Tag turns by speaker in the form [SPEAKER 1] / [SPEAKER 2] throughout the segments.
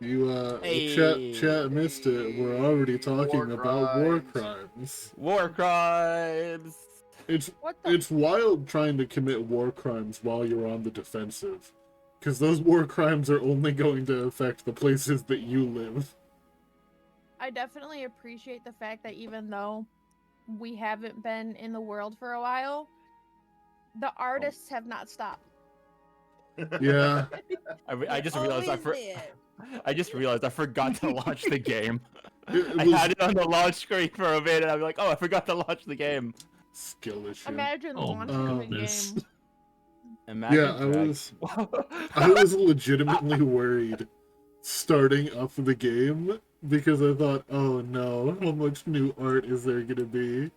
[SPEAKER 1] You
[SPEAKER 2] Hey,
[SPEAKER 1] chat missed it. We're already talking about war
[SPEAKER 3] crimes.
[SPEAKER 1] crimes.
[SPEAKER 2] war crimes.
[SPEAKER 1] It's
[SPEAKER 4] What the?
[SPEAKER 1] it's wild trying to commit war crimes while you're on the defensive, because those war crimes are only going to affect the places that you live.
[SPEAKER 4] I definitely appreciate the fact that even though we haven't been in the world for a while, the artists have not stopped.
[SPEAKER 1] Yeah,
[SPEAKER 2] I just realized I just realized I forgot to launch the game.
[SPEAKER 1] it
[SPEAKER 2] I
[SPEAKER 1] was
[SPEAKER 2] had it on the launch screen for a bit, and I'm like, oh, I forgot to launch the game.
[SPEAKER 1] skill issue.
[SPEAKER 4] Imagine
[SPEAKER 5] Oh,
[SPEAKER 4] launching the
[SPEAKER 5] goodness.
[SPEAKER 4] game.
[SPEAKER 2] Imagine
[SPEAKER 1] Yeah,
[SPEAKER 2] drag.
[SPEAKER 1] I was legitimately worried starting up the game because I thought, oh no, how much new art is there gonna be?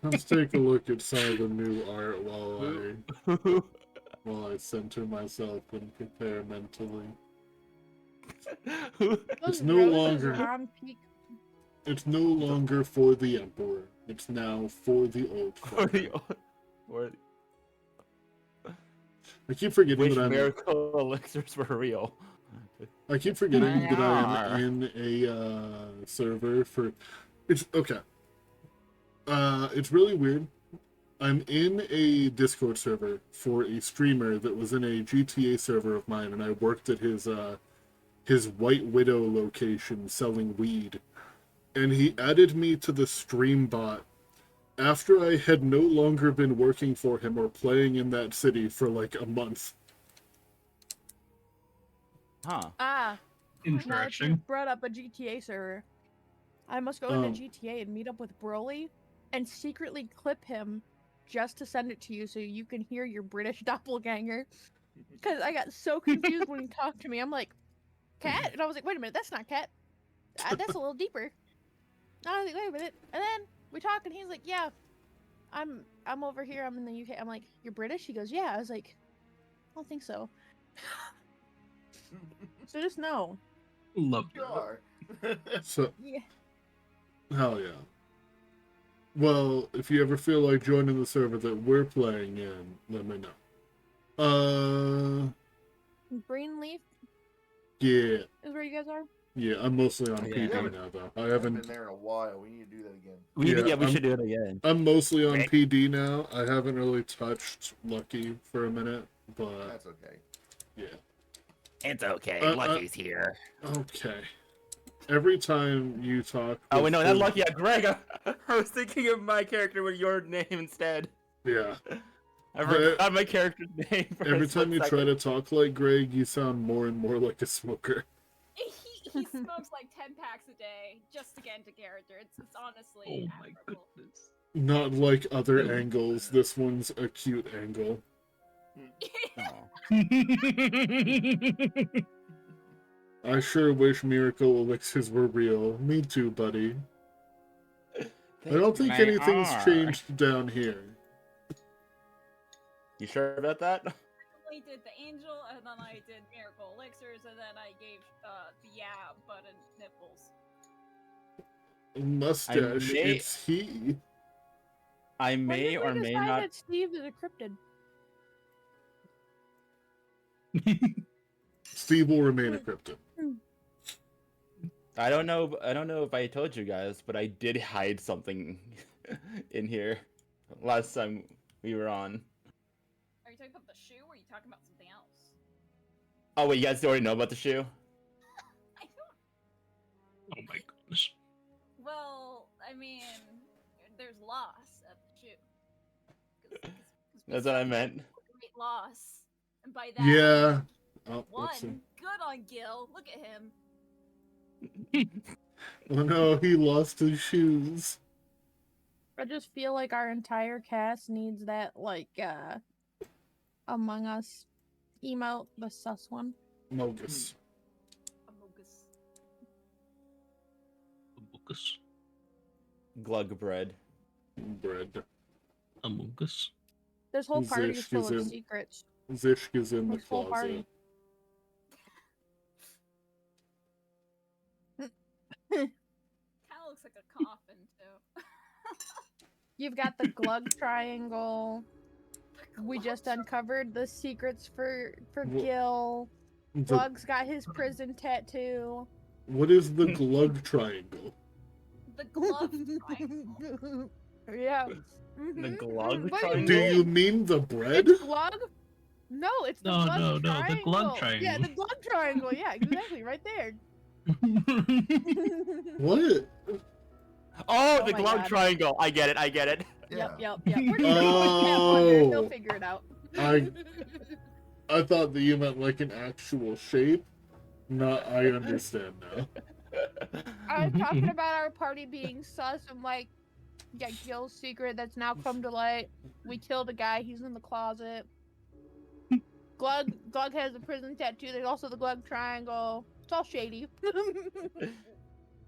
[SPEAKER 1] Let's take a look at some of the new art while I center myself and prepare mentally.
[SPEAKER 4] Those
[SPEAKER 1] It's no
[SPEAKER 4] roses
[SPEAKER 1] longer-
[SPEAKER 4] are on peak.
[SPEAKER 1] It's no longer for the Emperor. It's now for the old fucker. I keep forgetting
[SPEAKER 2] Wish
[SPEAKER 1] that
[SPEAKER 2] miracle elixirs were real.
[SPEAKER 1] I keep forgetting that I am
[SPEAKER 2] Arr.
[SPEAKER 1] in a server for. It's okay. It's really weird. I'm in a Discord server for a streamer that was in a GTA server of mine, and I worked at his White Widow location selling weed. And he added me to the stream bot after I had no longer been working for him or playing in that city for like a month.
[SPEAKER 2] Huh.
[SPEAKER 4] Now that you
[SPEAKER 5] Interesting.
[SPEAKER 4] brought up a GTA server, I must go into GTA and meet up with Broly and secretly clip him just to send it to you so you can hear your British doppelganger. Because I got so confused when he talked to me. I'm like, Cat? And I was like, wait a minute, that's not Cat. That's a little deeper. And I was like, wait a minute. And then we talked and he's like, yeah, I'm over here. I'm in the UK. I'm like, you're British? He goes, yeah. I was like, I don't think so. So just know.
[SPEAKER 5] Love
[SPEAKER 3] You
[SPEAKER 5] that.
[SPEAKER 3] are.
[SPEAKER 1] So,
[SPEAKER 4] Yeah.
[SPEAKER 1] hell yeah. Well, if you ever feel like joining the server that we're playing in, let me know.
[SPEAKER 4] Greenleaf
[SPEAKER 1] Yeah.
[SPEAKER 4] is where you guys are?
[SPEAKER 1] Yeah, I'm mostly on
[SPEAKER 2] Yeah.
[SPEAKER 1] PD now, though. I
[SPEAKER 3] Haven't been
[SPEAKER 1] haven't...
[SPEAKER 3] there in a while. We need to do that again.
[SPEAKER 2] We
[SPEAKER 1] I'm-
[SPEAKER 2] should do it again.
[SPEAKER 1] I'm mostly on
[SPEAKER 2] Right.
[SPEAKER 1] PD now. I haven't really touched Lucky for a minute, but
[SPEAKER 3] That's okay.
[SPEAKER 1] yeah.
[SPEAKER 2] It's okay.
[SPEAKER 1] Lucky's
[SPEAKER 2] here.
[SPEAKER 1] Okay. Every time you talk...
[SPEAKER 2] Oh, wait, no, not
[SPEAKER 1] with-
[SPEAKER 2] Lucky. Greg. I was thinking of my character with your name instead.
[SPEAKER 1] Yeah.
[SPEAKER 2] I
[SPEAKER 1] But-
[SPEAKER 2] forgot my character's name. For
[SPEAKER 1] Every
[SPEAKER 2] a split
[SPEAKER 1] time you try
[SPEAKER 2] second.
[SPEAKER 1] to talk like Greg, you sound more and more like a smoker.
[SPEAKER 6] He smokes like 10 packs a day just to get into character. It's honestly
[SPEAKER 5] Oh my
[SPEAKER 6] admirable.
[SPEAKER 5] goodness.
[SPEAKER 1] Not like other angles. This one's a cute angle.
[SPEAKER 2] Aw.
[SPEAKER 1] I sure wish miracle elixirs were real. Me too, buddy. I don't think
[SPEAKER 2] They
[SPEAKER 1] anything's
[SPEAKER 2] are.
[SPEAKER 1] changed down here.
[SPEAKER 2] You sure about that?
[SPEAKER 6] I did the angel, and then I did miracle elixirs, and then I gave the yeah button nipples.
[SPEAKER 1] Mustache,
[SPEAKER 2] may-
[SPEAKER 1] it's he.
[SPEAKER 2] I
[SPEAKER 4] When
[SPEAKER 2] may
[SPEAKER 4] did
[SPEAKER 2] or
[SPEAKER 4] we
[SPEAKER 2] may
[SPEAKER 4] decide
[SPEAKER 2] not.
[SPEAKER 4] that Steve is a cryptid?
[SPEAKER 1] Steve will remain a cryptid.
[SPEAKER 2] I don't know if I told you guys, but I did hide something in here last time we were on.
[SPEAKER 6] Are you talking about the shoe, or are you talking about something else?
[SPEAKER 2] Oh wait, you guys already know about the shoe?
[SPEAKER 6] I don't.
[SPEAKER 5] Oh my goodness.
[SPEAKER 6] Well, I mean, there's loss at the shoe. 'Cause we
[SPEAKER 2] That's what I
[SPEAKER 6] saw
[SPEAKER 2] meant.
[SPEAKER 6] Great loss, and by that
[SPEAKER 1] Yeah. Oh, what's
[SPEAKER 6] one. Good on Gil. Look at him.
[SPEAKER 1] oh no, he lost his shoes.
[SPEAKER 4] I just feel like our entire cast needs that, like, Among Us emote, the sus one.
[SPEAKER 1] Mogus.
[SPEAKER 6] Amogus.
[SPEAKER 5] Among Us.
[SPEAKER 2] Glug bread.
[SPEAKER 1] Bread.
[SPEAKER 5] Among Us.
[SPEAKER 4] This whole party is
[SPEAKER 1] Zish
[SPEAKER 4] full
[SPEAKER 1] is
[SPEAKER 4] of
[SPEAKER 1] in-
[SPEAKER 4] secrets.
[SPEAKER 1] Zishk is in the
[SPEAKER 4] This whole party.
[SPEAKER 1] closet.
[SPEAKER 6] Kind of looks like a coffin too.
[SPEAKER 4] You've got the glug triangle. We just uncovered the secrets for
[SPEAKER 1] Wha-
[SPEAKER 4] Gil.
[SPEAKER 1] The,
[SPEAKER 4] Glug's got his prison tattoo.
[SPEAKER 1] what is the glug triangle?
[SPEAKER 6] The glove triangle.
[SPEAKER 4] Yeah.
[SPEAKER 2] The
[SPEAKER 4] Mhm,
[SPEAKER 2] glug
[SPEAKER 4] what
[SPEAKER 2] triangle?
[SPEAKER 1] Do
[SPEAKER 4] mean?
[SPEAKER 1] you mean the bread?
[SPEAKER 4] It's glug? No, it's the
[SPEAKER 5] No,
[SPEAKER 4] glug
[SPEAKER 5] no,
[SPEAKER 4] triangle.
[SPEAKER 5] no, the glug
[SPEAKER 4] Yeah,
[SPEAKER 5] triangle.
[SPEAKER 4] the glug triangle. Yeah, exactly, right there.
[SPEAKER 1] What?
[SPEAKER 2] Oh,
[SPEAKER 4] Oh
[SPEAKER 2] the
[SPEAKER 4] my
[SPEAKER 2] glug
[SPEAKER 4] God.
[SPEAKER 2] triangle. I get it.
[SPEAKER 4] Yep.
[SPEAKER 3] Yeah.
[SPEAKER 4] We're just gonna put Cap on there. He'll
[SPEAKER 1] Oh.
[SPEAKER 4] figure it out.
[SPEAKER 1] I thought that you meant like an actual shape. Not, I understand now.
[SPEAKER 4] I'm talking about our party being sus and like, yeah, Gil's secret that's now come to light. We killed a guy. He's in the closet. Glug has a prison tattoo. There's also the glug triangle. It's all shady.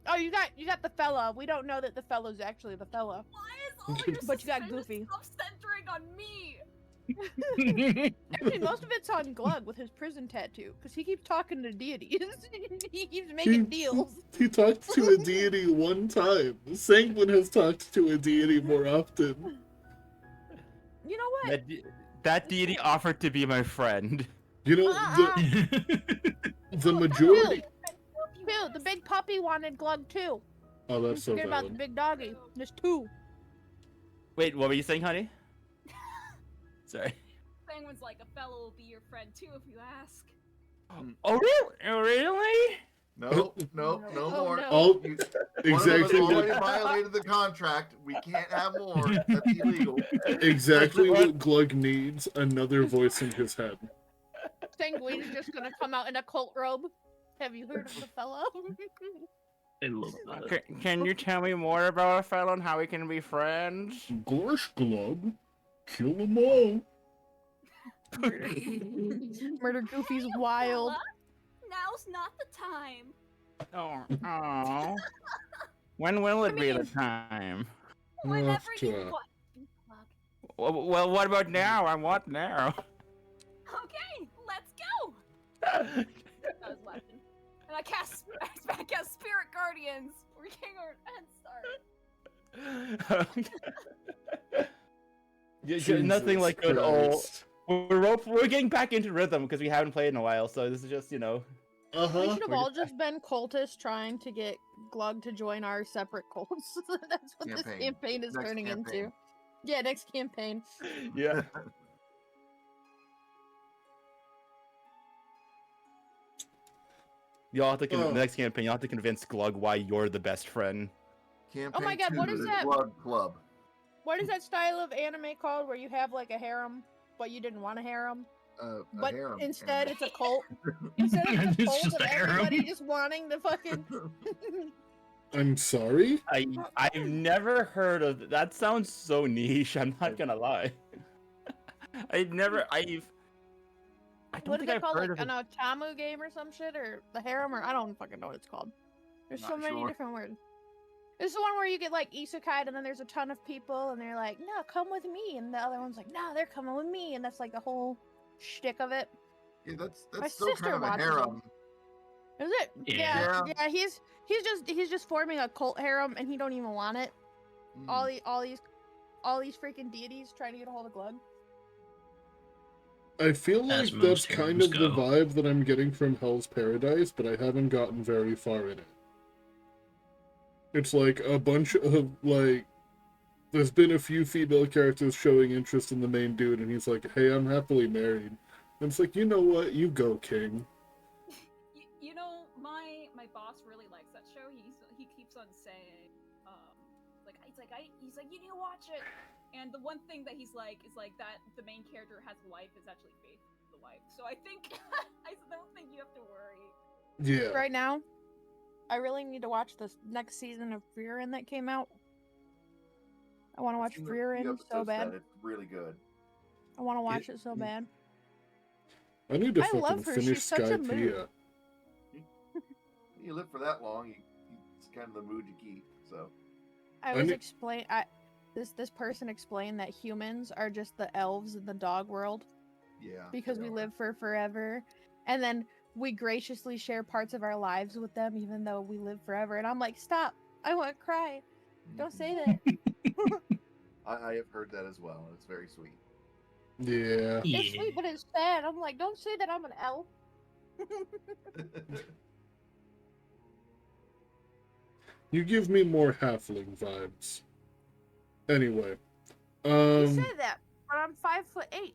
[SPEAKER 4] Oh, you got the fella. We don't know that the fella's actually the fella.
[SPEAKER 6] Why is all your
[SPEAKER 4] But you got
[SPEAKER 6] suspicious
[SPEAKER 4] Goofy.
[SPEAKER 6] stuff centering on me?
[SPEAKER 4] Actually, most of it's on Glug with his prison tattoo, because he keeps talking to deities. He keeps making deals.
[SPEAKER 1] He talked to a deity one time. Sanguine has talked to a deity more often.
[SPEAKER 4] You know what?
[SPEAKER 2] That deity offered to be my friend.
[SPEAKER 1] You know, the majority.
[SPEAKER 4] Phil, the big puppy wanted Glug too.
[SPEAKER 1] Oh, that's so
[SPEAKER 4] Forget about the
[SPEAKER 1] valid.
[SPEAKER 4] big doggy. There's two.
[SPEAKER 2] Wait, what were you saying, honey? Sorry.
[SPEAKER 6] Penguin's like, a fellow will be your friend too if you ask.
[SPEAKER 2] Oh, really?
[SPEAKER 3] No, no
[SPEAKER 4] Oh,
[SPEAKER 3] more.
[SPEAKER 4] no.
[SPEAKER 1] Oh,
[SPEAKER 3] You-
[SPEAKER 1] exactly
[SPEAKER 3] One of us already
[SPEAKER 1] what,
[SPEAKER 3] violated the contract. We can't have more. That's illegal.
[SPEAKER 1] exactly what Glug needs. Another voice in his head.
[SPEAKER 4] Sanguine is just gonna come out in a cult robe. Have you heard of the fellow?
[SPEAKER 5] I love that.
[SPEAKER 2] Can you tell me more about our fellow and how we can be friends?
[SPEAKER 1] Gorsh Glug, kill them all.
[SPEAKER 4] Murder Goofy's wild.
[SPEAKER 6] Fella, now's not the time.
[SPEAKER 2] Oh. When will it be the time?
[SPEAKER 6] Whenever you
[SPEAKER 1] After.
[SPEAKER 6] want.
[SPEAKER 2] Well, what about now? I want now.
[SPEAKER 6] Okay, let's go. I was laughing. And I cast Spirit Guardians. We're getting our head start.
[SPEAKER 2] Nothing like good old.
[SPEAKER 1] Christ.
[SPEAKER 2] We're getting back into rhythm because we haven't played in a while, so this is just,
[SPEAKER 4] We
[SPEAKER 1] Uh-huh.
[SPEAKER 4] should have all just been cultists trying to get Glug to join our separate cults. That's what this
[SPEAKER 3] Campaign.
[SPEAKER 4] campaign is
[SPEAKER 3] Next
[SPEAKER 4] turning
[SPEAKER 3] campaign.
[SPEAKER 4] into. Yeah, next campaign.
[SPEAKER 2] yeah. Y'all have to the next campaign. You'll have to convince Glug why you're the best friend.
[SPEAKER 3] Campaign
[SPEAKER 4] my God,
[SPEAKER 3] 2,
[SPEAKER 4] what is
[SPEAKER 3] the
[SPEAKER 4] that?
[SPEAKER 3] Glug Club.
[SPEAKER 4] What is that style of anime called where you have like a harem, but you didn't want a harem?
[SPEAKER 3] A
[SPEAKER 4] But
[SPEAKER 3] harem
[SPEAKER 4] instead
[SPEAKER 3] anime.
[SPEAKER 4] it's a cult. Instead of a
[SPEAKER 5] It's
[SPEAKER 4] cult
[SPEAKER 5] just
[SPEAKER 4] of
[SPEAKER 5] a harem.
[SPEAKER 4] everybody just wanting to fucking
[SPEAKER 1] I'm sorry?
[SPEAKER 2] I've never heard of that. Sounds so niche. I'm not gonna lie. I don't
[SPEAKER 4] what
[SPEAKER 2] think
[SPEAKER 4] is that
[SPEAKER 2] I've
[SPEAKER 4] called?
[SPEAKER 2] heard
[SPEAKER 4] Like
[SPEAKER 2] of
[SPEAKER 4] an otamu game or some shit, or the harem, or I don't fucking know what it's called. There's so
[SPEAKER 3] Not
[SPEAKER 4] many
[SPEAKER 3] sure.
[SPEAKER 4] different words. This is the one where you get like isekai, and then there's a ton of people, and they're like, "No, come with me," and the other one's like, "No, they're coming with me," and that's like the whole shtick of it.
[SPEAKER 3] Yeah, that's
[SPEAKER 4] My
[SPEAKER 3] still
[SPEAKER 4] sister
[SPEAKER 3] kind of a
[SPEAKER 4] watches
[SPEAKER 3] harem.
[SPEAKER 4] Is it?
[SPEAKER 5] Yeah.
[SPEAKER 4] Yeah. He's just forming a cult harem, and he don't even want it.
[SPEAKER 3] Mm.
[SPEAKER 4] All these freaking deities trying to get a hold of Glug.
[SPEAKER 1] I feel
[SPEAKER 5] As
[SPEAKER 1] like that's
[SPEAKER 5] most
[SPEAKER 1] kind
[SPEAKER 5] harems
[SPEAKER 1] of the
[SPEAKER 5] go.
[SPEAKER 1] vibe that I'm getting from Hell's Paradise, but I haven't gotten very far in it. It's like a bunch of, like, there's been a few female characters showing interest in the main dude, and he's like, hey, I'm happily married. And it's like, you know what? You go, king.
[SPEAKER 6] You know, my boss really likes that show. He keeps on saying, he's like, you need to watch it. And the one thing that he's like is like that the main character has a wife is actually Faith, the wife. So I think I don't think you have to worry.
[SPEAKER 1] Yeah.
[SPEAKER 4] Right now, I really need to watch this next season of Frieren that came out. I want to watch
[SPEAKER 3] I've seen the
[SPEAKER 4] Frieren
[SPEAKER 3] few
[SPEAKER 4] so
[SPEAKER 3] episodes
[SPEAKER 4] bad.
[SPEAKER 3] that It's really good.
[SPEAKER 4] I want to watch it so bad.
[SPEAKER 1] I need to
[SPEAKER 4] I
[SPEAKER 1] fucking
[SPEAKER 4] love her.
[SPEAKER 1] finish
[SPEAKER 4] She's such a mood.
[SPEAKER 1] Skypiea.
[SPEAKER 3] You live for that long, it's kind of the mood you keep. So
[SPEAKER 4] I was this person explained that humans are just the elves in the dog world
[SPEAKER 3] yeah.
[SPEAKER 4] because
[SPEAKER 3] they
[SPEAKER 4] we
[SPEAKER 3] are.
[SPEAKER 4] live for forever, and then we graciously share parts of our lives with them even though we live forever. And I'm like, stop! I want to cry. Don't
[SPEAKER 3] Mhm.
[SPEAKER 4] say that.
[SPEAKER 3] I have heard that as well. It's very sweet.
[SPEAKER 1] Yeah.
[SPEAKER 4] It's sweet, but it's sad. I'm like, don't say that I'm an elf.
[SPEAKER 1] You give me more halfling vibes. Anyway.
[SPEAKER 4] You say that, but I'm 5'8".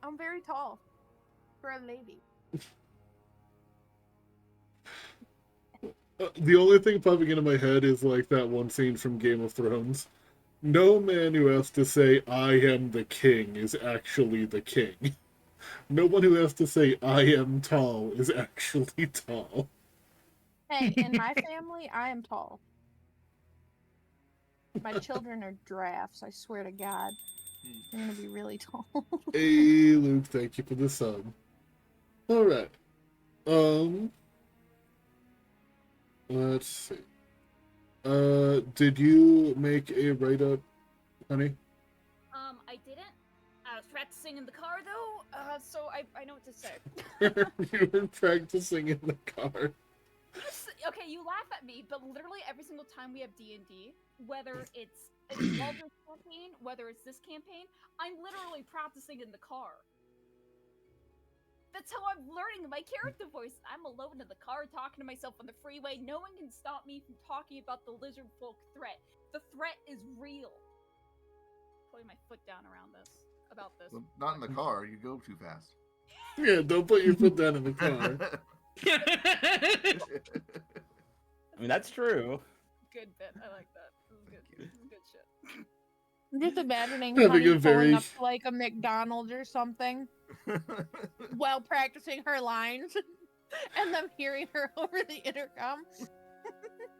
[SPEAKER 4] I'm very tall for a lady.
[SPEAKER 1] The only thing popping into my head is like that one scene from Game of Thrones. No man who has to say, I am the king, is actually the king. No one who has to say, I am tall, is actually tall.
[SPEAKER 4] Hey, in my family, I am tall. My children are giraffes, I swear to God. They're gonna be really tall.
[SPEAKER 1] Hey, Luke, thank you for the sub. Alright. Let's see. Did you make a write-up, honey?
[SPEAKER 6] I didn't. I was practicing in the car though, so I know what to say.
[SPEAKER 1] You were practicing in the car.
[SPEAKER 6] Okay, you laugh at me, but literally every single time we have D&D, whether it's Walter's campaign, whether it's this campaign, I'm literally practicing in the car. That's how I'm learning my character voice. I'm alone in the car talking to myself on the freeway. No one can stop me from talking about the lizard folk threat. The threat is real. Putting my foot down about this.
[SPEAKER 3] Well, not in the car. You go too fast.
[SPEAKER 1] Yeah, don't put your foot down in the car.
[SPEAKER 2] I mean, that's true.
[SPEAKER 6] Good bit. I like that. This is good. This is good shit.
[SPEAKER 4] I'm just imagining
[SPEAKER 1] Having
[SPEAKER 4] Honey
[SPEAKER 1] a very-
[SPEAKER 4] pulling up to like a McDonald's or something while practicing her lines and them hearing her over the intercom.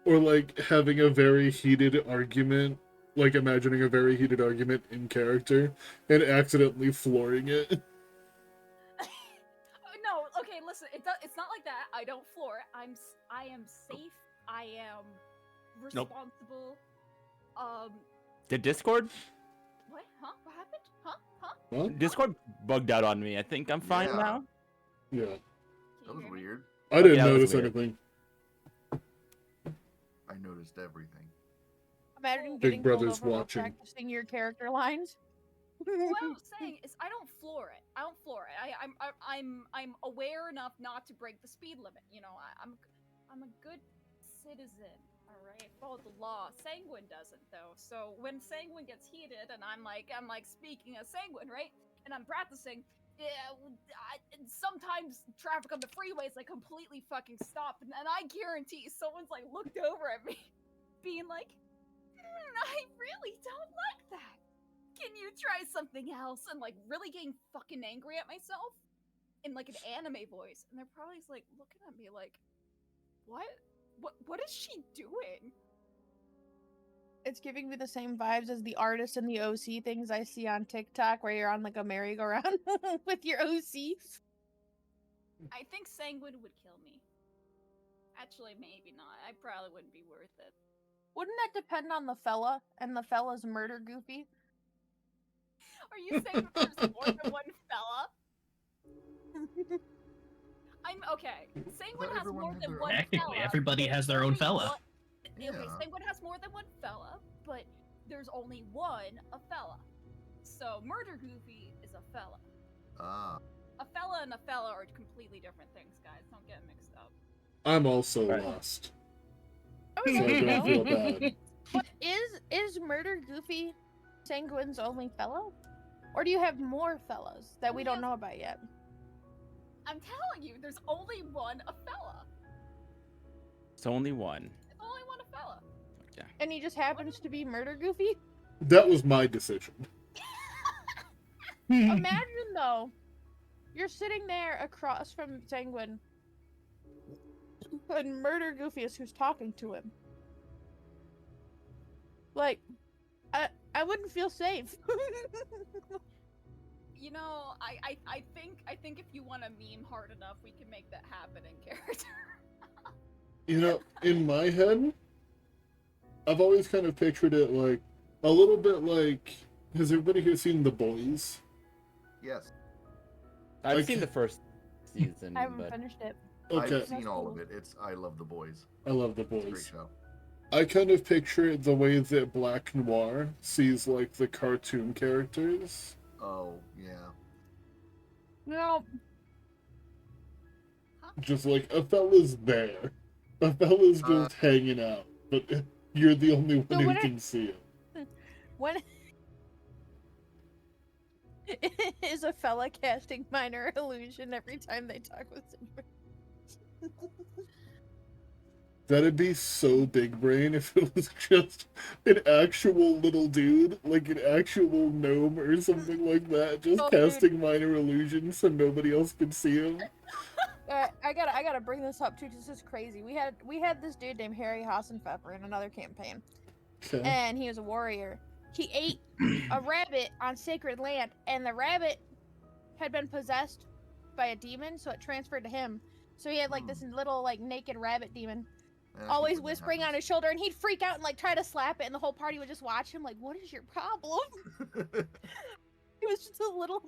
[SPEAKER 1] Or like having a very heated argument, like imagining a very heated argument in character and accidentally flooring it.
[SPEAKER 6] No, okay, listen. It's not like that. I don't floor it. I am safe. I am responsible.
[SPEAKER 2] Did Discord?
[SPEAKER 6] What? Huh? What happened? Huh? Huh?
[SPEAKER 1] What?
[SPEAKER 2] Discord bugged out on me. I think I'm fine
[SPEAKER 3] Yeah.
[SPEAKER 2] now.
[SPEAKER 1] Yeah.
[SPEAKER 6] Can
[SPEAKER 3] That
[SPEAKER 6] you
[SPEAKER 3] was
[SPEAKER 6] hear me?
[SPEAKER 3] weird.
[SPEAKER 1] I didn't
[SPEAKER 2] Yeah, that was
[SPEAKER 1] notice
[SPEAKER 2] weird.
[SPEAKER 1] anything.
[SPEAKER 3] I noticed everything.
[SPEAKER 4] Imagine
[SPEAKER 1] Big
[SPEAKER 4] getting pulled
[SPEAKER 1] Brother's
[SPEAKER 4] over while
[SPEAKER 1] watching.
[SPEAKER 4] practicing your character lines.
[SPEAKER 6] What I'm saying is, I don't floor it. I don't floor it. I'm aware enough not to break the speed limit. You know, I'm a good citizen. All right, I follow the law. Sanguine doesn't though. So when Sanguine gets heated, and I'm like speaking as Sanguine, right? And I'm practicing. Yeah, sometimes traffic on the freeways like completely fucking stop, and I guarantee someone's like looked over at me, being like, I really don't like that. Can you try something else? And like really getting fucking angry at myself in like an anime voice, and they're probably just, like looking at me like, what is she doing?
[SPEAKER 4] It's giving me the same vibes as the artist and the OC things I see on TikTok where you're on like a merry-go-round with your OC.
[SPEAKER 6] I think Sanguine would kill me. Actually, maybe not. I probably wouldn't be worth it.
[SPEAKER 4] Wouldn't that depend on the fella and the fella's murder goofy?
[SPEAKER 6] Are you saying that there's more than one fella? I'm okay. Sanguine has
[SPEAKER 3] everyone
[SPEAKER 6] more
[SPEAKER 3] has
[SPEAKER 6] than
[SPEAKER 3] their
[SPEAKER 6] one
[SPEAKER 3] own
[SPEAKER 5] Technically,
[SPEAKER 6] fella.
[SPEAKER 5] everybody has their own
[SPEAKER 6] Only
[SPEAKER 5] fella.
[SPEAKER 6] one-
[SPEAKER 3] Yeah.
[SPEAKER 6] Okay, Sanguine has more than one fella, but there's only one a fella. So Murder Goofy is a fella.
[SPEAKER 3] Ah.
[SPEAKER 6] A fella and a fella are completely different things, guys. Don't get mixed up.
[SPEAKER 1] I'm also
[SPEAKER 2] Right.
[SPEAKER 1] lost.
[SPEAKER 4] Oh,
[SPEAKER 1] So
[SPEAKER 4] yeah,
[SPEAKER 1] I don't feel
[SPEAKER 4] no.
[SPEAKER 1] bad.
[SPEAKER 4] But is Murder Goofy Sanguine's only fellow? Or do you have more fellows that we don't know about yet?
[SPEAKER 6] I'm telling you, there's only one a fella.
[SPEAKER 2] It's only one.
[SPEAKER 6] There's only one a fella.
[SPEAKER 2] Yeah.
[SPEAKER 4] And he just happens to be Murder Goofy?
[SPEAKER 1] That was my decision.
[SPEAKER 4] Imagine though, you're sitting there across from Sanguine, and Murder Goofy is who's talking to him. Like, I wouldn't feel safe.
[SPEAKER 6] You know, I think if you want to meme hard enough, we can make that happen in character.
[SPEAKER 1] You know, in my head, I've always kind of pictured it like a little bit like. Has everybody here seen The Boys?
[SPEAKER 3] Yes.
[SPEAKER 2] I've
[SPEAKER 1] Like-
[SPEAKER 2] seen the first season,
[SPEAKER 4] I haven't
[SPEAKER 2] but
[SPEAKER 4] finished it.
[SPEAKER 1] Okay,
[SPEAKER 3] I've seen all of it. I love The Boys.
[SPEAKER 1] I love The
[SPEAKER 3] It's a great
[SPEAKER 1] Boys.
[SPEAKER 3] show.
[SPEAKER 1] I kind of picture it the way that Black Noir sees like the cartoon characters.
[SPEAKER 3] Oh, yeah.
[SPEAKER 4] No.
[SPEAKER 1] Just like a fella's there. A fella's just hanging out, but you're the only one
[SPEAKER 4] So
[SPEAKER 1] who
[SPEAKER 4] when
[SPEAKER 1] can see him.
[SPEAKER 4] When is a fella casting minor illusion every time they talk with somebody?
[SPEAKER 1] That'd be so big brain if it was just an actual little dude, like an actual gnome or something like that, just
[SPEAKER 4] Oh, dude.
[SPEAKER 1] casting minor illusions so nobody else could see him.
[SPEAKER 4] I gotta bring this up too. This is crazy. We had this dude named Harry Hassenpfeffer in another campaign,
[SPEAKER 1] Okay.
[SPEAKER 4] and he was a warrior. He ate a rabbit on sacred land, and the rabbit had been possessed by a demon, so it transferred to him. So he had like this little like naked rabbit demon, always whispering on his shoulder, and he'd freak out and like try to slap it, and the whole party would just watch him like, "What is your problem?" He was just a little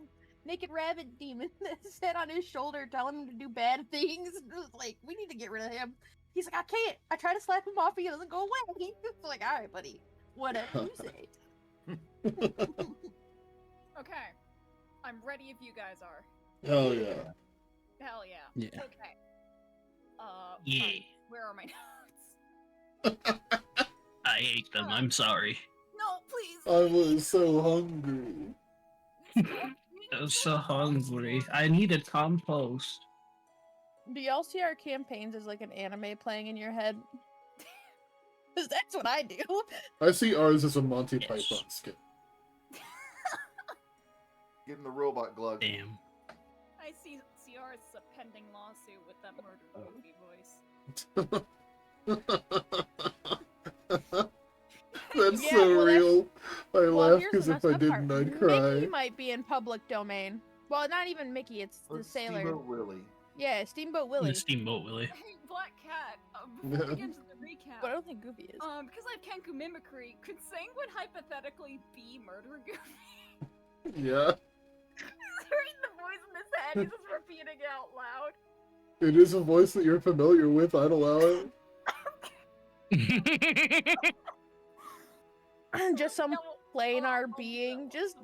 [SPEAKER 4] naked rabbit demon that sat on his shoulder telling him to do bad things. It was like, we need to get rid of him. He's like, I can't. I try to slap him off, he doesn't go away. It's like, all right, buddy, whatever you say.
[SPEAKER 6] Okay. I'm ready if you guys are.
[SPEAKER 1] Hell yeah.
[SPEAKER 6] Hell yeah.
[SPEAKER 5] Yeah.
[SPEAKER 6] Okay.
[SPEAKER 5] Yeah.
[SPEAKER 6] Where are my notes?
[SPEAKER 5] I ate them. I'm sorry.
[SPEAKER 6] No, please.
[SPEAKER 1] I was so hungry.
[SPEAKER 5] I'm so hungry. I needed compost.
[SPEAKER 4] Do y'all see our campaigns as like an anime playing in your head? Because that's what I do.
[SPEAKER 1] I see ours as a Monty
[SPEAKER 5] Yes.
[SPEAKER 1] Python skit.
[SPEAKER 3] Getting the robot glove.
[SPEAKER 5] Damn.
[SPEAKER 6] I see CR's a pending lawsuit with that murder movie voice.
[SPEAKER 1] That's
[SPEAKER 4] Yeah,
[SPEAKER 1] so
[SPEAKER 4] well,
[SPEAKER 1] real. I
[SPEAKER 4] Well,
[SPEAKER 1] laugh
[SPEAKER 4] here's
[SPEAKER 1] because
[SPEAKER 4] the
[SPEAKER 1] if I
[SPEAKER 4] messed up part.
[SPEAKER 1] didn't, I'd
[SPEAKER 4] Mickey
[SPEAKER 1] cry.
[SPEAKER 4] might be in public domain. Well, not even Mickey, it's the sailor.
[SPEAKER 3] Steamboat Willie.
[SPEAKER 4] Yeah, Steamboat Willie.
[SPEAKER 5] Steamboat Willie.
[SPEAKER 6] Hey, Black Cat, before we get into the recap,
[SPEAKER 4] But I don't think Goofy is.
[SPEAKER 6] because I have Kenku mimicry, could Sanguine hypothetically be Murder Goofy?
[SPEAKER 1] Yeah,
[SPEAKER 6] He's hearing the voice in his head, he's just repeating it out loud.
[SPEAKER 1] it is a voice that you're familiar with. I'd allow it.
[SPEAKER 4] Just some
[SPEAKER 6] No,
[SPEAKER 4] planar
[SPEAKER 6] oh,
[SPEAKER 4] being,
[SPEAKER 6] no.
[SPEAKER 4] just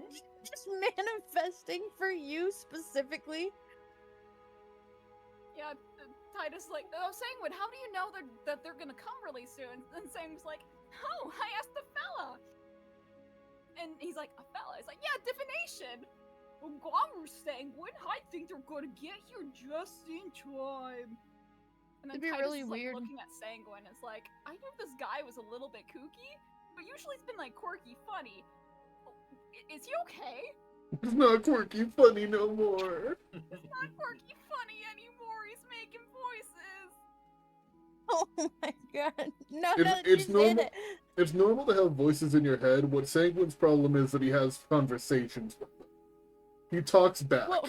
[SPEAKER 4] manifesting for you specifically.
[SPEAKER 6] Yeah, Titus like, oh, Sanguine, how do you know that they're gonna come really soon? And Sanguine's like, oh, I asked the fella. And he's like, a fella? He's like, yeah, divination. Guamu Sanguine, I think they're gonna get here just in time. And then
[SPEAKER 4] It'd be
[SPEAKER 6] Titus
[SPEAKER 4] really
[SPEAKER 6] is, like,
[SPEAKER 4] weird.
[SPEAKER 6] looking at Sanguine, it's like, I knew this guy was a little bit kooky, but usually he's been like quirky, funny. Is he okay?
[SPEAKER 1] It's not quirky funny no more.
[SPEAKER 6] It's not quirky, funny anymore. He's making voices.
[SPEAKER 4] Oh my god. No,
[SPEAKER 1] It's-
[SPEAKER 4] no,
[SPEAKER 1] it's
[SPEAKER 4] just did
[SPEAKER 1] normal.
[SPEAKER 4] it.
[SPEAKER 1] It's normal to have voices in your head. What Sanguine's problem is that he has conversations with them. He talks back.
[SPEAKER 4] Well,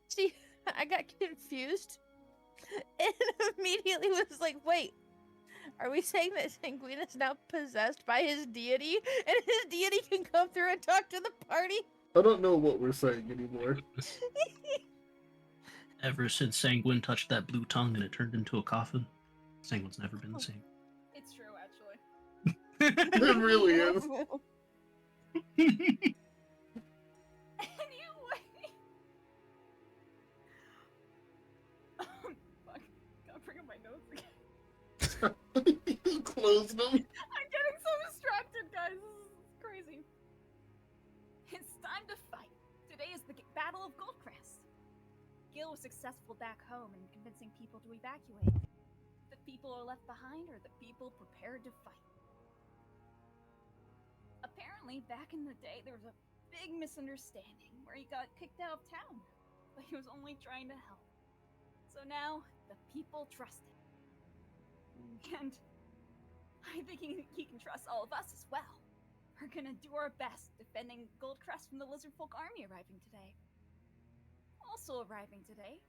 [SPEAKER 4] see, I got confused and immediately was like, wait, are we saying that Sanguine is now possessed by his deity and his deity can come through and talk to the party?
[SPEAKER 1] I don't know what we're saying anymore.
[SPEAKER 5] Ever since Sanguine touched that blue tongue and it turned into a coffin, Sanguine's never been the same.
[SPEAKER 6] It's true, actually.
[SPEAKER 1] It really is.
[SPEAKER 6] Anyway. Fuck. Gotta bring up my notes again.
[SPEAKER 1] You closed them.
[SPEAKER 6] I'm getting so distracted, guys. This is crazy. It's time to fight. Today is the Battle of Goldcrest. Gil was successful back home in convincing people to evacuate. The people are left behind or the people prepared to fight. Apparently, back in the day, there was a big misunderstanding where he got kicked out of town, but he was only trying to help. So now, the people trust him. And I think he can trust all of us as well. We're gonna do our best defending Goldcrest from the Lizardfolk army arriving today. Also arriving today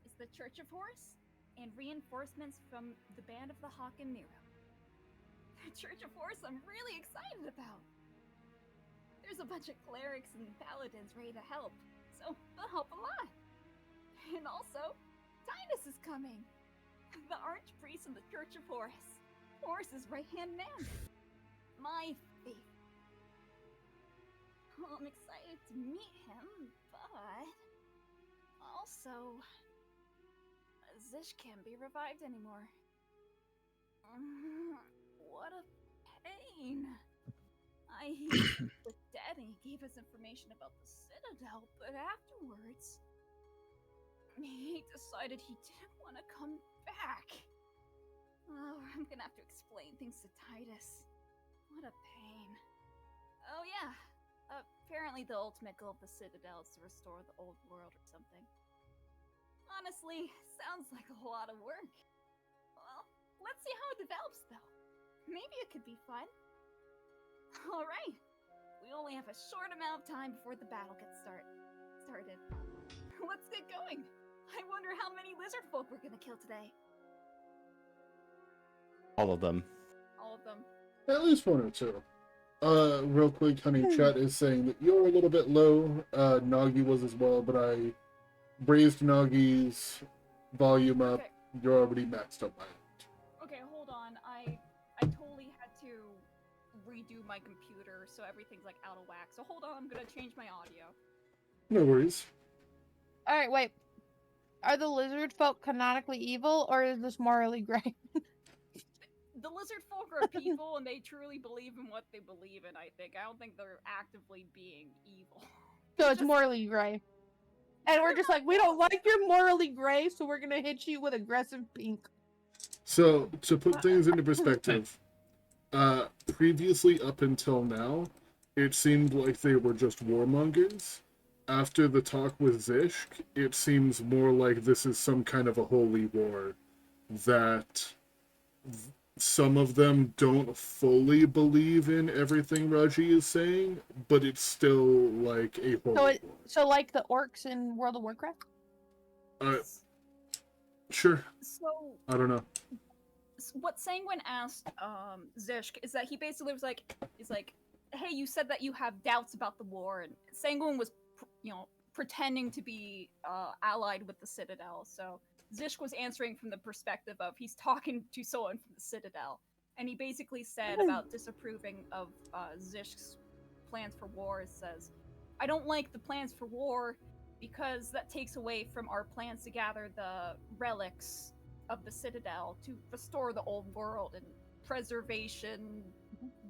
[SPEAKER 6] is the Church of Horus and reinforcements from the Band of the Hawk and Nero. The Church of Horus I'm really excited about. There's a bunch of clerics and paladins ready to help, so they'll help a lot. And also, Titus is coming. The Archpriest of the Church of Horus. Horus's right-hand man. My favorite. Well, I'm excited to meet him, but also, Zish can't be revived anymore. What a pain. He was dead and he gave us information about the Citadel, but afterwards, he decided he didn't want to come back. Oh, I'm gonna have to explain things to Titus. What a pain. Oh yeah, apparently the ultimate goal of the Citadel is to restore the old world or something. Honestly, sounds like a lot of work. Well, let's see how it develops though. Maybe it could be fun. Alright, we only have a short amount of time before the battle gets started. Let's get going. I wonder how many lizard folk we're gonna kill today.
[SPEAKER 2] All of them.
[SPEAKER 6] All of them.
[SPEAKER 1] At least one or two. Real quick, honey, chat is saying that you're a little bit low. Nagi was as well, but I raised Nagi's volume up.
[SPEAKER 6] Okay.
[SPEAKER 1] You're already maxed up by it.
[SPEAKER 6] Okay, hold on. I totally had to redo my computer, so everything's like out of whack. So hold on, I'm gonna change my audio.
[SPEAKER 1] No worries.
[SPEAKER 4] Alright, wait. Are the lizard folk canonically evil, or is this morally gray?
[SPEAKER 6] The lizard folk are people, and they truly believe in what they believe in. I think. I don't think they're actively being evil.
[SPEAKER 4] So it's morally gray. And we're just like, we don't like your morally gray, so we're gonna hit you with aggressive pink.
[SPEAKER 1] So, to put things into perspective, previously up until now, it seemed like they were just warmongers. After the talk with Zishk, it seems more like this is some kind of a holy war that some of them don't fully believe in everything Raji is saying, but it's still like a holy war.
[SPEAKER 4] So like the orcs in World of Warcraft?
[SPEAKER 1] Sure.
[SPEAKER 6] So
[SPEAKER 1] I don't know.
[SPEAKER 6] what Sanguine asked Zishk is that he basically was like, hey, you said that you have doubts about the war, and Sanguine was, pretending to be allied with the Citadel. So Zishk was answering from the perspective of he's talking to someone from the Citadel, and he basically said about disapproving of Zishk's plans for war. It says, I don't like the plans for war because that takes away from our plans to gather the relics of the Citadel to restore the old world and preservation,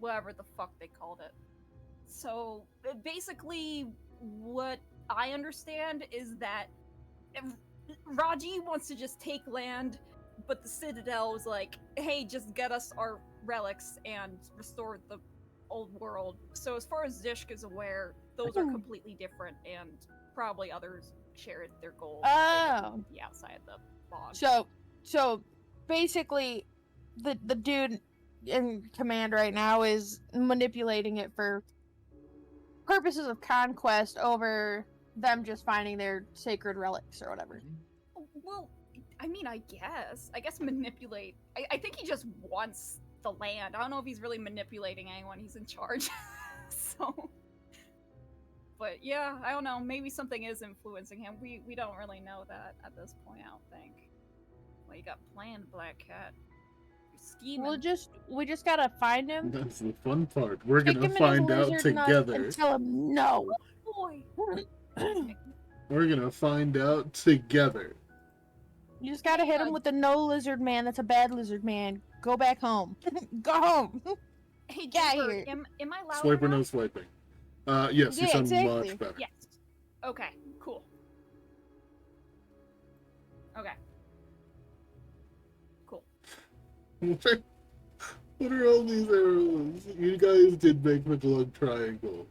[SPEAKER 6] whatever the fuck they called it. So basically, what I understand is that Raji wants to just take land, but the Citadel is like, hey, just get us our relics and restore the old world. So as far as Zishk is aware, those are completely different, and probably others share their goals.
[SPEAKER 4] Oh.
[SPEAKER 6] Be outside the bog.
[SPEAKER 4] So basically, the dude in command right now is manipulating it for purposes of conquest over them just finding their sacred relics or whatever.
[SPEAKER 6] Well, I mean, I guess manipulate. I think he just wants the land. I don't know if he's really manipulating anyone. He's in charge. So, but yeah, I don't know. Maybe something is influencing him. We don't really know that at this point, I don't think. Well, you got planned, Black Cat. You're scheming.
[SPEAKER 4] We just gotta find him.
[SPEAKER 1] That's the fun part. We're
[SPEAKER 4] kick
[SPEAKER 1] gonna
[SPEAKER 4] him in his
[SPEAKER 1] find out
[SPEAKER 4] lizard nut
[SPEAKER 1] together.
[SPEAKER 4] and tell him no.
[SPEAKER 6] Boy.
[SPEAKER 1] We're gonna find out together.
[SPEAKER 4] You just gotta hit him with the no lizard man. That's a bad lizard man. Go back home. Go home.
[SPEAKER 6] Hey,
[SPEAKER 4] Get
[SPEAKER 6] Jimber,
[SPEAKER 4] here.
[SPEAKER 6] am I loud
[SPEAKER 1] Swiper, no
[SPEAKER 6] enough?
[SPEAKER 1] swiping. Yes, you
[SPEAKER 4] Yeah,
[SPEAKER 1] sound
[SPEAKER 4] exactly.
[SPEAKER 1] much better.
[SPEAKER 6] Yes. Okay, cool. Okay. Cool.
[SPEAKER 1] What are all these arrows? You guys did make McLug Triangle.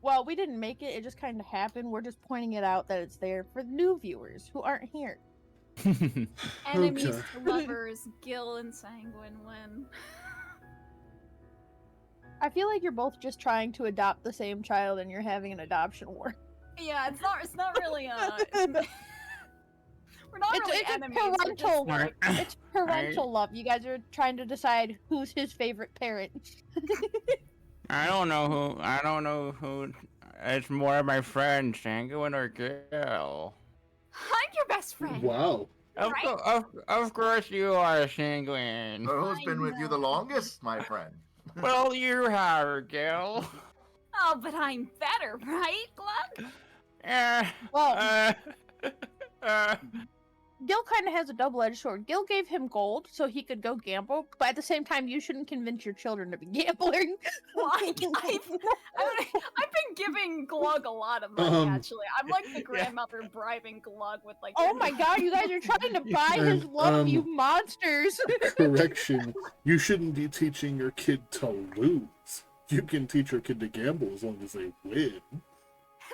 [SPEAKER 4] Well, we didn't make it. It just kind of happened. We're just pointing it out that it's there for new viewers who aren't here.
[SPEAKER 6] Enemies
[SPEAKER 1] Okay.
[SPEAKER 6] to lovers, Gil and Sanguine win.
[SPEAKER 4] I feel like you're both just trying to adopt the same child and you're having an adoption war.
[SPEAKER 6] Yeah, it's not really we're not really
[SPEAKER 4] It's
[SPEAKER 6] enemies. we're just
[SPEAKER 4] parental.
[SPEAKER 6] like-
[SPEAKER 4] It's parental love. You guys are trying to decide who's his favorite parent.
[SPEAKER 2] I don't know who. It's more of my friend, Sanguine or Gil.
[SPEAKER 6] I'm your best friend.
[SPEAKER 1] Wow.
[SPEAKER 6] Right?
[SPEAKER 2] Of course you are, Sanguine.
[SPEAKER 3] Who's
[SPEAKER 6] I
[SPEAKER 3] been with you the
[SPEAKER 6] know.
[SPEAKER 3] longest, my friend?
[SPEAKER 2] Well, you have her, Gil.
[SPEAKER 6] Oh, but I'm better, right, Glug?
[SPEAKER 4] Well,
[SPEAKER 2] uh,
[SPEAKER 4] Gil kind of has a double-edged sword. Gil gave him gold so he could go gamble, but at the same time, you shouldn't convince your children to be gambling.
[SPEAKER 6] Well, I've been giving Glug a lot of money, actually. I'm like the grandmother bribing Glug with like.
[SPEAKER 4] Oh my god, you guys are trying to buy his
[SPEAKER 1] And,
[SPEAKER 4] love, you monsters!
[SPEAKER 1] Correction, you shouldn't be teaching your kid to lose. You can teach your kid to gamble as long as they win.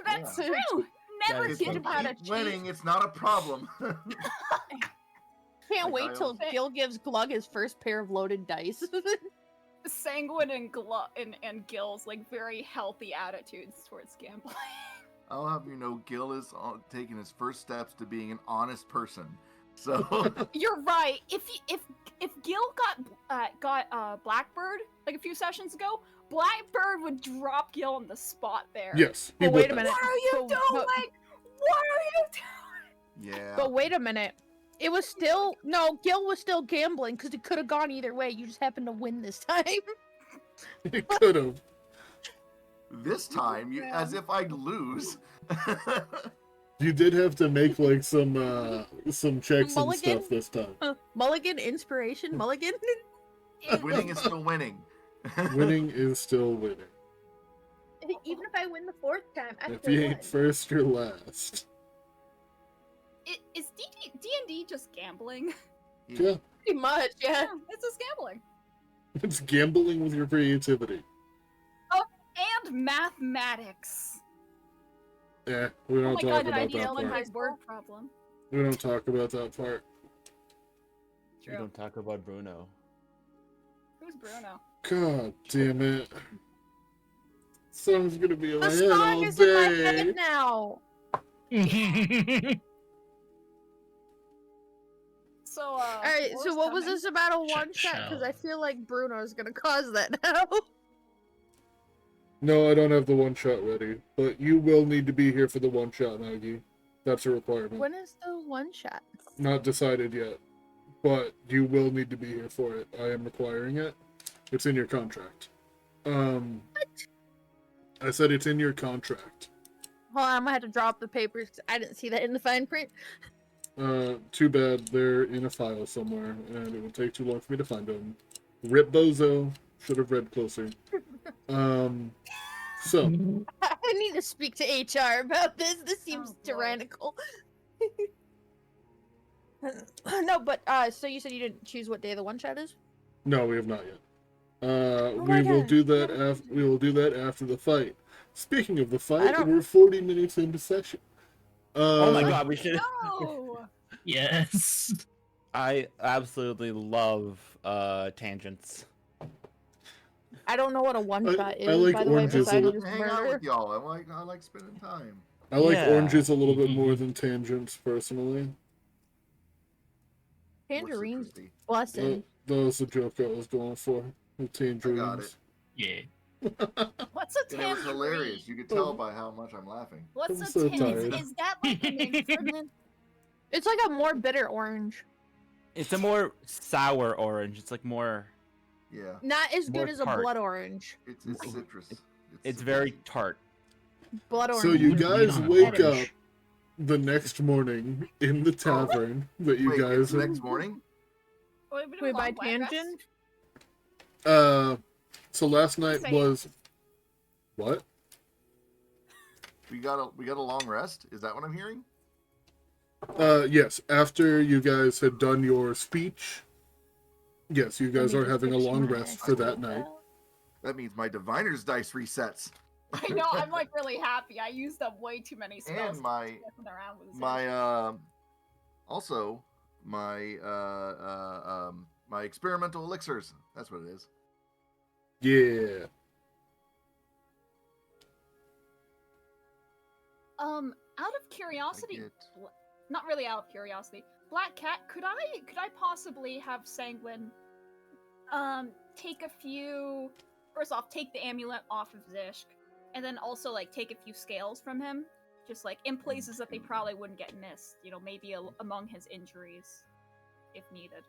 [SPEAKER 6] That's
[SPEAKER 3] Yeah.
[SPEAKER 6] true. Never
[SPEAKER 2] That is
[SPEAKER 6] teach
[SPEAKER 3] If
[SPEAKER 6] him
[SPEAKER 3] you
[SPEAKER 6] how to
[SPEAKER 3] keep
[SPEAKER 6] cheat.
[SPEAKER 3] winning, it's not a problem.
[SPEAKER 4] Can't
[SPEAKER 3] Like
[SPEAKER 4] wait
[SPEAKER 3] I
[SPEAKER 4] till
[SPEAKER 3] always-
[SPEAKER 4] Gil gives Glug his first pair of loaded dice.
[SPEAKER 6] Sanguine and and Gil's like very healthy attitudes towards gambling.
[SPEAKER 3] I'll have you know, Gil is taking his first steps to being an honest person. So
[SPEAKER 6] You're right. If Gil got Blackbird like a few sessions ago, Blackbird would drop Gil on the spot there.
[SPEAKER 1] Yes, he
[SPEAKER 4] But
[SPEAKER 1] would
[SPEAKER 4] wait a
[SPEAKER 1] have.
[SPEAKER 4] minute.
[SPEAKER 6] What are you
[SPEAKER 4] But-
[SPEAKER 6] doing?
[SPEAKER 4] but-
[SPEAKER 6] What are you doing?
[SPEAKER 3] yeah.
[SPEAKER 4] But wait a minute. It was still no. Gil was still gambling because it could have gone either way. You just happened to win this time.
[SPEAKER 1] He could have.
[SPEAKER 3] This time, as if I'd lose.
[SPEAKER 1] You did have to make like some checks and
[SPEAKER 4] Mulligan?
[SPEAKER 1] stuff this time.
[SPEAKER 4] Mulligan, inspiration, Mulligan.
[SPEAKER 3] Winning is still winning.
[SPEAKER 1] Winning is still winning.
[SPEAKER 4] Even if I win the fourth time, I
[SPEAKER 1] If
[SPEAKER 4] still
[SPEAKER 1] you
[SPEAKER 4] win.
[SPEAKER 1] ain't first, you're last.
[SPEAKER 6] Is D&D just gambling?
[SPEAKER 1] Yeah,
[SPEAKER 4] Pretty much, yeah.
[SPEAKER 6] Yeah, it's just gambling.
[SPEAKER 1] it's gambling with your creativity.
[SPEAKER 6] And mathematics.
[SPEAKER 1] Yeah, we
[SPEAKER 6] Oh
[SPEAKER 1] don't
[SPEAKER 6] my
[SPEAKER 1] talk
[SPEAKER 6] god, did I
[SPEAKER 1] about that
[SPEAKER 6] nail in my
[SPEAKER 1] part.
[SPEAKER 6] word problem?
[SPEAKER 1] We don't talk about that part.
[SPEAKER 2] we don't talk about Bruno.
[SPEAKER 6] Who's Bruno?
[SPEAKER 1] God damn it. Song's gonna be in my
[SPEAKER 4] The
[SPEAKER 1] head
[SPEAKER 4] song
[SPEAKER 1] all
[SPEAKER 4] is in my
[SPEAKER 1] day.
[SPEAKER 4] head now.
[SPEAKER 6] So,
[SPEAKER 4] All right, so what was this about a one shot? Because I feel like Bruno's gonna cause that now.
[SPEAKER 1] No, I don't have the one shot ready, but you will need to be here for the one shot, Maggie. That's a requirement.
[SPEAKER 4] When is the one shot?
[SPEAKER 1] Not decided yet, but you will need to be here for it. I am requiring it. It's in your contract. I said it's in your contract.
[SPEAKER 4] Hold on, I'm gonna have to drop the papers 'cause I didn't see that in the fine print.
[SPEAKER 1] Too bad they're in a file somewhere, and it would take too long for me to find them. Rip Bozo. Should have read closer. So,
[SPEAKER 4] I need to speak to HR about this. This seems
[SPEAKER 6] Oh, boy.
[SPEAKER 4] tyrannical. No, but so you said you didn't choose what day the one shot is?
[SPEAKER 1] no, we have not yet.
[SPEAKER 4] my
[SPEAKER 1] We will
[SPEAKER 4] God.
[SPEAKER 1] do that after. We will do that after the fight. Speaking of the
[SPEAKER 4] I
[SPEAKER 1] fight,
[SPEAKER 4] don't-
[SPEAKER 1] we're 40 minutes into session.
[SPEAKER 2] Oh my god, we should.
[SPEAKER 6] No!
[SPEAKER 5] Yes.
[SPEAKER 2] I absolutely love tangents.
[SPEAKER 4] I don't know what a one
[SPEAKER 1] I-
[SPEAKER 4] shot
[SPEAKER 1] I
[SPEAKER 4] is,
[SPEAKER 1] like
[SPEAKER 4] by the way,
[SPEAKER 1] oranges a
[SPEAKER 4] besides
[SPEAKER 1] lot.
[SPEAKER 4] just
[SPEAKER 3] Hang out
[SPEAKER 4] murder.
[SPEAKER 3] with y'all. I like spending time.
[SPEAKER 1] I like
[SPEAKER 2] Yeah.
[SPEAKER 1] oranges a little bit more than tangents, personally.
[SPEAKER 4] Tangerines,
[SPEAKER 3] What's the
[SPEAKER 4] blessing.
[SPEAKER 1] That was the joke I was going for. The tangerines.
[SPEAKER 5] Yeah.
[SPEAKER 6] What's a
[SPEAKER 3] And it was
[SPEAKER 6] tangerine?
[SPEAKER 3] hilarious. You could tell by how much I'm laughing.
[SPEAKER 6] What's
[SPEAKER 1] I'm
[SPEAKER 6] a
[SPEAKER 1] so
[SPEAKER 6] tangerine?
[SPEAKER 1] tired.
[SPEAKER 6] Is that like an ingredient?
[SPEAKER 4] It's like a more bitter orange.
[SPEAKER 2] It's a more sour orange. It's like more.
[SPEAKER 3] Yeah,
[SPEAKER 4] Not as
[SPEAKER 2] More
[SPEAKER 4] good as a
[SPEAKER 2] tart.
[SPEAKER 4] blood orange.
[SPEAKER 3] it's citrus.
[SPEAKER 2] It's very
[SPEAKER 3] citrusy.
[SPEAKER 2] tart.
[SPEAKER 4] Blood orange.
[SPEAKER 1] So you
[SPEAKER 5] Wouldn't
[SPEAKER 1] guys
[SPEAKER 5] lean on
[SPEAKER 1] wake
[SPEAKER 5] orange.
[SPEAKER 1] up the next morning in the tavern that you
[SPEAKER 3] Wait,
[SPEAKER 1] guys
[SPEAKER 3] it's next morning?
[SPEAKER 4] Wait, by tangent?
[SPEAKER 1] So last night
[SPEAKER 6] Say-
[SPEAKER 1] was what?
[SPEAKER 3] We got a long rest. Is that what I'm hearing?
[SPEAKER 1] Yes, after you guys had done your speech. Yes, you guys
[SPEAKER 4] Let me
[SPEAKER 1] are
[SPEAKER 4] just
[SPEAKER 1] having a
[SPEAKER 4] fix
[SPEAKER 1] long
[SPEAKER 4] my
[SPEAKER 1] rest for that night.
[SPEAKER 3] That means my diviner's dice resets.
[SPEAKER 6] I know. I'm like really happy. I used up way too many spells.
[SPEAKER 3] And my
[SPEAKER 6] messing around with this
[SPEAKER 3] also my my experimental elixirs. That's what it is.
[SPEAKER 1] Yeah.
[SPEAKER 6] Out of curiosity,
[SPEAKER 3] get-
[SPEAKER 6] not really out of curiosity, Black Cat, could I possibly have Sanguine, take a few, first off, take the amulet off of Zishk, and then also, like, take a few scales from him, just, like, in places that they probably wouldn't get missed, you know, maybe among his injuries, if needed.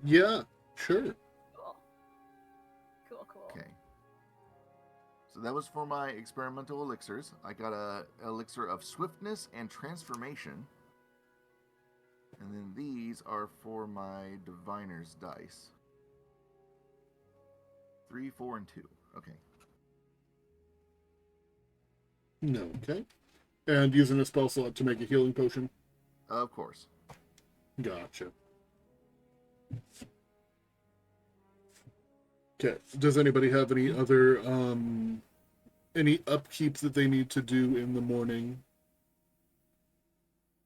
[SPEAKER 1] Yeah, sure.
[SPEAKER 6] Cool. Cool, cool.
[SPEAKER 3] Okay. So that was for my experimental elixirs. I got a elixir of swiftness and transformation. And then these are for my diviner's dice. 3, 4, and 2. Okay.
[SPEAKER 1] No, okay. And using a spell slot to make a healing potion.
[SPEAKER 3] Of course.
[SPEAKER 1] Gotcha. Okay. Does anybody have any other any upkeep that they need to do in the morning?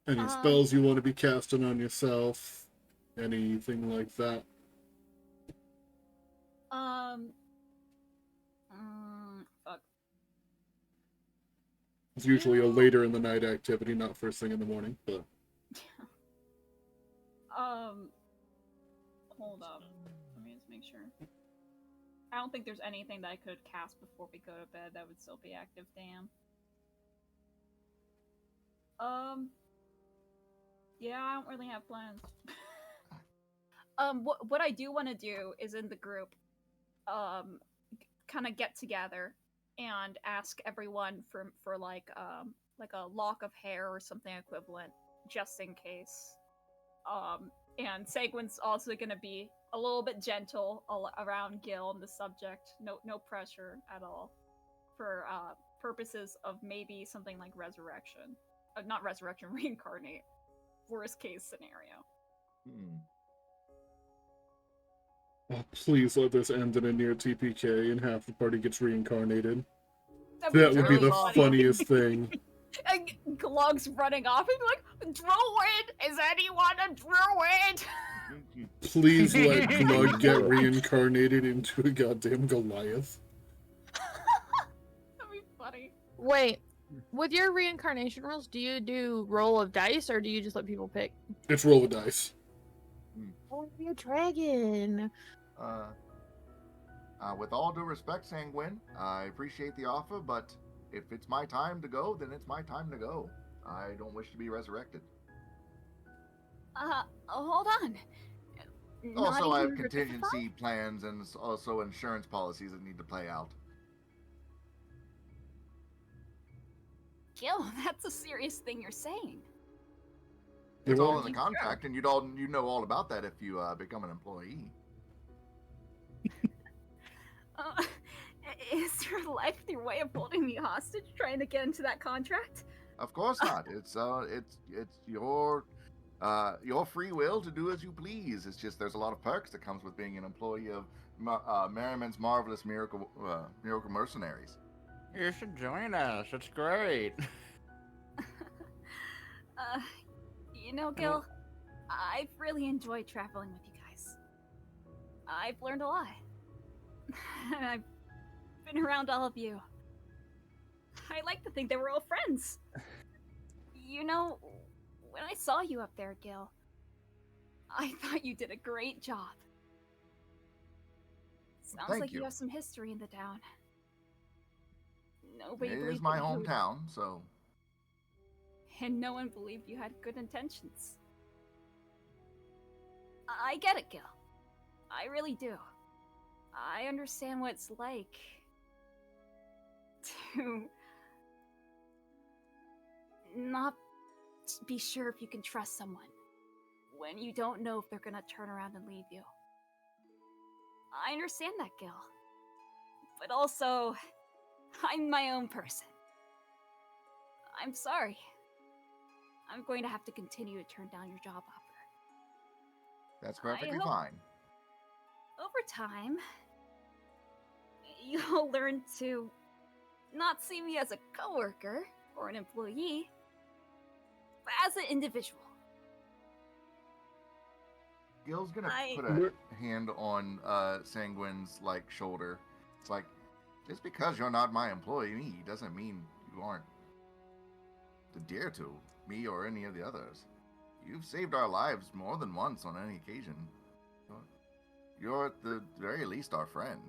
[SPEAKER 1] Any spells you want to be casting on yourself? Anything like that?
[SPEAKER 6] Fuck.
[SPEAKER 1] It's usually a later in the night activity, not first thing in the morning, but
[SPEAKER 6] Hold up. Let me just make sure. I don't think there's anything that I could cast before we go to bed that would still be active, damn. Yeah, I don't really have plans. What I do want to do is in the group, kind of get together and ask everyone for like a lock of hair or something equivalent, just in case. And Sanguine's also gonna be a little bit gentle around Gil on the subject. No pressure at all, for purposes of maybe something like resurrection, not resurrection, reincarnate. Worst case scenario.
[SPEAKER 1] oh, please let this end in a near TPK and half the party gets reincarnated.
[SPEAKER 6] That'd
[SPEAKER 1] That would be
[SPEAKER 6] really
[SPEAKER 1] the
[SPEAKER 6] funny.
[SPEAKER 1] funniest thing.
[SPEAKER 6] And Glug's running off and be like, Druid! Is anyone a druid?
[SPEAKER 1] Please let Glug get reincarnated into a goddamn Goliath.
[SPEAKER 6] That'd be funny.
[SPEAKER 4] Wait, with your reincarnation rolls, do you do roll of dice or do you just let people pick?
[SPEAKER 1] It's roll the dice.
[SPEAKER 4] Oh, be a dragon.
[SPEAKER 3] With all due respect, Sanguine, I appreciate the offer, but if it's my time to go, then it's my time to go. I don't wish to be resurrected.
[SPEAKER 6] Hold on.
[SPEAKER 3] Also, I have
[SPEAKER 6] 955?
[SPEAKER 3] contingency plans and also insurance policies that need to play out.
[SPEAKER 6] Gil, that's a serious thing you're saying.
[SPEAKER 3] It's all in
[SPEAKER 6] Sure.
[SPEAKER 3] the contract, and you know all about that if you become an employee.
[SPEAKER 6] Is your life your way of holding me hostage, trying to get into that contract?
[SPEAKER 3] Of course not. It's your free will to do as you please. It's just there's a lot of perks that comes with being an employee of Merriman's Marvelous Miracle Mercenaries.
[SPEAKER 2] You should join us. It's great.
[SPEAKER 6] Gil, I've really enjoyed traveling with you guys. I've learned a lot. And I've been around all of you. I like to think that we're all friends. When I saw you up there, Gil, I thought you did a great job. Sounds
[SPEAKER 3] Thank
[SPEAKER 6] like
[SPEAKER 3] you.
[SPEAKER 6] you have some history in the town. Nobody
[SPEAKER 3] It is
[SPEAKER 6] believed
[SPEAKER 3] my
[SPEAKER 6] that you would-
[SPEAKER 3] hometown, so
[SPEAKER 6] And no one believed you had good intentions. I get it, Gil. I really do. I understand what it's like to not be sure if you can trust someone when you don't know if they're gonna turn around and leave you. I understand that, Gil. But also, I'm my own person. I'm sorry. I'm going to have to continue to turn down your job offer.
[SPEAKER 3] that's perfectly
[SPEAKER 6] hope-
[SPEAKER 3] fine.
[SPEAKER 6] Over time, you'll learn to not see me as a coworker or an employee, but as an individual.
[SPEAKER 3] Gil's gonna
[SPEAKER 6] I-
[SPEAKER 3] put a hand on Sanguine's shoulder. It's like, just because you're not my employee doesn't mean you aren't dear to me or any of the others. You've saved our lives more than once on any occasion. You're at the very least our friend.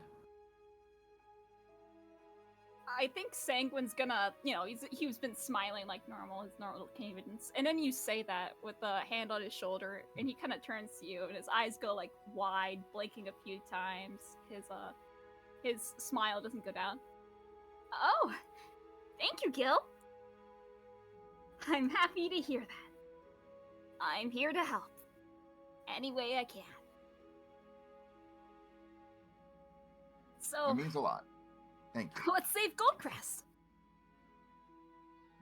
[SPEAKER 6] I think Sanguine's gonna, he's been smiling like normal, his normal cadence. And then you say that with a hand on his shoulder, and he kind of turns to you, and his eyes go wide, blinking a few times. His smile doesn't go down. Oh, thank you, Gil. I'm happy to hear that. I'm here to help. Any way I can. So,
[SPEAKER 3] It means a lot. Thank you.
[SPEAKER 6] let's save Goldcrest.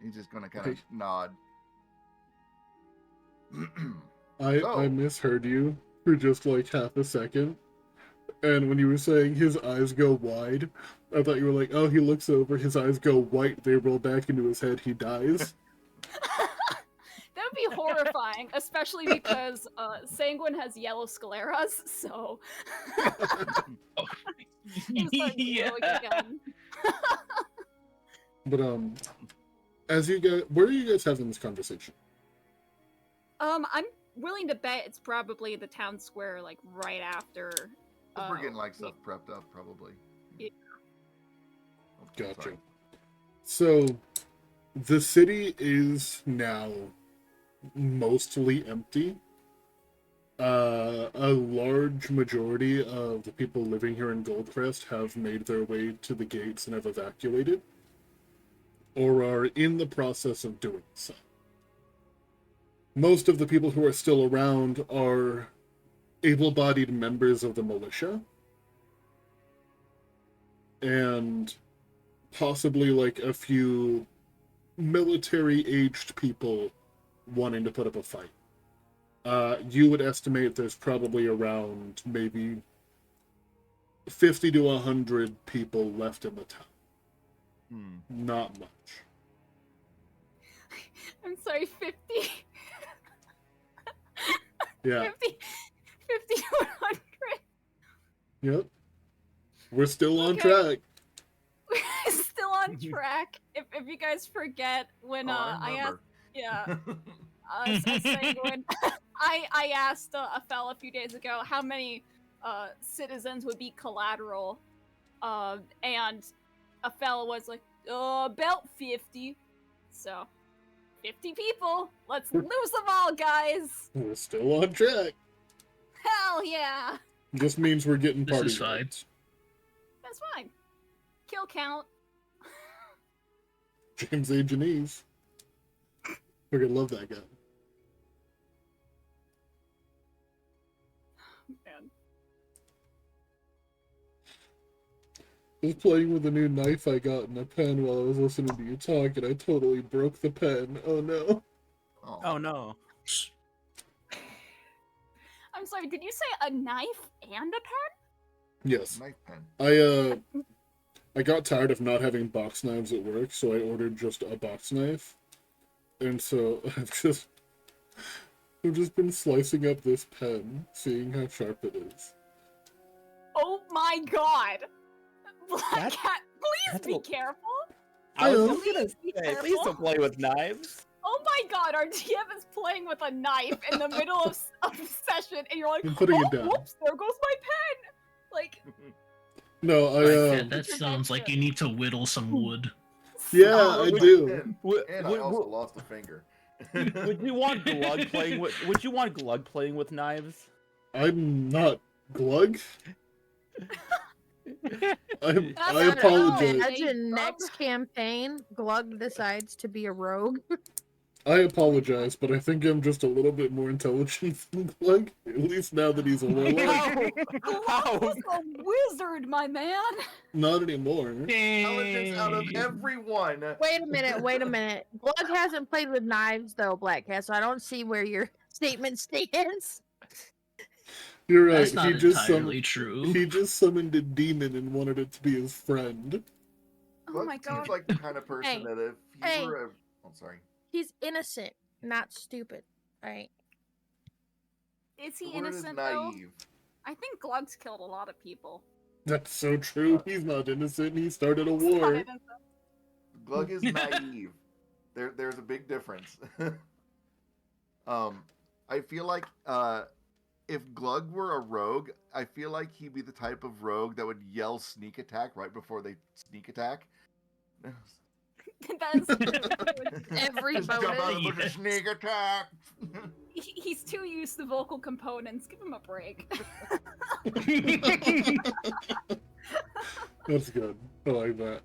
[SPEAKER 3] He's just gonna kind of nod.
[SPEAKER 1] I misheard you for just like half a second. And when you were saying his eyes go wide, I thought you were like, oh, he looks over, his eyes go white, they roll back into his head, he dies.
[SPEAKER 6] That would be horrifying, especially because Sanguine has yellow scleras, so he's starting to glow again.
[SPEAKER 1] But as you guys, where are you guys having this conversation?
[SPEAKER 6] I'm willing to bet it's probably the town square, like right after.
[SPEAKER 3] We're getting like stuff prepped up, probably.
[SPEAKER 6] Yeah.
[SPEAKER 3] Oh,
[SPEAKER 1] Gotcha.
[SPEAKER 3] sorry.
[SPEAKER 1] So, the city is now mostly empty. A large majority of the people living here in Goldcrest have made their way to the gates and have evacuated, or are in the process of doing so. Most of the people who are still around are able-bodied members of the militia, and possibly like a few military-aged people wanting to put up a fight. You would estimate there's probably around maybe 50 to 100 people left in the town. Not much.
[SPEAKER 6] I'm sorry, 50.
[SPEAKER 1] Yeah.
[SPEAKER 6] 50 to 100.
[SPEAKER 1] Yep. We're still on
[SPEAKER 6] Okay.
[SPEAKER 1] track.
[SPEAKER 6] We're still on track. If you guys forget when I asked,
[SPEAKER 3] remember.
[SPEAKER 6] Sanguine, I asked a fella a few days ago how many citizens would be collateral, and a fella was like, about 50. So, 50 people. Let's lose them all, guys.
[SPEAKER 1] We're still on track.
[SPEAKER 6] Hell yeah.
[SPEAKER 1] Just means we're getting
[SPEAKER 5] This
[SPEAKER 1] party
[SPEAKER 5] is fine.
[SPEAKER 1] rights.
[SPEAKER 6] That's fine. Kill count.
[SPEAKER 1] James A. Janese. Freaking love that guy.
[SPEAKER 6] Man.
[SPEAKER 1] I was playing with a new knife I got in a pen while I was listening to you talk, and I totally broke the pen. Oh no.
[SPEAKER 2] Oh no.
[SPEAKER 6] I'm sorry, did you say a knife and a pen?
[SPEAKER 1] Yes.
[SPEAKER 3] Knife pen.
[SPEAKER 1] I got tired of not having box knives at work, so I ordered just a box knife. And so I've just been slicing up this pen, seeing how sharp it is.
[SPEAKER 6] Oh my god! Black
[SPEAKER 2] That-
[SPEAKER 6] Cat, please
[SPEAKER 2] that's
[SPEAKER 6] be
[SPEAKER 2] a-
[SPEAKER 6] careful!
[SPEAKER 2] I was
[SPEAKER 1] Hello.
[SPEAKER 2] just gonna say, please don't play with knives.
[SPEAKER 6] Oh my god, our DM is playing with a knife in the middle of session, and you're like,
[SPEAKER 1] I'm putting it
[SPEAKER 6] oh,
[SPEAKER 1] down.
[SPEAKER 6] whoops, there goes my pen! Like,
[SPEAKER 1] No,
[SPEAKER 5] That sounds like you need to whittle some wood.
[SPEAKER 1] yeah,
[SPEAKER 6] stop.
[SPEAKER 1] I do.
[SPEAKER 3] And I also lost a finger.
[SPEAKER 2] Would you want Glug playing with? Would you want Glug playing with knives?
[SPEAKER 1] I'm not Glug. I
[SPEAKER 6] That's
[SPEAKER 1] apologize.
[SPEAKER 4] Imagine next campaign, Glug decides to be a rogue.
[SPEAKER 1] I apologize, but I think I'm just a little bit more intelligent than Glug. At least now that he's a warlock.
[SPEAKER 6] Glug was a wizard, my man!
[SPEAKER 1] Not anymore.
[SPEAKER 3] Intelligence out of everyone.
[SPEAKER 4] Wait a minute. Glug hasn't played with knives though, Black Cat, so I don't see where your statement stands.
[SPEAKER 1] You're right.
[SPEAKER 5] That's not
[SPEAKER 1] He just
[SPEAKER 5] entirely true.
[SPEAKER 1] He just summoned a demon and wanted it to be his friend.
[SPEAKER 6] Oh my god.
[SPEAKER 3] He's like the kind of person
[SPEAKER 4] Hey,
[SPEAKER 3] that if you
[SPEAKER 4] hey.
[SPEAKER 3] were a... Oh, sorry.
[SPEAKER 4] He's innocent, not stupid. Alright.
[SPEAKER 6] Is he
[SPEAKER 3] The word is
[SPEAKER 6] innocent, though?
[SPEAKER 3] naive.
[SPEAKER 6] I think Glug's killed a lot of people.
[SPEAKER 1] That's so true. He's not innocent. He started a
[SPEAKER 6] He's not
[SPEAKER 1] war.
[SPEAKER 6] innocent.
[SPEAKER 3] Glug is naive. There's a big difference. I feel like if Glug were a rogue, I feel like he'd be the type of rogue that would yell sneak attack right before they sneak attack.
[SPEAKER 6] That's
[SPEAKER 4] Every
[SPEAKER 3] Just jump out
[SPEAKER 4] bonus.
[SPEAKER 3] of the bush and sneak attack.
[SPEAKER 6] he's too used to vocal components. Give him a break.
[SPEAKER 1] That's good. I like that.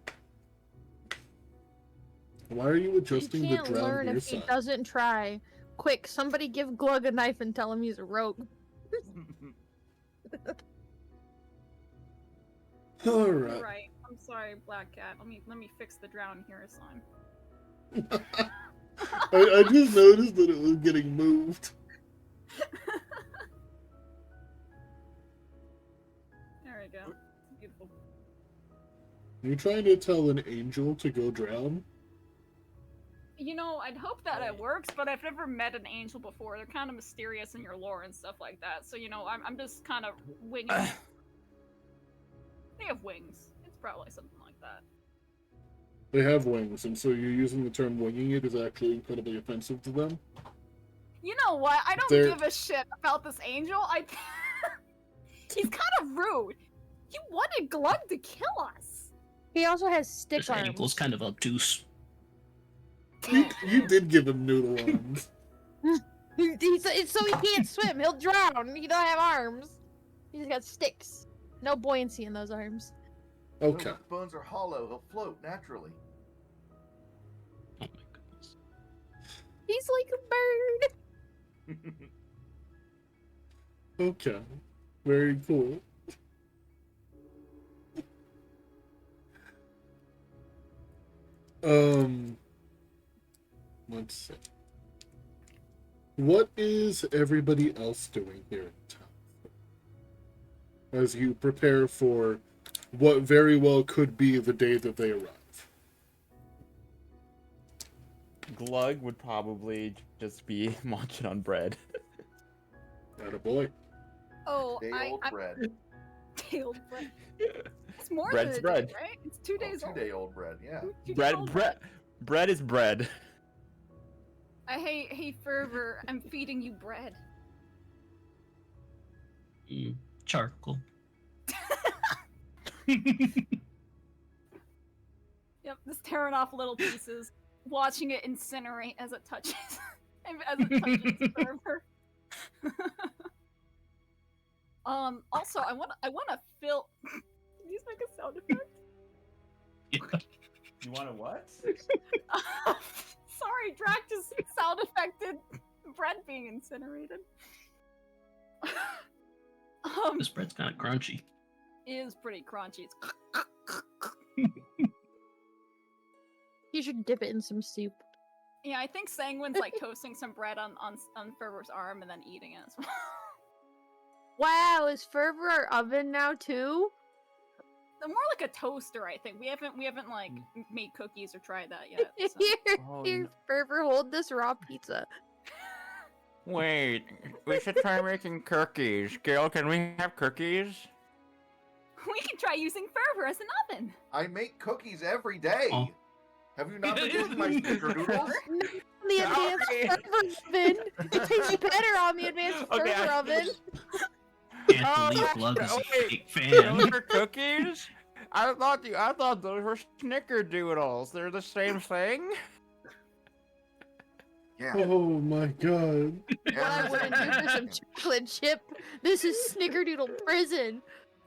[SPEAKER 1] Why are you
[SPEAKER 4] He
[SPEAKER 1] adjusting the
[SPEAKER 4] can't
[SPEAKER 1] drown
[SPEAKER 4] learn
[SPEAKER 1] beer
[SPEAKER 4] if he
[SPEAKER 1] size?
[SPEAKER 4] doesn't try. Quick, somebody give Glug a knife and tell him he's a rogue.
[SPEAKER 1] All
[SPEAKER 6] You're
[SPEAKER 1] right.
[SPEAKER 6] right. I'm sorry, Black Cat. Let me fix the drown here slime.
[SPEAKER 1] I just noticed that it was getting moved.
[SPEAKER 6] There we go. Beautiful.
[SPEAKER 1] You're trying to tell an angel to go drown?
[SPEAKER 6] You know, I'd hope that it works, but I've never met an angel before. They're kind of mysterious in your lore and stuff like that. So, you know, I'm just kind of winging it. They have wings. It's probably something like that.
[SPEAKER 1] They have wings, and so you're using the term winging it is actually incredibly offensive to them?
[SPEAKER 6] You know what? I don't
[SPEAKER 1] They're-
[SPEAKER 6] give a shit about this angel. He's kind of rude. He wanted Glug to kill us.
[SPEAKER 4] He also has stick
[SPEAKER 5] This
[SPEAKER 4] arms.
[SPEAKER 5] ankle's kind of obtuse.
[SPEAKER 1] You did give him noodle arms.
[SPEAKER 4] It's so he can't swim. He'll drown. He don't have arms. He's got sticks. No buoyancy in those arms.
[SPEAKER 1] Okay.
[SPEAKER 3] No, his bones are hollow. He'll float naturally.
[SPEAKER 5] Oh my goodness.
[SPEAKER 4] He's like a bird.
[SPEAKER 1] Okay. Very cool. Let's see. What is everybody else doing here in town? As you prepare for what very well could be the day that they arrive.
[SPEAKER 2] Glug would probably just be munching on bread.
[SPEAKER 1] Attaboy.
[SPEAKER 6] Oh,
[SPEAKER 3] Day-old bread.
[SPEAKER 6] Day-old bread. It's more
[SPEAKER 2] Bread's
[SPEAKER 6] than a
[SPEAKER 2] bread.
[SPEAKER 6] day, right? It's 2 days old.
[SPEAKER 3] 2-day-old bread, yeah.
[SPEAKER 2] Bread is bread.
[SPEAKER 6] Hey, Fervor, I'm feeding you bread.
[SPEAKER 5] Charcoal.
[SPEAKER 6] Yep, just tearing off little pieces, watching it incinerate as it touches, as it touches Fervor. Also, I want to fill. Can you just make a sound effect?
[SPEAKER 5] Yeah.
[SPEAKER 2] You want a what?
[SPEAKER 6] Sorry, Drac just sound effected bread being incinerated.
[SPEAKER 5] This bread's kind of crunchy.
[SPEAKER 6] It is pretty crunchy. It's
[SPEAKER 4] You should dip it in some soup.
[SPEAKER 6] yeah, I think Sanguine's like toasting some bread on Fervor's arm and then eating it as well.
[SPEAKER 4] Wow, is Fervor our oven now too?
[SPEAKER 6] They're more like a toaster, I think. We haven't like made cookies or tried that yet. So.
[SPEAKER 4] Here, Fervor, hold this raw pizza.
[SPEAKER 2] Wait, we should try making cookies. Gail, can we have cookies?
[SPEAKER 6] We can try using Fervor as an oven.
[SPEAKER 3] I make cookies every day.
[SPEAKER 5] Oh.
[SPEAKER 3] Have you not been using my snickerdoodles?
[SPEAKER 4] The advanced Fervor oven. It tastes better on the advanced
[SPEAKER 2] Okay,
[SPEAKER 4] Fervor oven.
[SPEAKER 5] Can't believe Glug is a fake fan.
[SPEAKER 2] Those are cookies? I thought those were snickerdoodles. They're the same thing?
[SPEAKER 3] Yeah.
[SPEAKER 1] Oh my god.
[SPEAKER 4] What I wouldn't do for some chocolate chip. This is Snickerdoodle prison.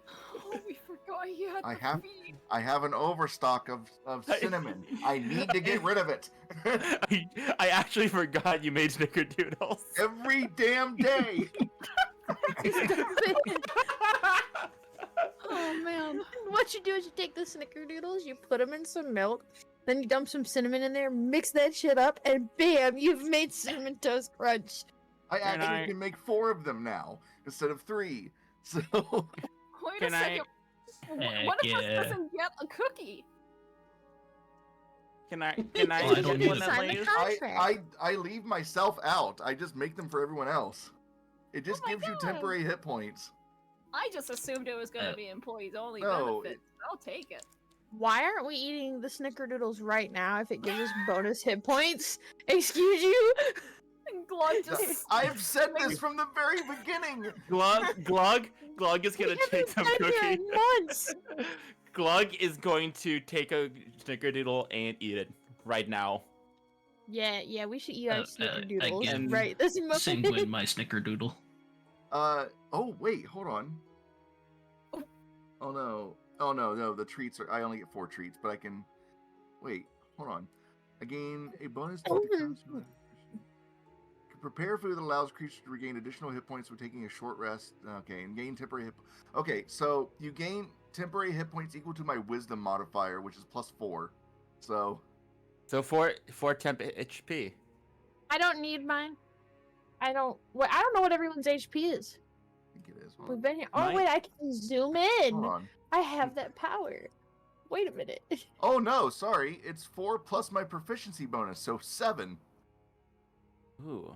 [SPEAKER 6] Oh, we forgot you had
[SPEAKER 3] I
[SPEAKER 6] the
[SPEAKER 3] have-
[SPEAKER 6] feed.
[SPEAKER 3] I have an overstock of cinnamon. I need to get rid of it.
[SPEAKER 2] I actually forgot you made snickerdoodles.
[SPEAKER 3] Every damn day.
[SPEAKER 6] Oh man.
[SPEAKER 4] What you do is you take the Snickerdoodles, you put them in some milk, then you dump some cinnamon in there, mix that shit up, and bam, you've made Cinnamon Toast Crunch.
[SPEAKER 3] I
[SPEAKER 2] Can
[SPEAKER 3] actually
[SPEAKER 2] I-
[SPEAKER 3] can make 4 of them now instead of 3. So
[SPEAKER 6] Wait a
[SPEAKER 2] Can I-
[SPEAKER 6] second.
[SPEAKER 5] Heck
[SPEAKER 6] What if
[SPEAKER 5] yeah.
[SPEAKER 6] this doesn't get a cookie?
[SPEAKER 2] Can I
[SPEAKER 5] Oh, I don't need
[SPEAKER 2] one
[SPEAKER 5] it.
[SPEAKER 2] at
[SPEAKER 4] Sign the
[SPEAKER 2] least?
[SPEAKER 4] contract.
[SPEAKER 3] I leave myself out. I just make them for everyone else. It just
[SPEAKER 6] Oh my
[SPEAKER 3] gives you
[SPEAKER 6] God.
[SPEAKER 3] temporary hit points.
[SPEAKER 6] I just assumed it was going to be employees only
[SPEAKER 3] no,
[SPEAKER 6] benefit. I'll take it.
[SPEAKER 4] Why aren't we eating the Snickerdoodles right now if it gives us bonus hit points? Excuse you?
[SPEAKER 6] And Glug just.
[SPEAKER 3] I've said this from the very beginning.
[SPEAKER 2] Glug is gonna take some
[SPEAKER 4] Been here
[SPEAKER 2] cookies.
[SPEAKER 4] in months.
[SPEAKER 2] Glug is going to take a snickerdoodle and eat it right now.
[SPEAKER 4] Yeah, we should eat our Snickerdoodles
[SPEAKER 5] again,
[SPEAKER 4] right this moment.
[SPEAKER 5] Sanguine my snickerdoodle.
[SPEAKER 3] Oh wait, hold on. Oh no. Oh no, the treats are. I only get 4 treats, but I can. Wait, hold on. I gain a bonus to the can prepare food that allows creatures to regain additional hit points when taking a short rest. Okay, and gain temporary hit. Okay, so you gain temporary hit points equal to my wisdom modifier, which is +4. So
[SPEAKER 2] 4 temp HP.
[SPEAKER 4] I don't need mine. I don't know what everyone's HP is.
[SPEAKER 3] I think it is. Hold
[SPEAKER 4] We've
[SPEAKER 3] on.
[SPEAKER 4] been here. Oh
[SPEAKER 2] Mine-
[SPEAKER 4] wait, I can zoom
[SPEAKER 3] Hold
[SPEAKER 4] in.
[SPEAKER 3] on.
[SPEAKER 4] I have that power. Wait a minute.
[SPEAKER 3] Oh no, sorry. It's 4 plus my proficiency bonus, so 7.
[SPEAKER 2] Ooh.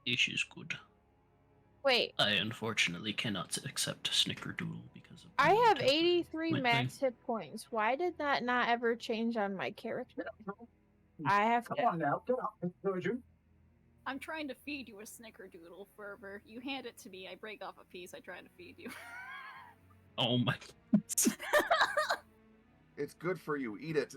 [SPEAKER 5] Issue's good.
[SPEAKER 4] Wait,
[SPEAKER 5] I unfortunately cannot accept Snickerdoodle because of.
[SPEAKER 4] I
[SPEAKER 5] the
[SPEAKER 4] have
[SPEAKER 5] temper
[SPEAKER 4] 83
[SPEAKER 5] point
[SPEAKER 4] max hit points. Why did that not ever change on my character? I have to.
[SPEAKER 6] I'm trying to feed you a snickerdoodle, Fervor. You hand it to me, I break off a piece, I try to feed you.
[SPEAKER 5] Oh my.
[SPEAKER 3] It's good for you. Eat it.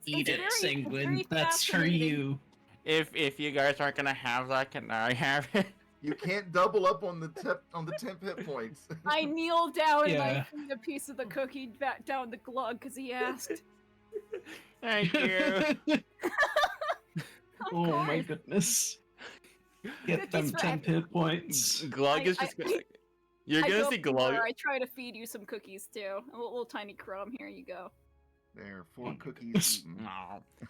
[SPEAKER 5] Eat it,
[SPEAKER 6] very
[SPEAKER 5] Sanguine. That's for
[SPEAKER 6] fascinating.
[SPEAKER 5] you.
[SPEAKER 2] If you guys aren't gonna have that, can I have it?
[SPEAKER 3] You can't double up on the temp hit points.
[SPEAKER 6] I kneel down and I
[SPEAKER 5] Yeah.
[SPEAKER 6] feed a piece of the cookie back down the glug because he asked.
[SPEAKER 2] Thank you.
[SPEAKER 5] Oh my
[SPEAKER 6] course.
[SPEAKER 5] goodness. Get them
[SPEAKER 6] Cookies for
[SPEAKER 5] 10 hit points.
[SPEAKER 2] Glug is just gonna. You're
[SPEAKER 6] I
[SPEAKER 2] gonna
[SPEAKER 6] go
[SPEAKER 2] see
[SPEAKER 6] up to
[SPEAKER 2] Glug.
[SPEAKER 6] her, I try to feed you some cookies too. A little tiny crumb. Here you go.
[SPEAKER 3] There, 4 cookies eaten.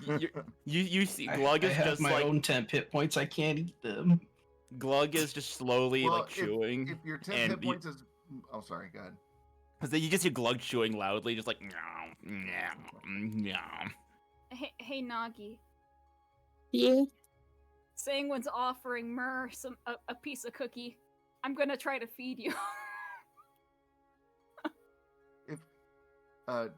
[SPEAKER 2] No. You see Glug
[SPEAKER 5] I
[SPEAKER 2] is
[SPEAKER 5] have
[SPEAKER 2] just
[SPEAKER 5] my
[SPEAKER 2] like
[SPEAKER 5] own 10 hit points. I can't eat them.
[SPEAKER 2] Glug is just slowly
[SPEAKER 3] Well,
[SPEAKER 2] like chewing.
[SPEAKER 3] If your 10
[SPEAKER 2] and
[SPEAKER 3] hit points is. Oh, sorry, go ahead.
[SPEAKER 2] Cause then you just hear Glug chewing loudly, just like meow, meow, meow.
[SPEAKER 6] Hey Nagi.
[SPEAKER 4] Yeah.
[SPEAKER 6] Sanguine's offering Myrrh a piece of cookie. I'm gonna try to feed you.
[SPEAKER 3] If
[SPEAKER 4] Mom,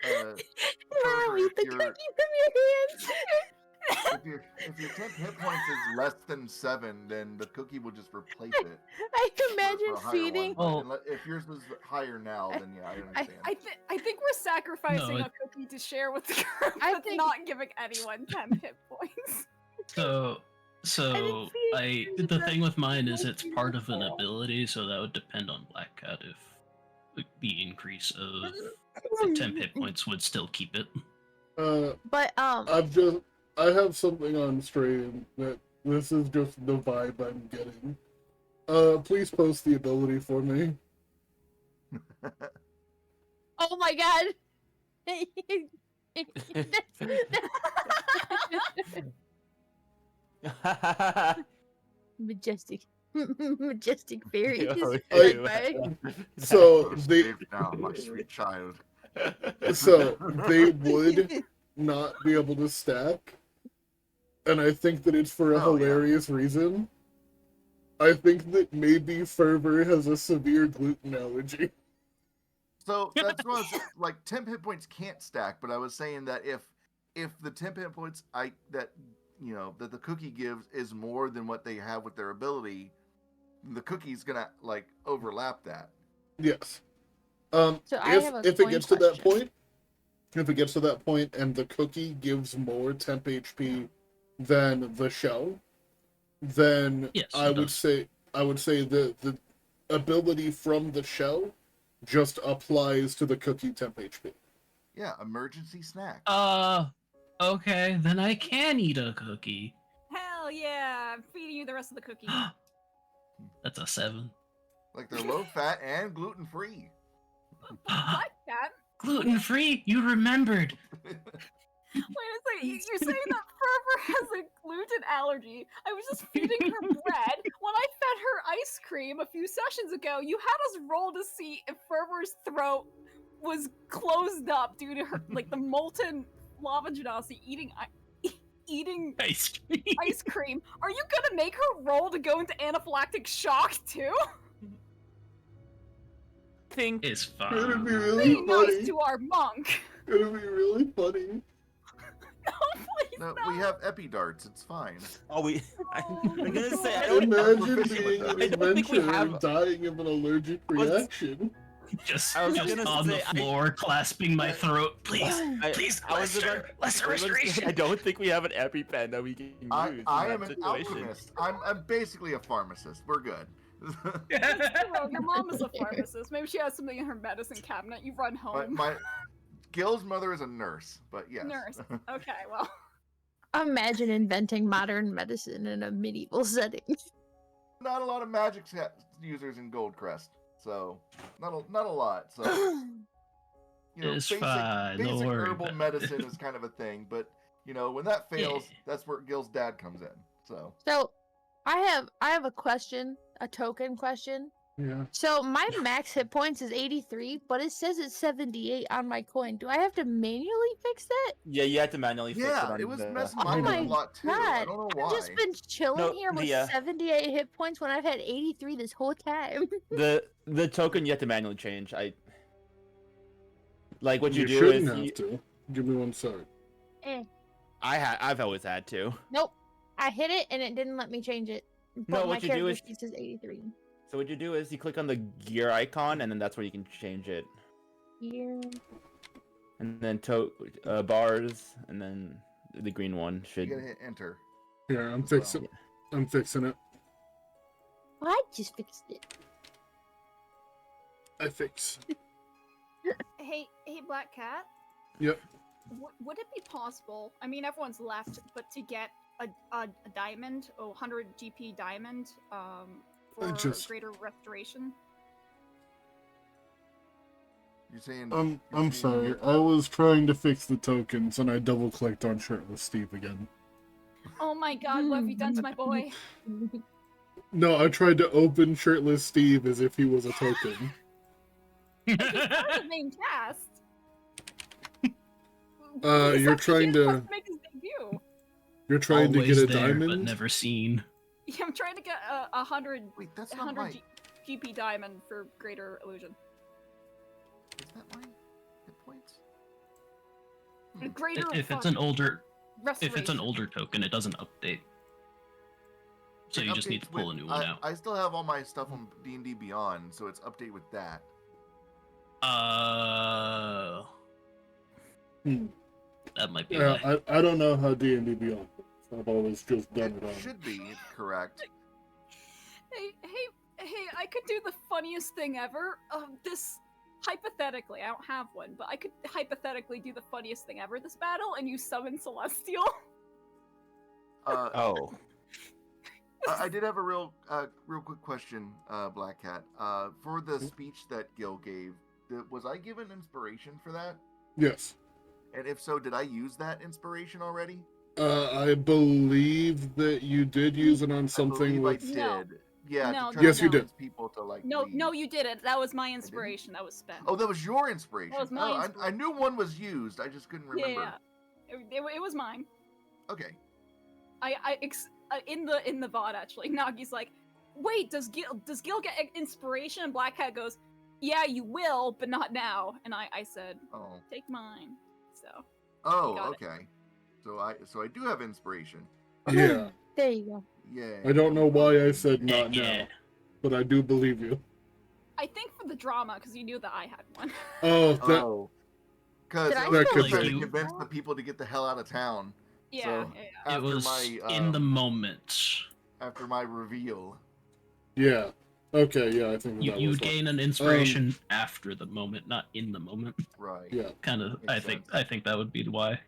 [SPEAKER 3] Fervor,
[SPEAKER 4] eat the
[SPEAKER 3] if
[SPEAKER 4] cookie
[SPEAKER 3] your-
[SPEAKER 4] from your hands.
[SPEAKER 3] if your 10 hit points is less than 7, then the cookie will just replace it.
[SPEAKER 4] I
[SPEAKER 3] for
[SPEAKER 4] imagine
[SPEAKER 3] a higher
[SPEAKER 4] feeding.
[SPEAKER 3] one. But if yours was higher now, then yeah, I understand.
[SPEAKER 6] I think we're sacrificing
[SPEAKER 5] No,
[SPEAKER 6] a cookie to share with the group.
[SPEAKER 4] I
[SPEAKER 6] That's
[SPEAKER 4] think-
[SPEAKER 6] not giving anyone 10 hit points.
[SPEAKER 5] So
[SPEAKER 4] feeding
[SPEAKER 5] the thing with mine is
[SPEAKER 4] makes
[SPEAKER 5] it's
[SPEAKER 4] you
[SPEAKER 5] part of an
[SPEAKER 4] fall.
[SPEAKER 5] ability, so that would depend on Black Cat if the increase of the 10 hit points would still keep it.
[SPEAKER 4] But
[SPEAKER 1] I have something on stream that this is just the vibe I'm getting. Please post the ability for me.
[SPEAKER 4] oh my god. Majestic fairies.
[SPEAKER 2] Yo,
[SPEAKER 4] Bye-bye.
[SPEAKER 1] So they
[SPEAKER 3] Save down, my sweet child.
[SPEAKER 1] so they would not be able to stack, and I think that it's for a
[SPEAKER 3] Oh, yeah.
[SPEAKER 1] hilarious reason. I think that maybe Fervor has a severe gluten allergy.
[SPEAKER 3] So that's what I was like. 10 hit points can't stack, but I was saying that if the 10 hit points that the cookie gives is more than what they have with their ability, the cookie's gonna like overlap that.
[SPEAKER 1] Yes.
[SPEAKER 4] So I have a
[SPEAKER 1] if it
[SPEAKER 4] coin
[SPEAKER 1] gets to that
[SPEAKER 4] question.
[SPEAKER 1] point, if it gets to that point and the cookie gives more temp HP than the shell, then
[SPEAKER 5] Yes,
[SPEAKER 1] I
[SPEAKER 5] it
[SPEAKER 1] would
[SPEAKER 5] does.
[SPEAKER 1] say the ability from the shell just applies to the cookie temp HP.
[SPEAKER 3] Yeah, emergency snack.
[SPEAKER 5] Okay, then I can eat a cookie.
[SPEAKER 6] Hell yeah! I'm feeding you the rest of the cookie.
[SPEAKER 5] That's a 7.
[SPEAKER 3] Like they're low fat and gluten free.
[SPEAKER 6] What, Cat?
[SPEAKER 5] Gluten free? You remembered.
[SPEAKER 6] Wait a second, you're saying that Fervor has a gluten allergy. I was just feeding her bread. When I fed her ice cream a few sessions ago, you had us roll to see if Fervor's throat was closed up due to her, like, the molten lava genasi eating
[SPEAKER 5] Ice cream.
[SPEAKER 6] ice cream. Are you gonna make her roll to go into anaphylactic shock too?
[SPEAKER 2] think
[SPEAKER 5] It's
[SPEAKER 1] It'd be
[SPEAKER 5] fine.
[SPEAKER 1] really
[SPEAKER 6] Be nice
[SPEAKER 1] funny.
[SPEAKER 6] to our monk.
[SPEAKER 1] It'd be really funny.
[SPEAKER 6] No, please
[SPEAKER 3] No,
[SPEAKER 6] no.
[SPEAKER 3] we have epi darts. It's fine.
[SPEAKER 2] I'm gonna say I
[SPEAKER 6] Oh.
[SPEAKER 2] don't,
[SPEAKER 1] Imagine
[SPEAKER 3] proficient
[SPEAKER 1] being
[SPEAKER 3] with
[SPEAKER 1] an
[SPEAKER 3] that.
[SPEAKER 2] I don't think we
[SPEAKER 1] adventurer
[SPEAKER 2] have-
[SPEAKER 1] and dying of an allergic
[SPEAKER 2] was-
[SPEAKER 1] reaction.
[SPEAKER 5] Just
[SPEAKER 2] I was
[SPEAKER 5] on
[SPEAKER 2] gonna
[SPEAKER 5] the
[SPEAKER 2] say,
[SPEAKER 5] floor, clasping my throat. Please, please,
[SPEAKER 2] I was
[SPEAKER 5] lesser,
[SPEAKER 2] about-
[SPEAKER 5] lesser
[SPEAKER 2] I was gonna say,
[SPEAKER 5] restoration.
[SPEAKER 2] I don't think we have an EpiPen that we can use.
[SPEAKER 3] I
[SPEAKER 2] in
[SPEAKER 3] am
[SPEAKER 2] that
[SPEAKER 3] an
[SPEAKER 2] situation.
[SPEAKER 3] alchemist. I'm basically a pharmacist. We're good.
[SPEAKER 6] Well, your mom is a pharmacist. Maybe she has something in her medicine cabinet. You run home.
[SPEAKER 3] Gil's mother is a nurse, but yes.
[SPEAKER 6] Nurse. Okay, well.
[SPEAKER 4] Imagine inventing modern medicine in a medieval setting.
[SPEAKER 3] Not a lot of magic users in Goldcrest, so not a lot. So
[SPEAKER 5] It's fine, don't
[SPEAKER 3] basic
[SPEAKER 5] worry
[SPEAKER 3] herbal
[SPEAKER 5] about it.
[SPEAKER 3] medicine is kind of a thing, but when that fails,
[SPEAKER 5] Yeah.
[SPEAKER 3] that's where Gil's dad comes in. So
[SPEAKER 4] I have a question, a token question.
[SPEAKER 1] Yeah.
[SPEAKER 4] So my max hit points is 83, but it says it's 78 on my coin. Do I have to manually fix that?
[SPEAKER 2] Yeah, you had to manually fix it
[SPEAKER 3] yeah,
[SPEAKER 2] on
[SPEAKER 3] it was
[SPEAKER 2] the...
[SPEAKER 3] messing
[SPEAKER 4] Oh
[SPEAKER 3] mine up
[SPEAKER 4] my
[SPEAKER 3] a lot too. I
[SPEAKER 4] God.
[SPEAKER 3] don't know why.
[SPEAKER 4] I've just been chilling
[SPEAKER 2] No,
[SPEAKER 4] here with
[SPEAKER 2] the,
[SPEAKER 4] 78 hit points when I've had 83 this whole time.
[SPEAKER 2] the token you have to manually change. Like what you do
[SPEAKER 1] shouldn't
[SPEAKER 2] is
[SPEAKER 1] have to. Give me one sec.
[SPEAKER 2] I've always had to.
[SPEAKER 4] Nope. I hit it and it didn't let me change it. But
[SPEAKER 2] No,
[SPEAKER 4] my
[SPEAKER 2] what you do
[SPEAKER 4] character
[SPEAKER 2] is-
[SPEAKER 4] sheet says 83.
[SPEAKER 2] So what you do is you click on the gear icon, and then that's where you can change it.
[SPEAKER 4] Here.
[SPEAKER 2] And then bars, and then the green one
[SPEAKER 3] You
[SPEAKER 2] should.
[SPEAKER 3] gotta hit enter.
[SPEAKER 1] Here, I'm
[SPEAKER 3] as well.
[SPEAKER 1] fixing. I'm fixing it.
[SPEAKER 4] I just fixed it.
[SPEAKER 1] I fix.
[SPEAKER 6] Hey, Black Cat.
[SPEAKER 1] Yep.
[SPEAKER 6] Would it be possible? I mean, everyone's left, but to get a diamond, 100 GP diamond, for greater restoration.
[SPEAKER 3] You're saying?
[SPEAKER 1] I'm sorry. I was trying to fix the tokens, and I double clicked on Shirtless Steve again.
[SPEAKER 6] Oh my God! What have you done to my boy?
[SPEAKER 1] No, I tried to open Shirtless Steve as if he was a token.
[SPEAKER 6] He's part of the main cast.
[SPEAKER 1] You're trying to
[SPEAKER 6] make his debut.
[SPEAKER 1] You're trying to
[SPEAKER 5] Always
[SPEAKER 1] get a
[SPEAKER 5] there,
[SPEAKER 1] diamond.
[SPEAKER 5] but never seen.
[SPEAKER 6] Yeah, I'm trying to get 100.
[SPEAKER 3] Wait, that's not
[SPEAKER 6] 100
[SPEAKER 3] my.
[SPEAKER 6] GP diamond for greater illusion.
[SPEAKER 3] Is that my hit points?
[SPEAKER 6] Greater.
[SPEAKER 5] If it's an older,
[SPEAKER 6] restoration.
[SPEAKER 5] if it's an older token, it doesn't update. So
[SPEAKER 3] It
[SPEAKER 5] you just need to
[SPEAKER 3] updates
[SPEAKER 5] pull a
[SPEAKER 3] with-
[SPEAKER 5] new one out.
[SPEAKER 3] I still have all my stuff on D&D Beyond, so it's update with that.
[SPEAKER 1] Hmm.
[SPEAKER 5] That might be
[SPEAKER 1] Yeah,
[SPEAKER 5] why.
[SPEAKER 1] I don't know how D&D Beyond works. I've always just done
[SPEAKER 3] It
[SPEAKER 1] it on.
[SPEAKER 3] should be correct.
[SPEAKER 6] Hey! I could do the funniest thing ever. This hypothetically, I don't have one, but I could hypothetically do the funniest thing ever this battle, and you summon Celestial.
[SPEAKER 2] Oh.
[SPEAKER 3] I did have a real quick question, Black Cat. For the speech that Gil gave, was I given inspiration for that?
[SPEAKER 1] Yes.
[SPEAKER 3] And if so, did I use that inspiration already?
[SPEAKER 1] I believe that you did use it on something
[SPEAKER 3] I
[SPEAKER 1] with.
[SPEAKER 3] did.
[SPEAKER 6] No.
[SPEAKER 3] Yeah.
[SPEAKER 6] No,
[SPEAKER 3] to try
[SPEAKER 1] Yes,
[SPEAKER 3] to
[SPEAKER 1] you did.
[SPEAKER 3] convince people to like.
[SPEAKER 6] No,
[SPEAKER 3] leave.
[SPEAKER 6] no, you didn't. That was my inspiration. That was spent.
[SPEAKER 3] Oh, that was your inspiration.
[SPEAKER 6] That was my
[SPEAKER 3] Oh, I
[SPEAKER 6] inspiration.
[SPEAKER 3] knew one was used. I just couldn't remember.
[SPEAKER 6] Yeah. It was mine.
[SPEAKER 3] Okay.
[SPEAKER 6] In the VOD actually, Nagi's like, wait, does Gil get inspiration? And Black Cat goes, yeah, you will, but not now. And I said,
[SPEAKER 3] Oh.
[SPEAKER 6] take mine. So.
[SPEAKER 3] Oh,
[SPEAKER 6] got it.
[SPEAKER 3] okay. So I do have inspiration.
[SPEAKER 1] Yeah.
[SPEAKER 4] There you go.
[SPEAKER 3] Yeah.
[SPEAKER 1] I don't know why I said not
[SPEAKER 5] Yeah.
[SPEAKER 1] now, but I do believe you.
[SPEAKER 6] I think for the drama, because you knew that I had one.
[SPEAKER 1] Oh, that.
[SPEAKER 3] Oh. Because
[SPEAKER 4] Did I
[SPEAKER 3] I was
[SPEAKER 1] still
[SPEAKER 3] trying to
[SPEAKER 5] you-
[SPEAKER 3] convince the people to get the hell out of town.
[SPEAKER 6] Yeah,
[SPEAKER 3] So,
[SPEAKER 6] yeah.
[SPEAKER 5] It was in the moment.
[SPEAKER 3] after my reveal.
[SPEAKER 1] Yeah. Okay. Yeah, I think
[SPEAKER 5] You
[SPEAKER 1] that
[SPEAKER 5] you
[SPEAKER 1] was
[SPEAKER 5] would
[SPEAKER 1] fine.
[SPEAKER 5] gain an inspiration after the moment, not in the moment.
[SPEAKER 3] Right.
[SPEAKER 1] Yeah.
[SPEAKER 5] Kind of.
[SPEAKER 3] Makes sense.
[SPEAKER 5] I think that would be why.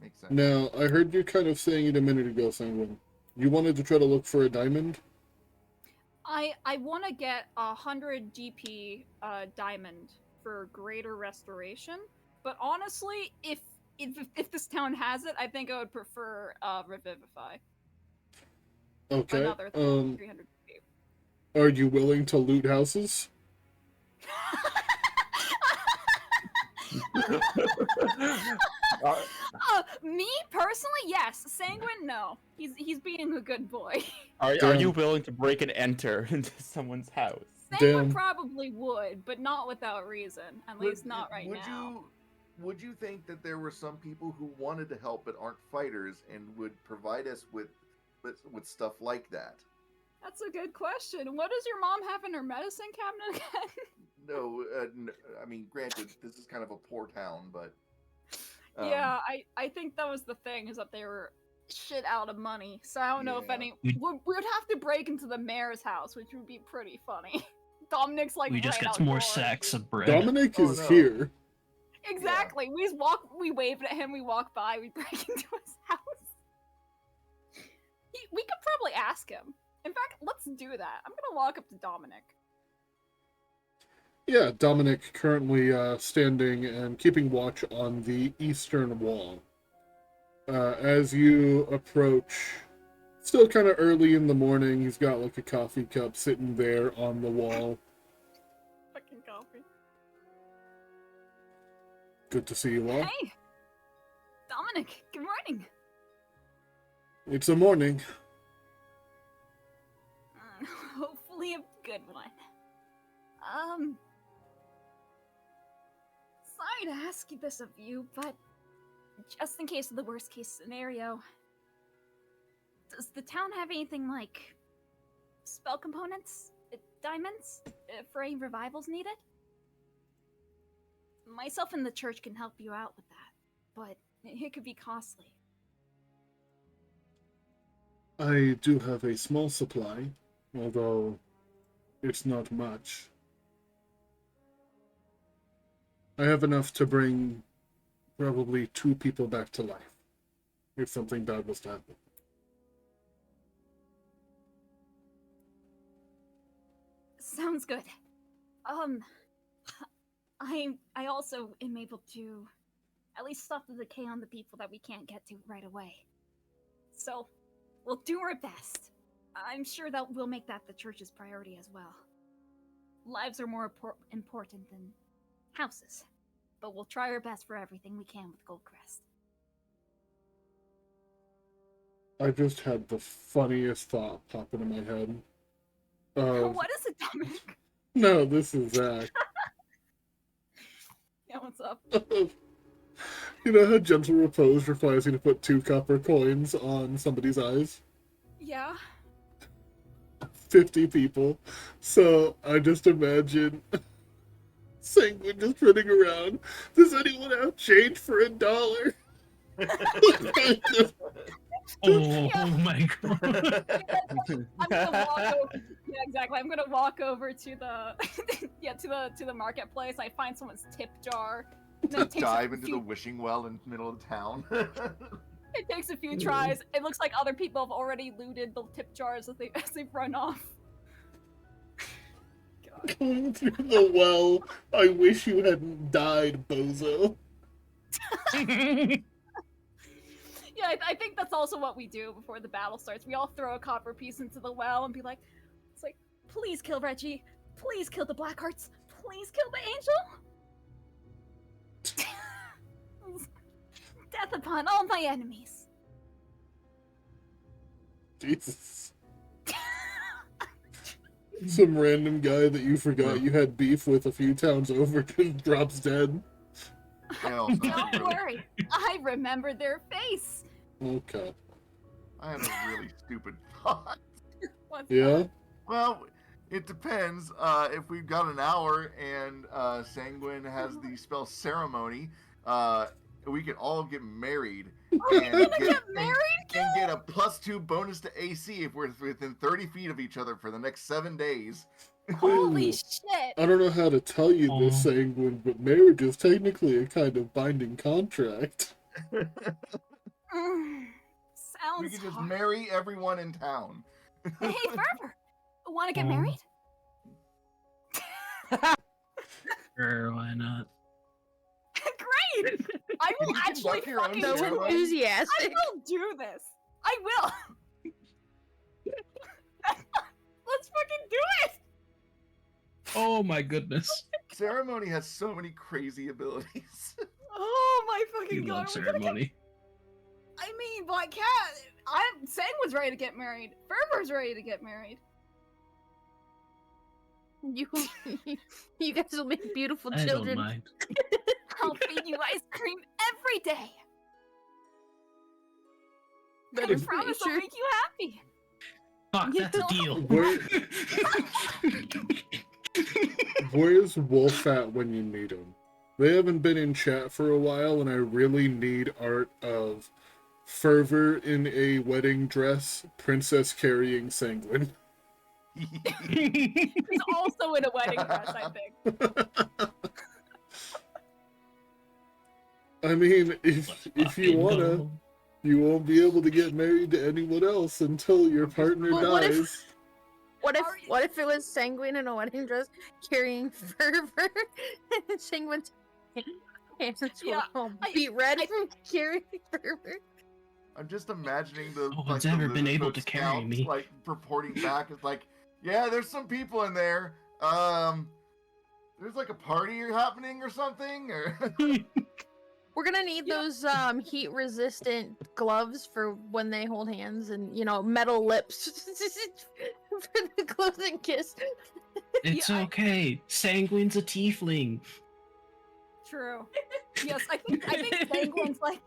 [SPEAKER 3] Makes sense.
[SPEAKER 1] Now, I heard you kind of saying it a minute ago, Sanguine. You wanted to try to look for a diamond?
[SPEAKER 6] I want to get 100 GP diamond for greater restoration, but honestly, if this town has it, I think I would prefer Revivify.
[SPEAKER 1] Okay.
[SPEAKER 6] Another 300 GP.
[SPEAKER 1] Are you willing to loot houses?
[SPEAKER 6] Me personally, yes. Sanguine, no. He's being a good boy.
[SPEAKER 2] Are
[SPEAKER 1] Damn.
[SPEAKER 2] you willing to break and enter into someone's house?
[SPEAKER 6] Sanguine
[SPEAKER 1] Damn.
[SPEAKER 6] probably would, but not without reason. At least not right now.
[SPEAKER 3] Would you think that there were some people who wanted to help but aren't fighters and would provide us with stuff like that?
[SPEAKER 6] That's a good question. What does your mom have in her medicine cabinet again?
[SPEAKER 3] No, I mean, granted, this is kind of a poor town, but
[SPEAKER 6] Yeah, I think that was the thing, is that shit out of money. So I don't know if
[SPEAKER 3] Yeah.
[SPEAKER 6] any. We would have to break into the mayor's house, which would be pretty funny. Dominic's like
[SPEAKER 5] We just
[SPEAKER 6] right
[SPEAKER 5] get some more
[SPEAKER 6] outdoors.
[SPEAKER 5] sacks of bread.
[SPEAKER 1] Dominic
[SPEAKER 3] Oh,
[SPEAKER 1] is
[SPEAKER 3] no.
[SPEAKER 1] here.
[SPEAKER 6] Exactly. We just walk. We waved at him. We walk by. We break into his house. We could probably ask him. In fact, let's do that. I'm gonna walk up to Dominic.
[SPEAKER 1] Yeah, Dominic currently standing and keeping watch on the eastern wall. As you approach, still kind of early in the morning, he's got like a coffee cup sitting there on the wall.
[SPEAKER 6] Fucking coffee.
[SPEAKER 1] Good to see you all.
[SPEAKER 6] Hey, Dominic. Good morning.
[SPEAKER 1] It's a morning.
[SPEAKER 6] Hopefully a good one. Sorry to ask you this of you, but just in case of the worst case scenario, does the town have anything like spell components, diamonds, for any revivals needed? Myself and the church can help you out with that, but it could be costly.
[SPEAKER 1] I do have a small supply, although it's not much. I have enough to bring probably 2 people back to life, if something bad was to happen.
[SPEAKER 6] Sounds good. I also am able to at least stop the decay on the people that we can't get to right away. So, we'll do our best. I'm sure that we'll make that the church's priority as well. Lives are more important than houses, but we'll try our best for everything we can with Goldcrest.
[SPEAKER 1] I just had the funniest thought pop into my head.
[SPEAKER 6] What is it, Dominic?
[SPEAKER 1] No, this is Zach.
[SPEAKER 6] Yeah, what's up?
[SPEAKER 1] You know how gentle repose requires you to put 2 copper coins on somebody's eyes?
[SPEAKER 6] Yeah?
[SPEAKER 1] 50 people. So I just imagine Sanguine just running around. Does anyone have change for $1?
[SPEAKER 5] Oh,
[SPEAKER 6] Yeah.
[SPEAKER 5] my god.
[SPEAKER 6] I'm gonna walk over. Yeah, exactly. I'm gonna walk over to the to the marketplace. I find someone's tip jar. And then it takes
[SPEAKER 3] Dive
[SPEAKER 6] a
[SPEAKER 3] into
[SPEAKER 6] few,
[SPEAKER 3] the wishing well in the middle of town.
[SPEAKER 6] It takes a few tries. It looks like other people have already looted the tip jars as they've run off. God.
[SPEAKER 1] Going through the well. I wish you hadn't died, bozo.
[SPEAKER 6] Yeah, I think that's also what we do before the battle starts. We all throw a copper piece into the well and be like, it's like, please kill Reggie. Please kill the Blackhearts. Please kill the angel. Death upon all my enemies.
[SPEAKER 1] Jesus. Some random guy that you forgot you had beef with a few towns over just drops dead.
[SPEAKER 3] Hell,
[SPEAKER 6] Don't worry. I remember their face.
[SPEAKER 1] Okay.
[SPEAKER 3] I had a really stupid thought.
[SPEAKER 6] What's
[SPEAKER 1] Yeah?
[SPEAKER 6] that?
[SPEAKER 3] Well, it depends. If we've got an hour and Sanguine has the spell ceremony, we could all get married.
[SPEAKER 6] Are we
[SPEAKER 3] and
[SPEAKER 6] gonna get married?
[SPEAKER 3] and get a +2 bonus to AC if we're within 30 feet of each other for the next 7 days.
[SPEAKER 6] Holy
[SPEAKER 1] Ooh.
[SPEAKER 6] shit.
[SPEAKER 1] I don't know how to tell you this,
[SPEAKER 5] Oh.
[SPEAKER 1] Sanguine, but marriage is technically a kind of binding contract.
[SPEAKER 6] Mm,
[SPEAKER 3] We
[SPEAKER 6] sounds
[SPEAKER 3] could just
[SPEAKER 6] hard.
[SPEAKER 3] marry everyone in town.
[SPEAKER 6] Hey, Fervor, want to get
[SPEAKER 5] Oh.
[SPEAKER 6] married?
[SPEAKER 5] Sure, why not?
[SPEAKER 6] Great! I will
[SPEAKER 3] You can
[SPEAKER 6] actually
[SPEAKER 3] conduct your own
[SPEAKER 6] fucking
[SPEAKER 4] So
[SPEAKER 6] do
[SPEAKER 3] ceremony.
[SPEAKER 6] it. I
[SPEAKER 4] enthusiastic.
[SPEAKER 6] will do this. I will. Let's fucking do it.
[SPEAKER 5] Oh my goodness.
[SPEAKER 3] Ceremony has so many crazy abilities.
[SPEAKER 6] Oh my
[SPEAKER 5] You
[SPEAKER 6] fucking god.
[SPEAKER 5] love
[SPEAKER 6] We're gonna get...
[SPEAKER 5] ceremony.
[SPEAKER 6] I mean, Black Cat. Sanguine's ready to get married. Fervor's ready to get married.
[SPEAKER 4] You, you guys will make beautiful
[SPEAKER 5] I don't
[SPEAKER 4] children.
[SPEAKER 5] mind.
[SPEAKER 6] I'll feed you ice cream every day. I
[SPEAKER 4] Better
[SPEAKER 6] promise I'll
[SPEAKER 4] sure.
[SPEAKER 6] make you happy.
[SPEAKER 5] Fuck, that's a deal.
[SPEAKER 1] Where, where's Wolf at when you need him? They haven't been in chat for a while, and I really need art of Fervor in a wedding dress, princess carrying Sanguine.
[SPEAKER 6] He's also in a wedding dress, I think.
[SPEAKER 1] I mean, if you
[SPEAKER 5] Fucking
[SPEAKER 1] wanna,
[SPEAKER 5] go.
[SPEAKER 1] you won't be able to get married to anyone else until your partner
[SPEAKER 4] But what if-
[SPEAKER 1] dies.
[SPEAKER 4] What if it was Sanguine in a wedding dress carrying Fervor and Sanguine's hands
[SPEAKER 6] Yeah,
[SPEAKER 4] will
[SPEAKER 6] I-
[SPEAKER 4] be red
[SPEAKER 6] I-
[SPEAKER 4] from carrying Fervor?
[SPEAKER 3] I'm just imagining the
[SPEAKER 5] No
[SPEAKER 3] like
[SPEAKER 5] one's
[SPEAKER 3] the
[SPEAKER 5] ever been able
[SPEAKER 3] Lizard
[SPEAKER 5] to
[SPEAKER 3] Folk
[SPEAKER 5] carry
[SPEAKER 3] Scouts,
[SPEAKER 5] me.
[SPEAKER 3] like reporting back. It's like, yeah, there's some people in there. There's like a party happening or something, or
[SPEAKER 4] We're gonna need
[SPEAKER 6] Yeah.
[SPEAKER 4] those heat resistant gloves for when they hold hands, and metal lips for the closing kiss.
[SPEAKER 5] It's
[SPEAKER 6] Yeah,
[SPEAKER 5] okay. Sanguine's a tiefling.
[SPEAKER 6] True. Yes, I think Sanguine's like,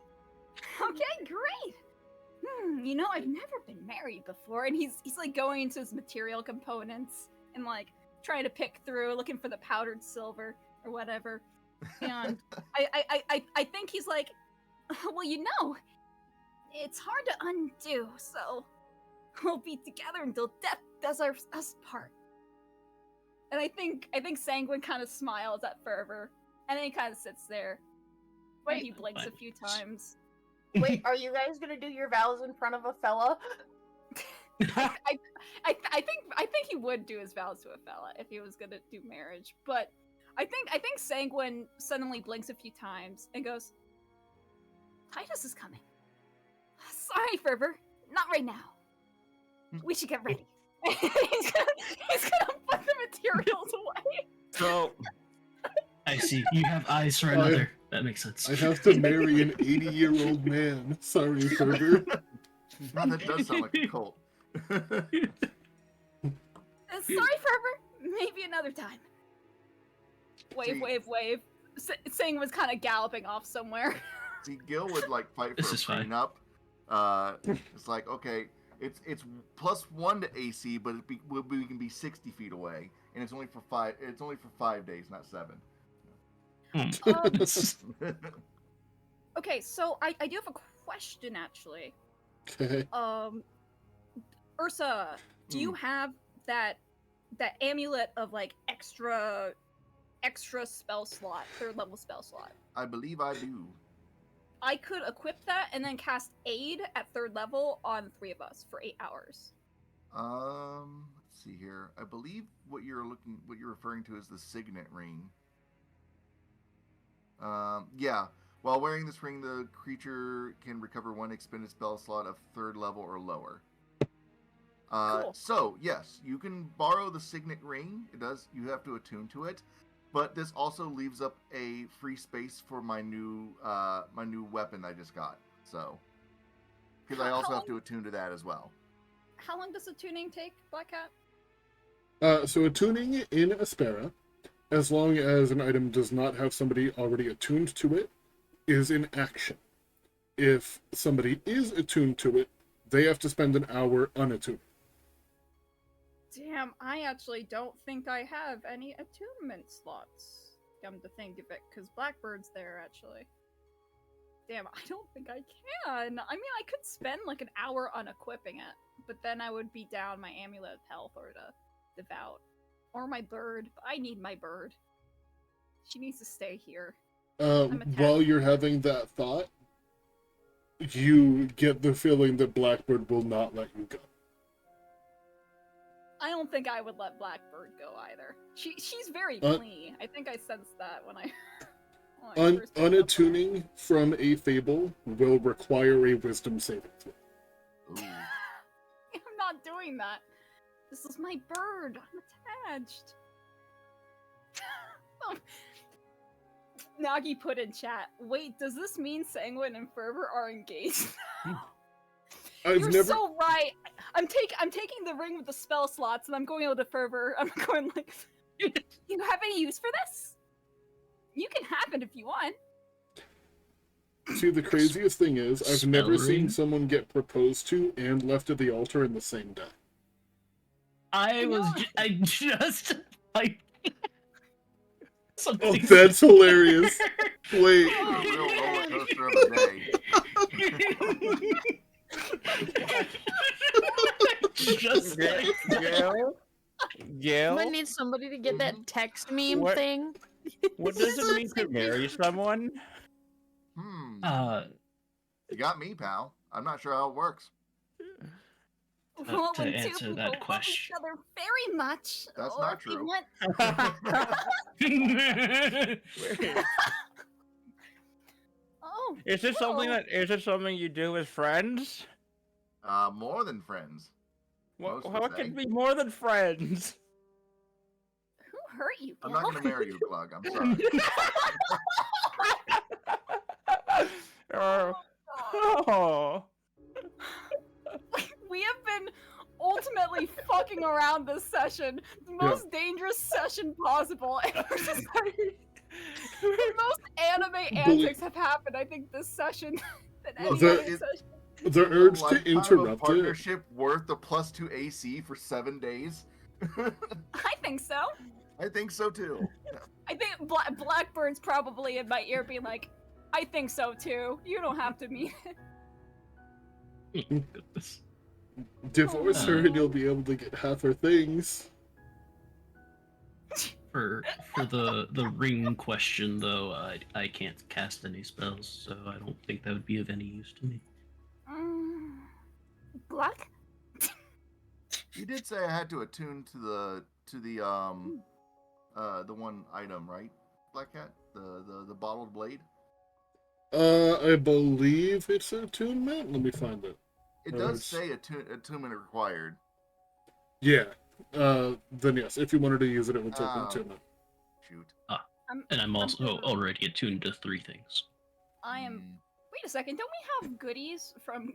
[SPEAKER 6] okay, great. I've never been married before, and he's like going into his material components and like trying to pick through, looking for the powdered silver or whatever. And I think he's like, well, it's hard to undo, so we'll be together until death does us part. And I think Sanguine kind of smiles at Fervor, and then he kind of sits there. And he blinks a few times.
[SPEAKER 4] Wait, are you guys gonna do your vows in front of a fella?
[SPEAKER 6] I think he would do his vows to a fella if he was gonna do marriage, but I think Sanguine suddenly blinks a few times and goes, Titus is coming. Sorry, Fervor, not right now. We should get ready. he's gonna put the materials away.
[SPEAKER 2] So,
[SPEAKER 5] I see. You have eyes for another. That makes sense.
[SPEAKER 1] I have to marry an 80-year-old man. Sorry, Fervor.
[SPEAKER 3] now that does sound like a cult.
[SPEAKER 6] Sorry, Fervor. Maybe another time. Wave,
[SPEAKER 3] See-
[SPEAKER 6] wave, wave. Sang was kind of galloping off somewhere.
[SPEAKER 3] See, Gil would like fight
[SPEAKER 5] This
[SPEAKER 3] for
[SPEAKER 5] is
[SPEAKER 3] a
[SPEAKER 5] fine.
[SPEAKER 3] prenup. It's like, okay, it's +1 to AC, but we can be 60 feet away, and it's only for 5 days, not 7.
[SPEAKER 6] Okay, so I do have a question actually.
[SPEAKER 1] Okay.
[SPEAKER 6] Ursa, do you have that amulet of like extra spell slot, 3rd level spell slot?
[SPEAKER 3] I believe I do.
[SPEAKER 6] I could equip that and then cast aid at 3rd level on 3 of us for 8 hours.
[SPEAKER 3] Let's see here. I believe what you're referring to is the signet ring. Yeah. While wearing this ring, the creature can recover 1 expended spell slot of 3rd level or lower.
[SPEAKER 6] Cool.
[SPEAKER 3] So yes, you can borrow the signet ring. You have to attune to it, but this also leaves up a free space for my new weapon I just got. So, because I also have to attune to that as well.
[SPEAKER 6] How long does the tuning take, Black Cat?
[SPEAKER 1] So attuning in Aspera, as long as an item does not have somebody already attuned to it, is in action. If somebody is attuned to it, they have to spend an hour unattuned.
[SPEAKER 6] Damn, I actually don't think I have any attunement slots. Come to think of it, because Blackbird's there actually. Damn, I don't think I can. I mean, I could spend like an hour unequipping it, but then I would be down my amulet of health or the devout. Or my bird. I need my bird. She needs to stay here.
[SPEAKER 1] While you're having that thought, you get the feeling that Blackbird will not let you go.
[SPEAKER 6] I don't think I would let Blackbird go either. She's very
[SPEAKER 1] Un-
[SPEAKER 6] clingy. I think I sensed that when I first picked up on her.
[SPEAKER 1] Unattuning from a fable will require a wisdom saving throw.
[SPEAKER 3] Ooh.
[SPEAKER 6] I'm not doing that. This is my bird. I'm attached. Nagi put in chat. Wait, does this mean Sanguine and Fervor are engaged? You're so right. I'm taking the ring with the spell slots, and I'm going over to Fervor. I'm going like, you have any use for this? You can have it if you want.
[SPEAKER 1] See, the craziest thing is, I've never
[SPEAKER 5] Spell
[SPEAKER 1] seen
[SPEAKER 5] ring?
[SPEAKER 1] someone get proposed to and left at the altar in the same day.
[SPEAKER 5] I just like
[SPEAKER 1] Oh,
[SPEAKER 5] something.
[SPEAKER 1] that's hilarious. Wait,
[SPEAKER 3] A real roller coaster of a day.
[SPEAKER 5] Just like
[SPEAKER 2] Gail?
[SPEAKER 4] I'm
[SPEAKER 2] Gail?
[SPEAKER 4] gonna need somebody to get that text meme
[SPEAKER 2] What-
[SPEAKER 4] thing.
[SPEAKER 2] What does it mean to marry someone?
[SPEAKER 3] You got me, pal. I'm not sure how it works.
[SPEAKER 6] Well,
[SPEAKER 5] to
[SPEAKER 6] when two
[SPEAKER 5] answer
[SPEAKER 6] people
[SPEAKER 5] that
[SPEAKER 6] love each
[SPEAKER 5] question.
[SPEAKER 6] other very much,
[SPEAKER 3] That's
[SPEAKER 6] or
[SPEAKER 3] not
[SPEAKER 6] if they
[SPEAKER 3] true.
[SPEAKER 6] want- Oh,
[SPEAKER 2] Is it something
[SPEAKER 6] well,
[SPEAKER 2] you do with friends?
[SPEAKER 3] More than friends. Most would
[SPEAKER 2] How
[SPEAKER 3] say.
[SPEAKER 2] can be more than friends?
[SPEAKER 6] who hurt you,
[SPEAKER 3] I'm
[SPEAKER 6] Gil?
[SPEAKER 3] not going to marry you, Glug. I'm sorry.
[SPEAKER 2] Oh.
[SPEAKER 6] We have been ultimately fucking around this session, the most dangerous session possible, and we're just like, the most anime antics have happened. I think this session than any
[SPEAKER 3] Look,
[SPEAKER 6] other
[SPEAKER 3] it-
[SPEAKER 6] session.
[SPEAKER 1] The urge to
[SPEAKER 3] Lifetime of
[SPEAKER 1] interrupt it.
[SPEAKER 3] partnership worth the +2 AC for 7 days?
[SPEAKER 6] I think so.
[SPEAKER 3] I think so too.
[SPEAKER 6] I think Blackbird's probably in my ear being like, I think so too. You don't have to mean it.
[SPEAKER 5] Goodness.
[SPEAKER 1] Divorce her and you'll be able to get half her things.
[SPEAKER 5] For the ring question though, I can't cast any spells, so I don't think that would be of any use to me.
[SPEAKER 6] Black?
[SPEAKER 3] You did say I had to attune to the one item, right? Black Cat? The bottled blade?
[SPEAKER 1] I believe it's an attunement. Let me find it.
[SPEAKER 3] It does say attunement required.
[SPEAKER 1] Yeah. Then yes, if you wanted to use it, it would take an
[SPEAKER 3] Oh.
[SPEAKER 1] attunement.
[SPEAKER 3] Shoot.
[SPEAKER 5] And I'm also already attuned to 3 things.
[SPEAKER 6] I am. Wait a second. Don't we have goodies from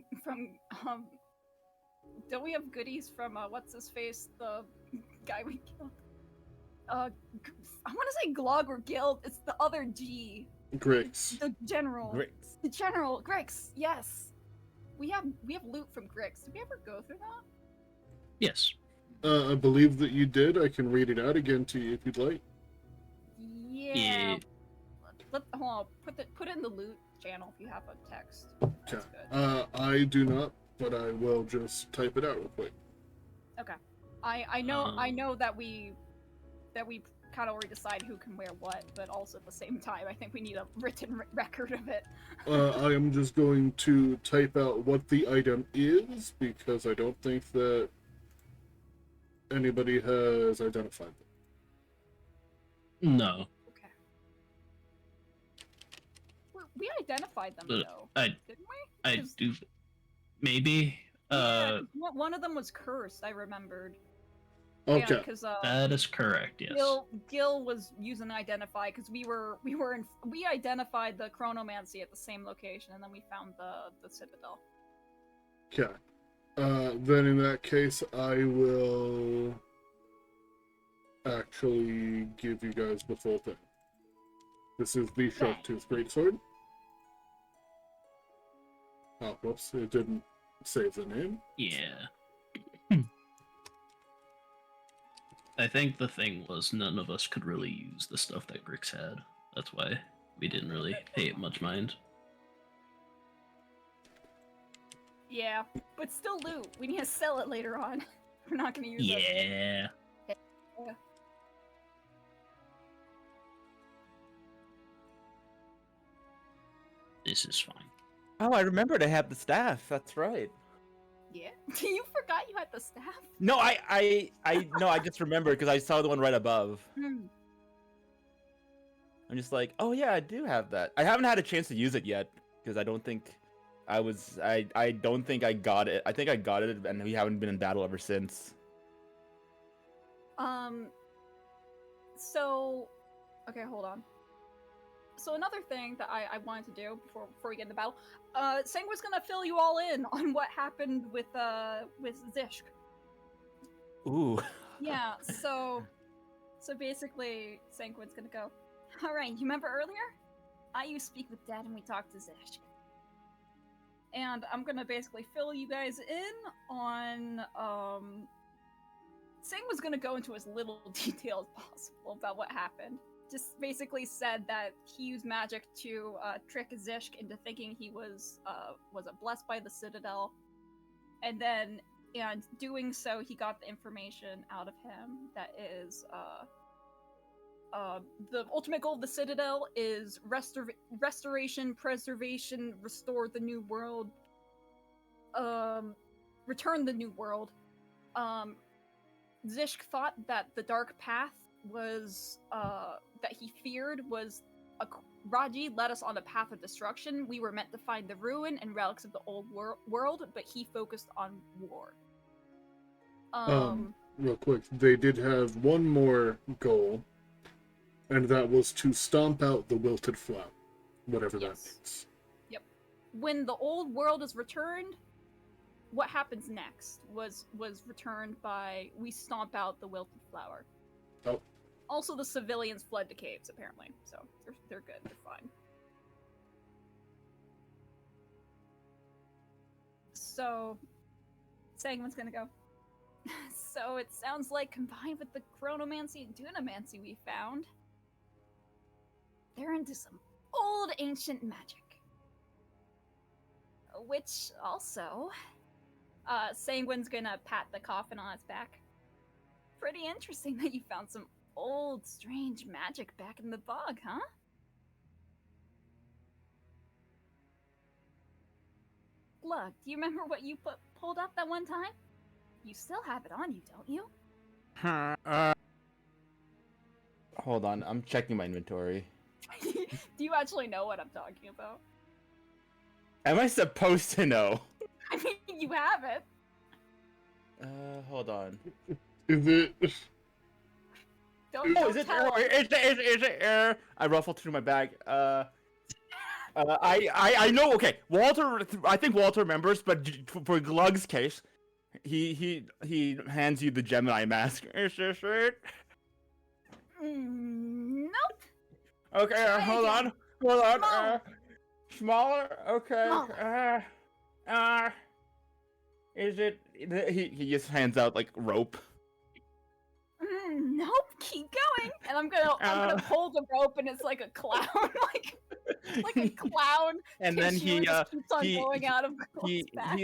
[SPEAKER 6] Don't we have goodies from what's his face, the guy we killed? I want to say Glog or Guild. It's the other G.
[SPEAKER 1] Grix.
[SPEAKER 6] The general.
[SPEAKER 2] Grix.
[SPEAKER 6] The general Grix. Yes. We have loot from Grix. Did we ever go through that?
[SPEAKER 5] Yes.
[SPEAKER 1] I believe that you did. I can read it out again to you if you'd like.
[SPEAKER 6] Yeah. Hold on. Put it in the loot channel if you have a text.
[SPEAKER 1] Okay.
[SPEAKER 6] That's good.
[SPEAKER 1] I do not, but I will just type it out real quick.
[SPEAKER 6] Okay. I know that we kind of already decide who can wear what, but also at the same time, I think we need a written record of it.
[SPEAKER 1] I am just going to type out what the item is because I don't think that anybody has identified them.
[SPEAKER 5] No.
[SPEAKER 6] Okay. We identified them
[SPEAKER 5] But
[SPEAKER 6] though,
[SPEAKER 5] I
[SPEAKER 6] didn't we?
[SPEAKER 5] I
[SPEAKER 6] 'Cause-
[SPEAKER 5] do. Maybe.
[SPEAKER 6] Yeah, one of them was cursed. I remembered.
[SPEAKER 1] Okay.
[SPEAKER 6] Because
[SPEAKER 5] That is correct. Yes.
[SPEAKER 6] Gil was using identify because we identified the chronomancy at the same location, and then we found the citadel.
[SPEAKER 1] Okay. Then in that case, I will actually give you guys the full thing. This is the Sharp-Tooth Greatsword. Oh, whoops, it didn't save the name.
[SPEAKER 5] Yeah. I think the thing was none of us could really use the stuff that Grix had. That's why we didn't really pay it much mind.
[SPEAKER 6] Yeah, but still loot. We need to sell it later on. We're not gonna use it.
[SPEAKER 5] Yeah.
[SPEAKER 6] Yeah.
[SPEAKER 5] This is fine.
[SPEAKER 2] Oh, I remember to have the staff. That's right.
[SPEAKER 6] Yeah. You forgot you had the staff?
[SPEAKER 2] No, I just remembered because I saw the one right above. I'm just like, oh yeah, I do have that. I haven't had a chance to use it yet because I don't think I don't think I got it. I think I got it, and we haven't been in battle ever since.
[SPEAKER 6] So, okay, hold on. So another thing that I wanted to do before we get into battle, Sanguine's gonna fill you all in on what happened with Zishk.
[SPEAKER 2] Ooh.
[SPEAKER 6] Yeah, so basically Sanguine's gonna go, alright, you remember earlier? I used to speak with Dad and we talked to Zishk. And I'm gonna basically fill you guys in on Sanguine's gonna go into as little detail as possible about what happened. Just basically said that he used magic to trick Zishk into thinking he was blessed by the Citadel, and then and doing so, he got the information out of him that is, the ultimate goal of the Citadel is restoration, preservation, restore the new world, return the new world. Zishk thought that the dark path was, that he feared was Raji led us on a path of destruction. We were meant to find the ruin and relics of the old world, but he focused on war.
[SPEAKER 1] Real quick, they did have one more goal, and that was to stomp out the wilted flower, whatever that means.
[SPEAKER 6] Yep. When the old world is returned, what happens next was returned by we stomp out the wilted flower.
[SPEAKER 1] Oh.
[SPEAKER 6] Also, the civilians fled to caves, apparently, so they're good. They're fine. So, Sanguine's gonna go. So it sounds like combined with the chronomancy and dunamancy we found, they're into some old ancient magic. Which also, Sanguine's gonna pat the coffin on its back. Pretty interesting that you found some old, strange magic back in the bog, huh? Glug, do you remember what you pulled up that one time? You still have it on you, don't you?
[SPEAKER 2] Hold on, I'm checking my inventory.
[SPEAKER 6] Do you actually know what I'm talking about?
[SPEAKER 2] Am I supposed to know?
[SPEAKER 6] I mean, you have it.
[SPEAKER 2] Hold on.
[SPEAKER 1] Is it?
[SPEAKER 6] Don't
[SPEAKER 2] Oh, is it?
[SPEAKER 6] tell
[SPEAKER 2] Is it? I ruffled through my bag. I know. Okay, Walter. I think Walter remembers, but for Glug's case, he hands you the Gemini mask. Is this it?
[SPEAKER 6] Nope.
[SPEAKER 2] Okay, hold on.
[SPEAKER 6] Smaller.
[SPEAKER 2] Smaller. Okay.
[SPEAKER 6] Smaller.
[SPEAKER 2] Is it? He just hands out like rope.
[SPEAKER 6] Nope. Keep going. And I'm gonna pull the rope, and it's like a clown, like a clown.
[SPEAKER 2] And then
[SPEAKER 6] tissue just keeps on going out of Glug's back.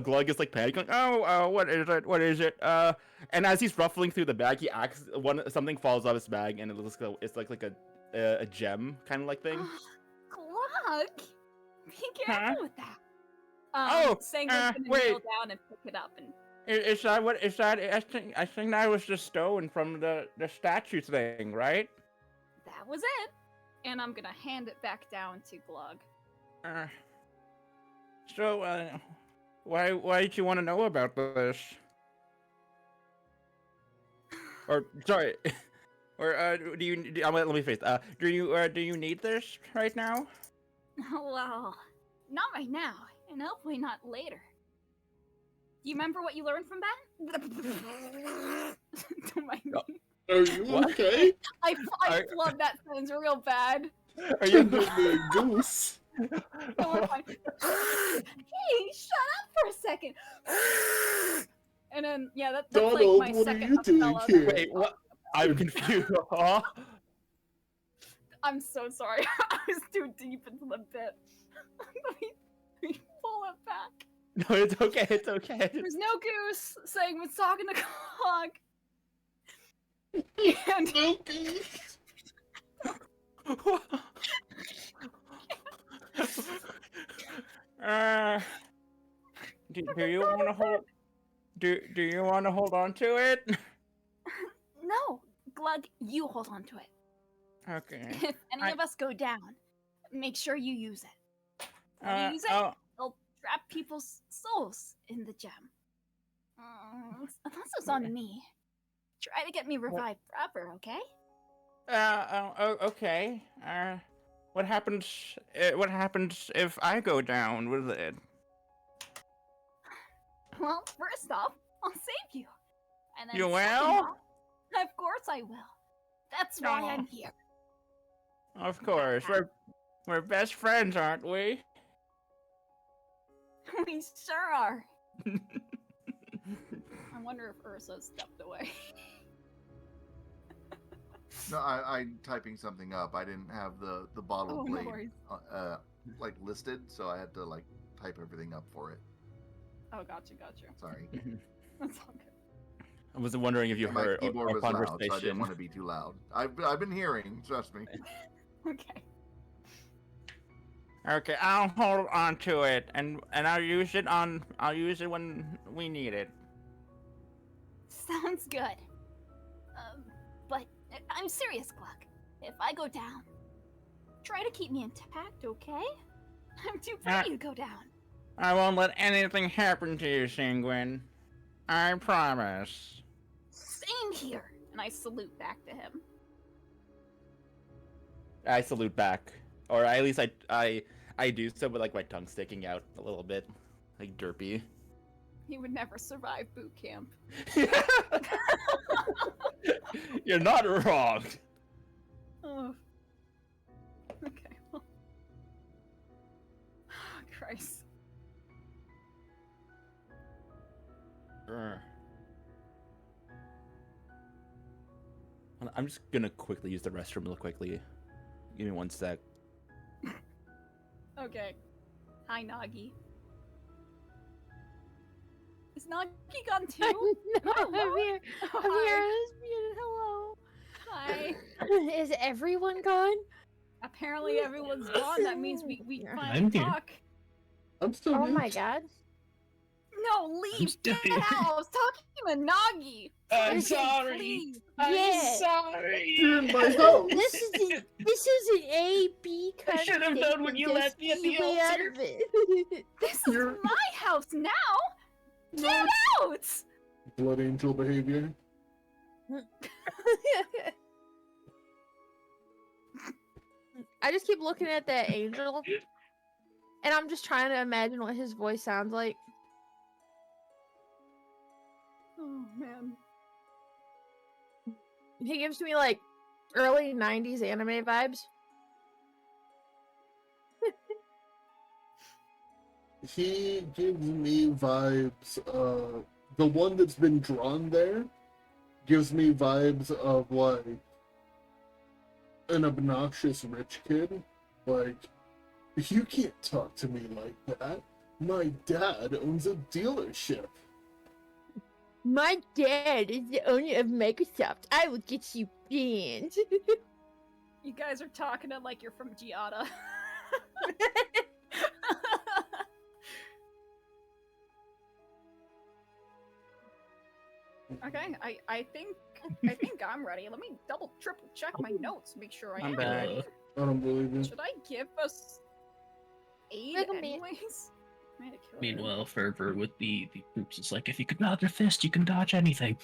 [SPEAKER 2] Glug is like panicking. Oh, what is it? What is it? And as he's ruffling through the bag, he acts something falls out of his bag, and it looks like it's like a gem kind of like thing.
[SPEAKER 6] Glug, be careful with that. Sanguine's gonna
[SPEAKER 2] wait.
[SPEAKER 6] kneel down and pick it up and.
[SPEAKER 2] Is that what? Is that? I think that was the stone from the statue thing, right?
[SPEAKER 6] That was it. And I'm gonna hand it back down to Glug.
[SPEAKER 2] So, why did you want to know about this? Or sorry, or do you? Let me face. Do you need this right now?
[SPEAKER 6] Well, not right now, and hopefully not later. Do you remember what you learned from that? Don't mind me.
[SPEAKER 1] Are you okay?
[SPEAKER 6] I love that sentence real bad.
[SPEAKER 2] Are you?
[SPEAKER 1] The goose.
[SPEAKER 6] No, we're fine. Hey, shut up for a second. And then, yeah, that's
[SPEAKER 1] Donald,
[SPEAKER 6] like my
[SPEAKER 1] what are
[SPEAKER 6] second
[SPEAKER 1] you doing
[SPEAKER 6] Othello
[SPEAKER 1] here?
[SPEAKER 6] that-
[SPEAKER 2] Wait, what? I'm confused. Huh?
[SPEAKER 6] I'm so sorry. I was too deep into the bit. Let me pull it back.
[SPEAKER 2] No, it's okay. It's okay.
[SPEAKER 6] There's no goose saying was talking to Cog. And
[SPEAKER 1] No goose.
[SPEAKER 2] Do you want to hold? Do you want to hold on to it?
[SPEAKER 6] no, Glug, you hold on to it.
[SPEAKER 2] Okay.
[SPEAKER 6] If any of us go down, make sure you use it. When you use it,
[SPEAKER 2] oh,
[SPEAKER 6] it'll trap people's souls in the gem. Unless it's on me. Try to get me revived forever, okay?
[SPEAKER 2] okay. What happens? What happens if I go down with it?
[SPEAKER 6] Well, first off, I'll save you. And then
[SPEAKER 2] You
[SPEAKER 6] second
[SPEAKER 2] will?
[SPEAKER 6] off, of course I will. That's why I'm here.
[SPEAKER 2] Of course, we're best friends, aren't we?
[SPEAKER 6] We sure are. I wonder if Ursa stepped away.
[SPEAKER 3] No, I'm typing something up. I didn't have the bottle
[SPEAKER 6] Oh, no
[SPEAKER 3] blade
[SPEAKER 6] worries.
[SPEAKER 3] like listed, so I had to like type everything up for it.
[SPEAKER 6] Oh, gotcha.
[SPEAKER 3] Sorry.
[SPEAKER 6] That's all good.
[SPEAKER 2] I was wondering if you
[SPEAKER 3] My
[SPEAKER 2] heard
[SPEAKER 3] keyboard
[SPEAKER 2] our
[SPEAKER 3] was loud, so I
[SPEAKER 2] conversation.
[SPEAKER 3] didn't want to be too loud. I've been hearing, trust me.
[SPEAKER 6] Okay.
[SPEAKER 2] Okay, I'll hold on to it, and I'll use it when we need it.
[SPEAKER 7] Sounds good. But I'm serious, Gluck. If I go down, try to keep me intact, okay? I'm too pretty to go down.
[SPEAKER 2] I won't let anything happen to you, Sanguine. I promise.
[SPEAKER 7] Same here.
[SPEAKER 6] And I salute back to him.
[SPEAKER 2] I salute back, or at least I do so with like my tongue sticking out a little bit, like derpy.
[SPEAKER 6] He would never survive boot camp.
[SPEAKER 2] You're not wrong.
[SPEAKER 6] Oh. Okay. Well. Christ.
[SPEAKER 2] I'm just gonna quickly use the restroom real quickly. Give me 1 sec.
[SPEAKER 6] Okay. Hi, Nagi. Is Nagi gone too?
[SPEAKER 4] No, I'm
[SPEAKER 6] Hello?
[SPEAKER 4] here. I'm here. Lesbian. Hello.
[SPEAKER 6] Hi.
[SPEAKER 4] Is everyone gone?
[SPEAKER 6] Apparently everyone's gone. That means we
[SPEAKER 5] I'm
[SPEAKER 6] finally
[SPEAKER 5] here.
[SPEAKER 6] talk.
[SPEAKER 1] I'm still
[SPEAKER 4] Oh
[SPEAKER 1] here.
[SPEAKER 4] my god.
[SPEAKER 6] No, leave!
[SPEAKER 5] still
[SPEAKER 6] Get
[SPEAKER 5] here.
[SPEAKER 6] out! I was talking to Nagi!
[SPEAKER 2] I'm
[SPEAKER 4] Okay,
[SPEAKER 2] sorry.
[SPEAKER 6] Please.
[SPEAKER 2] I'm
[SPEAKER 4] Yeah.
[SPEAKER 2] sorry.
[SPEAKER 1] You're in my house.
[SPEAKER 4] This is an A-B
[SPEAKER 2] I should have known when you left me at the altar.
[SPEAKER 6] This is
[SPEAKER 1] You're-
[SPEAKER 6] my house now! Get out!
[SPEAKER 1] Blood angel behavior.
[SPEAKER 4] I just keep looking at that angel, and I'm just trying to imagine what his voice sounds like.
[SPEAKER 6] Oh, man.
[SPEAKER 4] He gives me like early 90s anime vibes.
[SPEAKER 1] He gives me vibes, the one that's been drawn there gives me vibes of like an obnoxious rich kid. Like, you can't talk to me like that. My dad owns a dealership.
[SPEAKER 4] My dad is the owner of Microsoft. I will get you banned.
[SPEAKER 6] You guys are talking it like you're from Giada. Okay, I think I'm ready. Let me triple check my notes, make sure I
[SPEAKER 2] I'm
[SPEAKER 6] am
[SPEAKER 2] back.
[SPEAKER 6] ready.
[SPEAKER 1] I don't believe you.
[SPEAKER 6] Should I give us aid
[SPEAKER 4] Look at me.
[SPEAKER 6] anyways? I had to kill her.
[SPEAKER 5] Meanwhile, Fervor with the troops is like, if you can dodge a fist, you can dodge anything.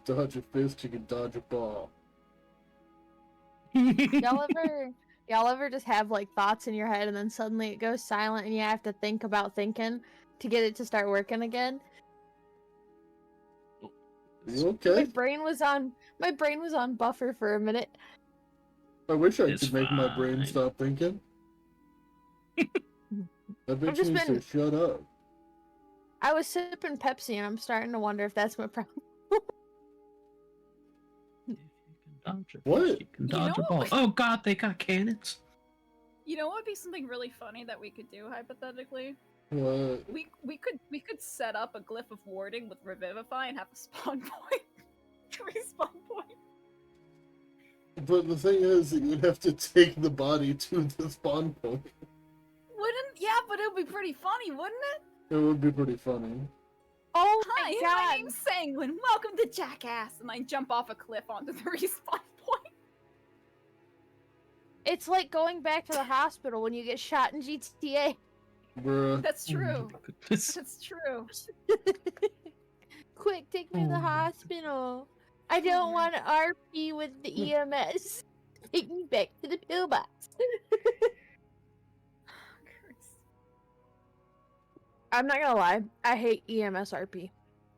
[SPEAKER 1] Dodge a fist, you can dodge a ball.
[SPEAKER 4] Y'all ever just have like thoughts in your head and then suddenly it goes silent and you have to think about thinking to get it to start working again?
[SPEAKER 1] You
[SPEAKER 4] My
[SPEAKER 1] okay?
[SPEAKER 4] brain was on buffer for a minute.
[SPEAKER 1] I wish I
[SPEAKER 5] It's
[SPEAKER 1] could make my brain
[SPEAKER 5] fine.
[SPEAKER 1] stop thinking. That bitch
[SPEAKER 4] just
[SPEAKER 1] needs to
[SPEAKER 4] been-
[SPEAKER 1] shut up.
[SPEAKER 4] I was sipping Pepsi and I'm starting to wonder if that's my problem.
[SPEAKER 5] Dodge a
[SPEAKER 1] What?
[SPEAKER 5] fist, you can
[SPEAKER 6] You
[SPEAKER 5] dodge
[SPEAKER 6] know
[SPEAKER 5] a ball.
[SPEAKER 6] what-
[SPEAKER 5] Oh god, they got cannons.
[SPEAKER 6] You know what would be something really funny that we could do hypothetically?
[SPEAKER 1] What?
[SPEAKER 6] We could set up a glyph of warding with Revivify and have a spawn point. Respawn point.
[SPEAKER 1] But the thing is, that you'd have to take the body to the spawn point.
[SPEAKER 6] But it would be pretty funny, wouldn't it?
[SPEAKER 1] It would be pretty funny.
[SPEAKER 4] Oh
[SPEAKER 6] Hi,
[SPEAKER 4] my
[SPEAKER 6] my
[SPEAKER 4] god!
[SPEAKER 6] name's Sanguine. Welcome to Jackass. And I jump off a cliff onto the respawn point.
[SPEAKER 4] It's like going back to the hospital when you get shot in GTA.
[SPEAKER 1] Bruh.
[SPEAKER 6] That's true.
[SPEAKER 5] Goodness.
[SPEAKER 6] That's true.
[SPEAKER 4] Quick, take me to the
[SPEAKER 5] Oh my
[SPEAKER 4] hospital. I don't want to RP with the EMS. Take me back to the pillbox. I'm not gonna lie, I hate EMS RP.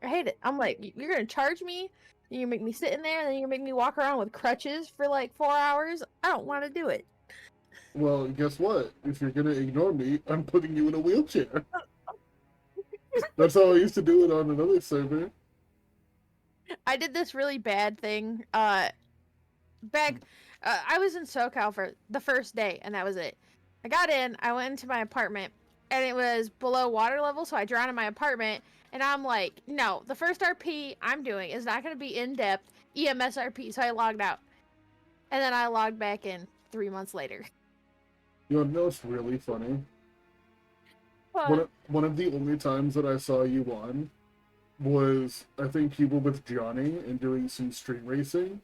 [SPEAKER 4] I hate it. I'm like, you're gonna charge me, and you make me sit in there, and then you make me walk around with crutches for like 4 hours. I don't want to do it.
[SPEAKER 1] Well, guess what? If you're gonna ignore me, I'm putting you in a wheelchair. That's how I used to do it on another server.
[SPEAKER 4] I did this really bad thing. back, I was in SoCal for the first day, and that was it. I got in, I went into my apartment, and it was below water level, so I drowned in my apartment, and I'm like, no, the first RP I'm doing is not going to be in-depth EMS RP, so I logged out. And then I logged back in 3 months later.
[SPEAKER 1] You want to know what's really funny?
[SPEAKER 4] But
[SPEAKER 1] One of the only times that I saw you on was, I think you were with Johnny and doing some street racing,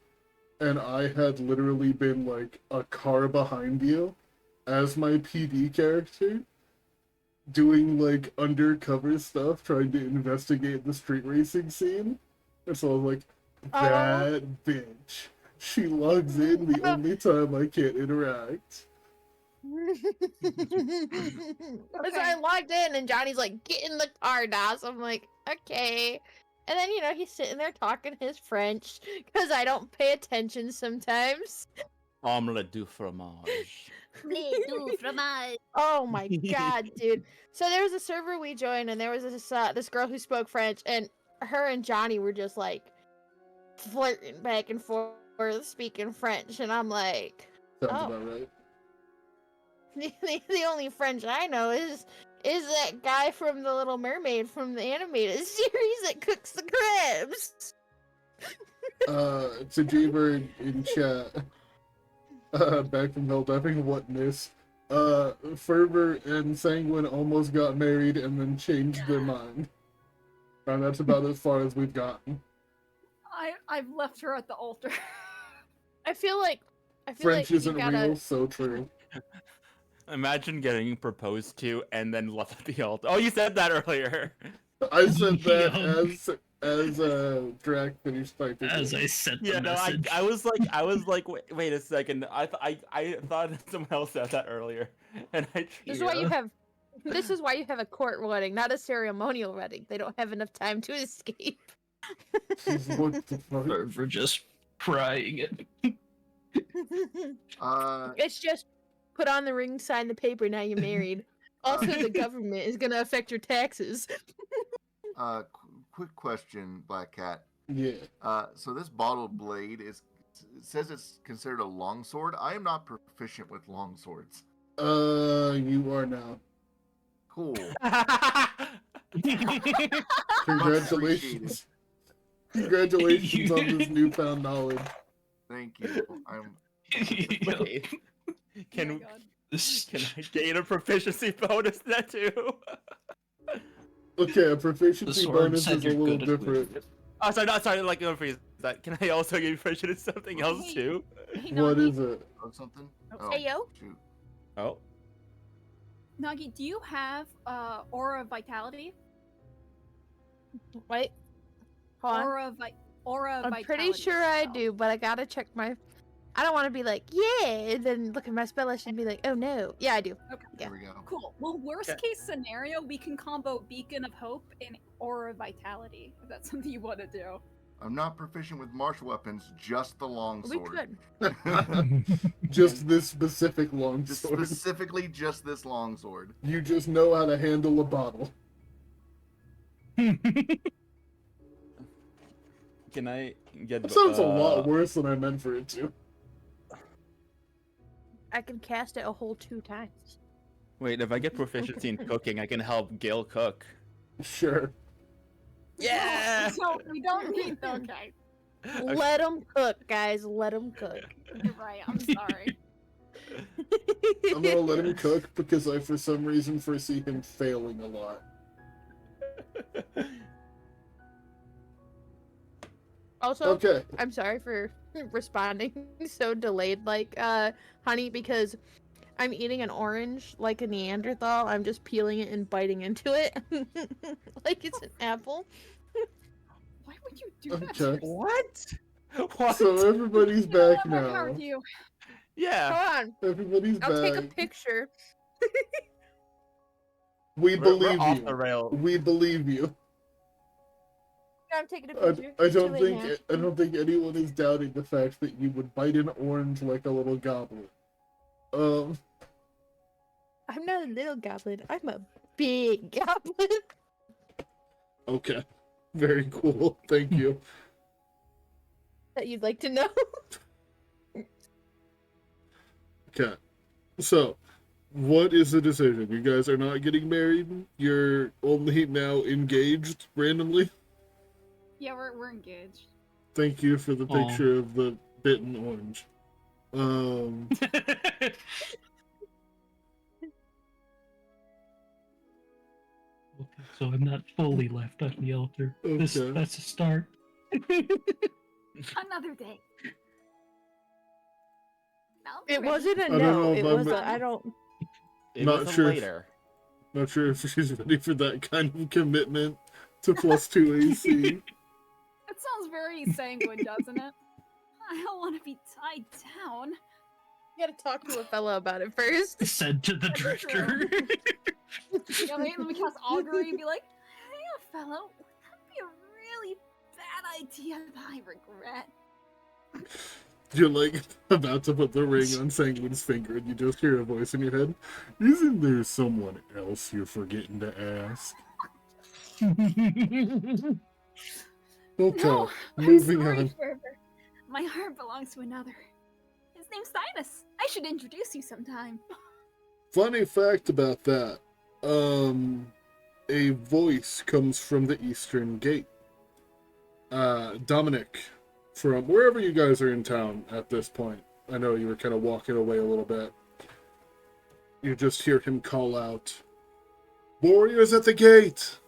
[SPEAKER 1] and I had literally been like a car behind you as my PD character, doing like undercover stuff, trying to investigate the street racing scene. And so I was like, that bitch. She logs in the only time I can't interact.
[SPEAKER 4] So I logged in, and Johnny's like, get in the car, Das. I'm like, okay. And then, he's sitting there talking his French, because I don't pay attention sometimes.
[SPEAKER 2] Omelette du fromage.
[SPEAKER 4] Oh my god, dude. So there was a server we joined, and there was this girl who spoke French, and her and Johnny were just like flirting back and forth, speaking French, and I'm like,
[SPEAKER 1] Sounds
[SPEAKER 4] oh.
[SPEAKER 1] about right.
[SPEAKER 4] The only French I know is that guy from The Little Mermaid from the animated series that cooks the crabs.
[SPEAKER 1] To G-Bird in chat, back from Hell Diving, what miss? Fervor and Sanguine almost got married and then changed their mind. And that's about as far as we've gotten.
[SPEAKER 6] I've left her at the altar.
[SPEAKER 4] I feel like
[SPEAKER 1] French
[SPEAKER 4] you
[SPEAKER 1] isn't
[SPEAKER 4] gotta...
[SPEAKER 1] real, so true.
[SPEAKER 2] Imagine getting proposed to and then left at the altar. Oh, you said that earlier.
[SPEAKER 1] I said that as Drac finished typing.
[SPEAKER 5] As I sent the
[SPEAKER 2] Yeah, no,
[SPEAKER 5] message.
[SPEAKER 2] I was like, wait a second. I thought someone else said that earlier, and
[SPEAKER 4] This is why you have. This is why you have a court wedding, not a ceremonial wedding. They don't have enough time to escape.
[SPEAKER 1] What the fuck?
[SPEAKER 5] We're just crying it.
[SPEAKER 4] It's just put on the ring, sign the paper. Now you're married. Also, the government is gonna affect your taxes.
[SPEAKER 3] Quick question, Black Cat.
[SPEAKER 1] Yeah.
[SPEAKER 3] So this bottled blade it says it's considered a longsword. I am not proficient with longswords.
[SPEAKER 1] You are now.
[SPEAKER 3] Cool.
[SPEAKER 1] Congratulations. Congratulations on this newfound knowledge.
[SPEAKER 3] Thank you. I'm.
[SPEAKER 2] Wait, can
[SPEAKER 6] God.
[SPEAKER 2] I gain a proficiency bonus that too?
[SPEAKER 1] Okay, a proficiency
[SPEAKER 5] sword
[SPEAKER 1] bonus
[SPEAKER 5] said
[SPEAKER 1] is a
[SPEAKER 5] you're
[SPEAKER 1] little
[SPEAKER 5] good at
[SPEAKER 1] different.
[SPEAKER 2] Oh, sorry, like, no, freeze that. Can I also get proficient in something else
[SPEAKER 6] Hey.
[SPEAKER 2] too?
[SPEAKER 6] Hey,
[SPEAKER 1] What
[SPEAKER 6] Nagi,
[SPEAKER 1] is it?
[SPEAKER 3] Or something?
[SPEAKER 4] Hey, yo.
[SPEAKER 3] Shoot.
[SPEAKER 2] Oh,
[SPEAKER 6] Nagi, do you have aura of vitality?
[SPEAKER 4] Wait. Hold on.
[SPEAKER 6] Aura of
[SPEAKER 4] I'm
[SPEAKER 6] vitality.
[SPEAKER 4] pretty sure I
[SPEAKER 6] spell.
[SPEAKER 4] do, but I gotta check my. I don't want to be like, yeah, and then look at my spell list and be like, oh no. Yeah, I do.
[SPEAKER 6] Okay.
[SPEAKER 3] There we go.
[SPEAKER 6] Cool. Well, worst case scenario, we can combo Beacon of Hope and Aura of Vitality, if that's something you want to do.
[SPEAKER 3] I'm not proficient with martial weapons, just the
[SPEAKER 4] We
[SPEAKER 3] longsword.
[SPEAKER 4] could.
[SPEAKER 1] Just this specific
[SPEAKER 3] Just
[SPEAKER 1] longsword.
[SPEAKER 3] specifically just this longsword.
[SPEAKER 1] You just know how to handle a bottle.
[SPEAKER 2] can I get?
[SPEAKER 1] That sounds a lot worse than I meant for it to.
[SPEAKER 4] I can cast it a whole 2 times.
[SPEAKER 2] Wait, if I get proficiency in cooking, I can help Gil cook.
[SPEAKER 1] Sure.
[SPEAKER 2] Yeah.
[SPEAKER 6] So we don't need. Okay.
[SPEAKER 4] Let them cook, guys. Let them cook.
[SPEAKER 6] You're right. I'm sorry.
[SPEAKER 1] I'm gonna let him cook because I, for some reason, foresee him failing a lot.
[SPEAKER 4] Also,
[SPEAKER 1] Okay.
[SPEAKER 4] I'm sorry for responding so delayed, like, honey, because I'm eating an orange like a Neanderthal. I'm just peeling it and biting into it like it's an apple.
[SPEAKER 6] Why would you do that?
[SPEAKER 1] Okay.
[SPEAKER 2] What? What?
[SPEAKER 1] So everybody's back
[SPEAKER 6] More power
[SPEAKER 1] now.
[SPEAKER 6] to you.
[SPEAKER 2] Yeah.
[SPEAKER 4] Hold on,
[SPEAKER 1] Everybody's
[SPEAKER 4] I'll take a
[SPEAKER 1] back.
[SPEAKER 4] picture.
[SPEAKER 1] We
[SPEAKER 2] We're
[SPEAKER 1] believe
[SPEAKER 2] off
[SPEAKER 1] you.
[SPEAKER 2] the rail.
[SPEAKER 1] We believe you.
[SPEAKER 4] I'm taking a
[SPEAKER 1] I,
[SPEAKER 4] picture.
[SPEAKER 1] I
[SPEAKER 4] It's
[SPEAKER 1] don't
[SPEAKER 4] too late
[SPEAKER 1] think
[SPEAKER 4] now.
[SPEAKER 1] I don't think anyone is doubting the fact that you would bite an orange like a little goblin.
[SPEAKER 4] I'm not a little goblin. I'm a big goblin.
[SPEAKER 1] Okay. Very cool. Thank you.
[SPEAKER 4] That you'd like to know.
[SPEAKER 1] Okay. So, what is the decision? You guys are not getting married? You're only now engaged randomly?
[SPEAKER 6] Yeah, we're engaged.
[SPEAKER 1] Thank you for the
[SPEAKER 5] Aw.
[SPEAKER 1] picture of the bitten orange.
[SPEAKER 5] Okay, so I'm not fully left on the altar.
[SPEAKER 1] Okay.
[SPEAKER 5] That's a start.
[SPEAKER 7] Another day. I'll be
[SPEAKER 4] It
[SPEAKER 7] ready.
[SPEAKER 4] wasn't a
[SPEAKER 1] I don't
[SPEAKER 4] no.
[SPEAKER 1] know if
[SPEAKER 4] It
[SPEAKER 1] I'm-
[SPEAKER 4] was a I don't.
[SPEAKER 2] It
[SPEAKER 1] Not
[SPEAKER 2] was a
[SPEAKER 1] sure.
[SPEAKER 2] later.
[SPEAKER 1] Not sure if she's ready for that kind of commitment to +2 AC.
[SPEAKER 6] That sounds very sanguine, doesn't it?
[SPEAKER 7] I don't want to be tied down.
[SPEAKER 4] You gotta talk to a fella about it first.
[SPEAKER 5] Said to the
[SPEAKER 6] That's
[SPEAKER 5] drifter.
[SPEAKER 6] Yeah, let me cast augury and be like,
[SPEAKER 7] Hey, fellow, would that be a really bad idea that I regret?
[SPEAKER 1] You're like about to put the ring on Sanguine's finger, and you just hear a voice in your head. Isn't there someone else you're forgetting to ask? Okay,
[SPEAKER 7] No,
[SPEAKER 1] moving
[SPEAKER 7] I'm sorry,
[SPEAKER 1] on.
[SPEAKER 7] Fervor. My heart belongs to another. His name's Titus. I should introduce you sometime.
[SPEAKER 1] Funny fact about that. A voice comes from the Eastern Gate. Dominic, from wherever you guys are in town at this point. I know you were kind of walking away a little bit. You just hear him call out, "Warriors at the gate!"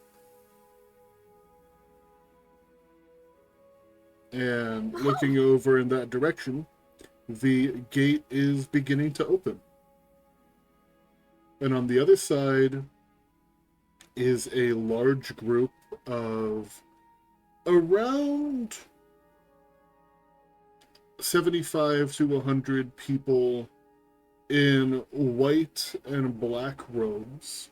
[SPEAKER 1] And looking over in that direction, the gate is beginning to open. And on the other side is a large group of around 75 to 100 people in white and black robes.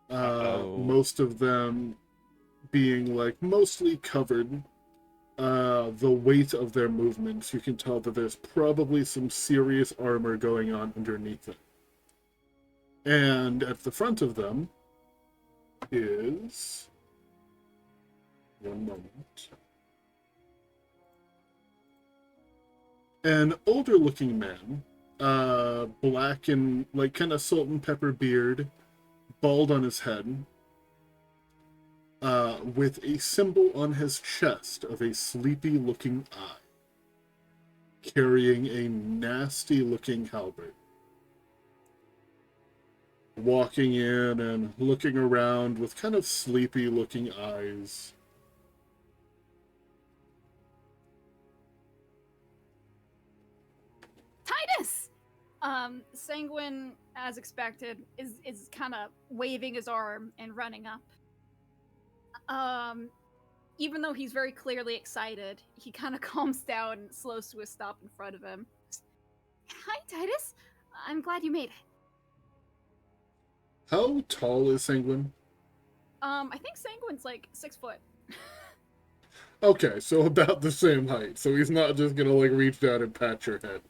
[SPEAKER 1] Most of them being like mostly covered. The weight of their movements, you can tell that there's probably some serious armor going on underneath it. And at the front of them is... one moment. An older looking man, black and like kind of salt and pepper beard, bald on his head, with a symbol on his chest of a sleepy looking eye, carrying a nasty looking halberd. Walking in and looking around with kind of sleepy looking eyes.
[SPEAKER 7] Titus!
[SPEAKER 6] Sanguine, as expected, is kind of waving his arm and running up. Even though he's very clearly excited, he kind of calms down and slows to a stop in front of him.
[SPEAKER 7] Hi, Titus. I'm glad you made it.
[SPEAKER 1] How tall is Sanguine?
[SPEAKER 6] I think Sanguine's like 6 foot.
[SPEAKER 1] Okay, so about the same height. So he's not just gonna like reach down and pat your head.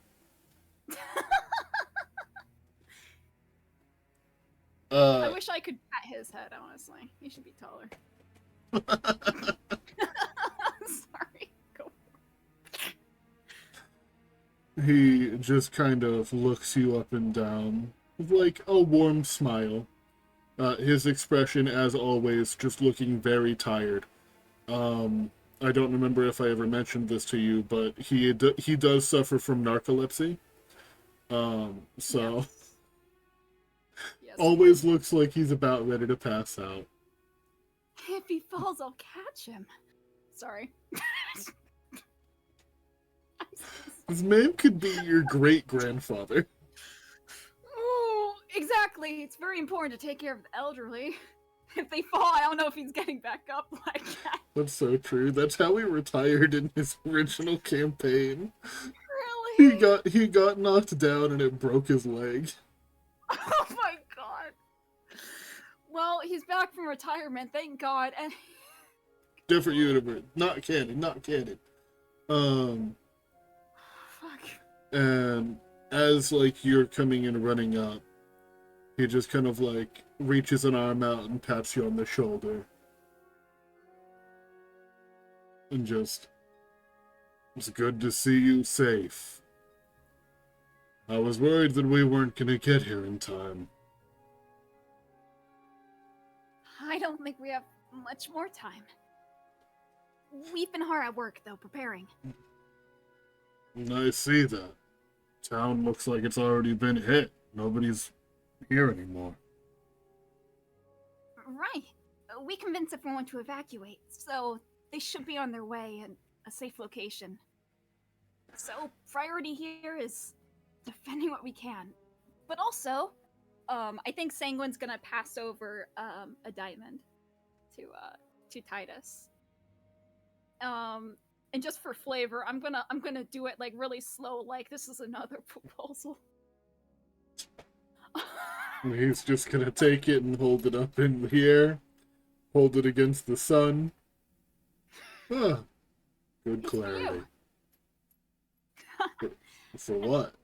[SPEAKER 6] I wish I could pat his head, honestly. He should be taller. Sorry. Go.
[SPEAKER 1] He just kind of looks you up and down with like a warm smile. His expression, as always, just looking very tired. I don't remember if I ever mentioned this to you, but he does suffer from narcolepsy. So
[SPEAKER 6] Yes.
[SPEAKER 1] always looks like he's about ready to pass out.
[SPEAKER 6] If he falls, I'll catch him. Sorry.
[SPEAKER 1] His name could be your great-grandfather.
[SPEAKER 6] Oh, exactly. It's very important to take care of the elderly. If they fall, I don't know if he's getting back up like that.
[SPEAKER 1] That's so true. That's how he retired in his original campaign.
[SPEAKER 6] Really?
[SPEAKER 1] He got knocked down and it broke his leg.
[SPEAKER 6] Oh my god. Well, he's back from retirement, thank God. And
[SPEAKER 1] Different universe. Not canon, not canon.
[SPEAKER 6] fuck.
[SPEAKER 1] And as like you're coming and running up, he just kind of like reaches an arm out and pats you on the shoulder. And just, it's good to see you safe. I was worried that we weren't gonna get here in time.
[SPEAKER 7] I don't think we have much more time. We've been hard at work, though, preparing.
[SPEAKER 1] I see that. Town looks like it's already been hit. Nobody's here anymore.
[SPEAKER 7] Right. We convinced everyone to evacuate, so they should be on their way in a safe location. So, priority here is defending what we can. But also,
[SPEAKER 6] I think Sanguine's gonna pass over a diamond to Titus. And just for flavor, I'm gonna do it like really slow, like this is another proposal.
[SPEAKER 1] He's just gonna take it and hold it up in the air, hold it against the sun. Huh. Good clarity. For what?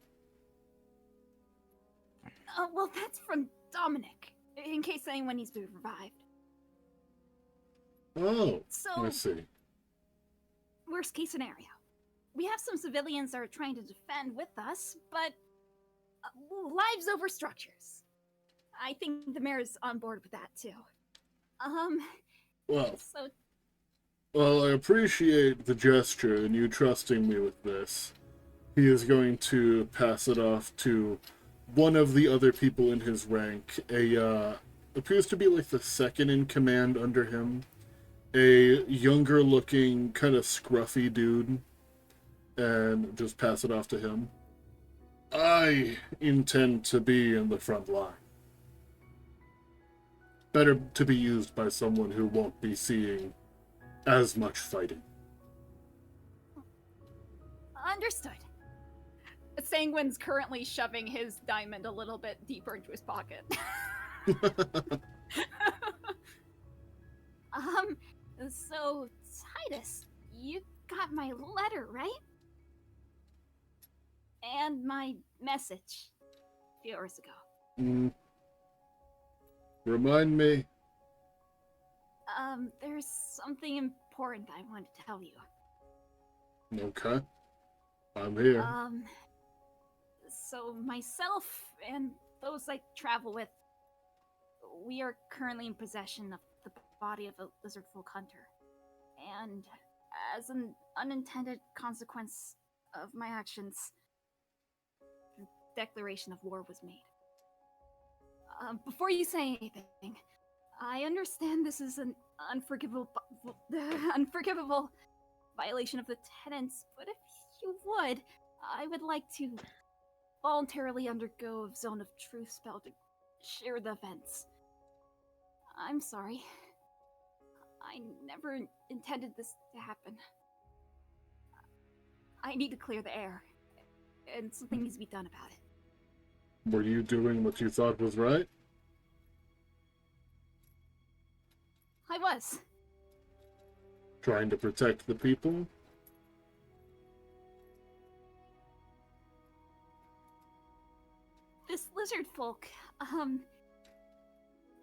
[SPEAKER 7] Well, that's from Dominic, in case anyone needs to be revived.
[SPEAKER 1] Oh,
[SPEAKER 7] So,
[SPEAKER 1] I see.
[SPEAKER 7] worst case scenario. We have some civilians that are trying to defend with us, but lives over structures. I think the mayor's on board with that too.
[SPEAKER 1] Well,
[SPEAKER 7] So
[SPEAKER 1] well, I appreciate the gesture and you trusting me with this. He is going to pass it off to one of the other people in his rank, appears to be like the second in command under him, a younger looking, kind of scruffy dude, and just pass it off to him. I intend to be in the front line. Better to be used by someone who won't be seeing as much fighting.
[SPEAKER 7] understood.
[SPEAKER 6] Sanguine's currently shoving his diamond a little bit deeper into his pocket.
[SPEAKER 7] So Titus, you got my letter, right? And my message a few hours ago.
[SPEAKER 1] Remind me.
[SPEAKER 7] There's something important I wanted to tell you.
[SPEAKER 1] Okay. I'm here.
[SPEAKER 7] So myself and those I travel with, we are currently in possession of the body of a lizard folk hunter. And as an unintended consequence of my actions, a declaration of war was made. Before you say anything, I understand this is an unforgivable violation of the tenets, but if you would, I would like to voluntarily undergo a Zone of Truth spell to share the events. I'm sorry. I never intended this to happen. I need to clear the air, and something needs to be done about it.
[SPEAKER 1] Were you doing what you thought was right?
[SPEAKER 7] I was.
[SPEAKER 1] Trying to protect the people?
[SPEAKER 7] This lizard folk,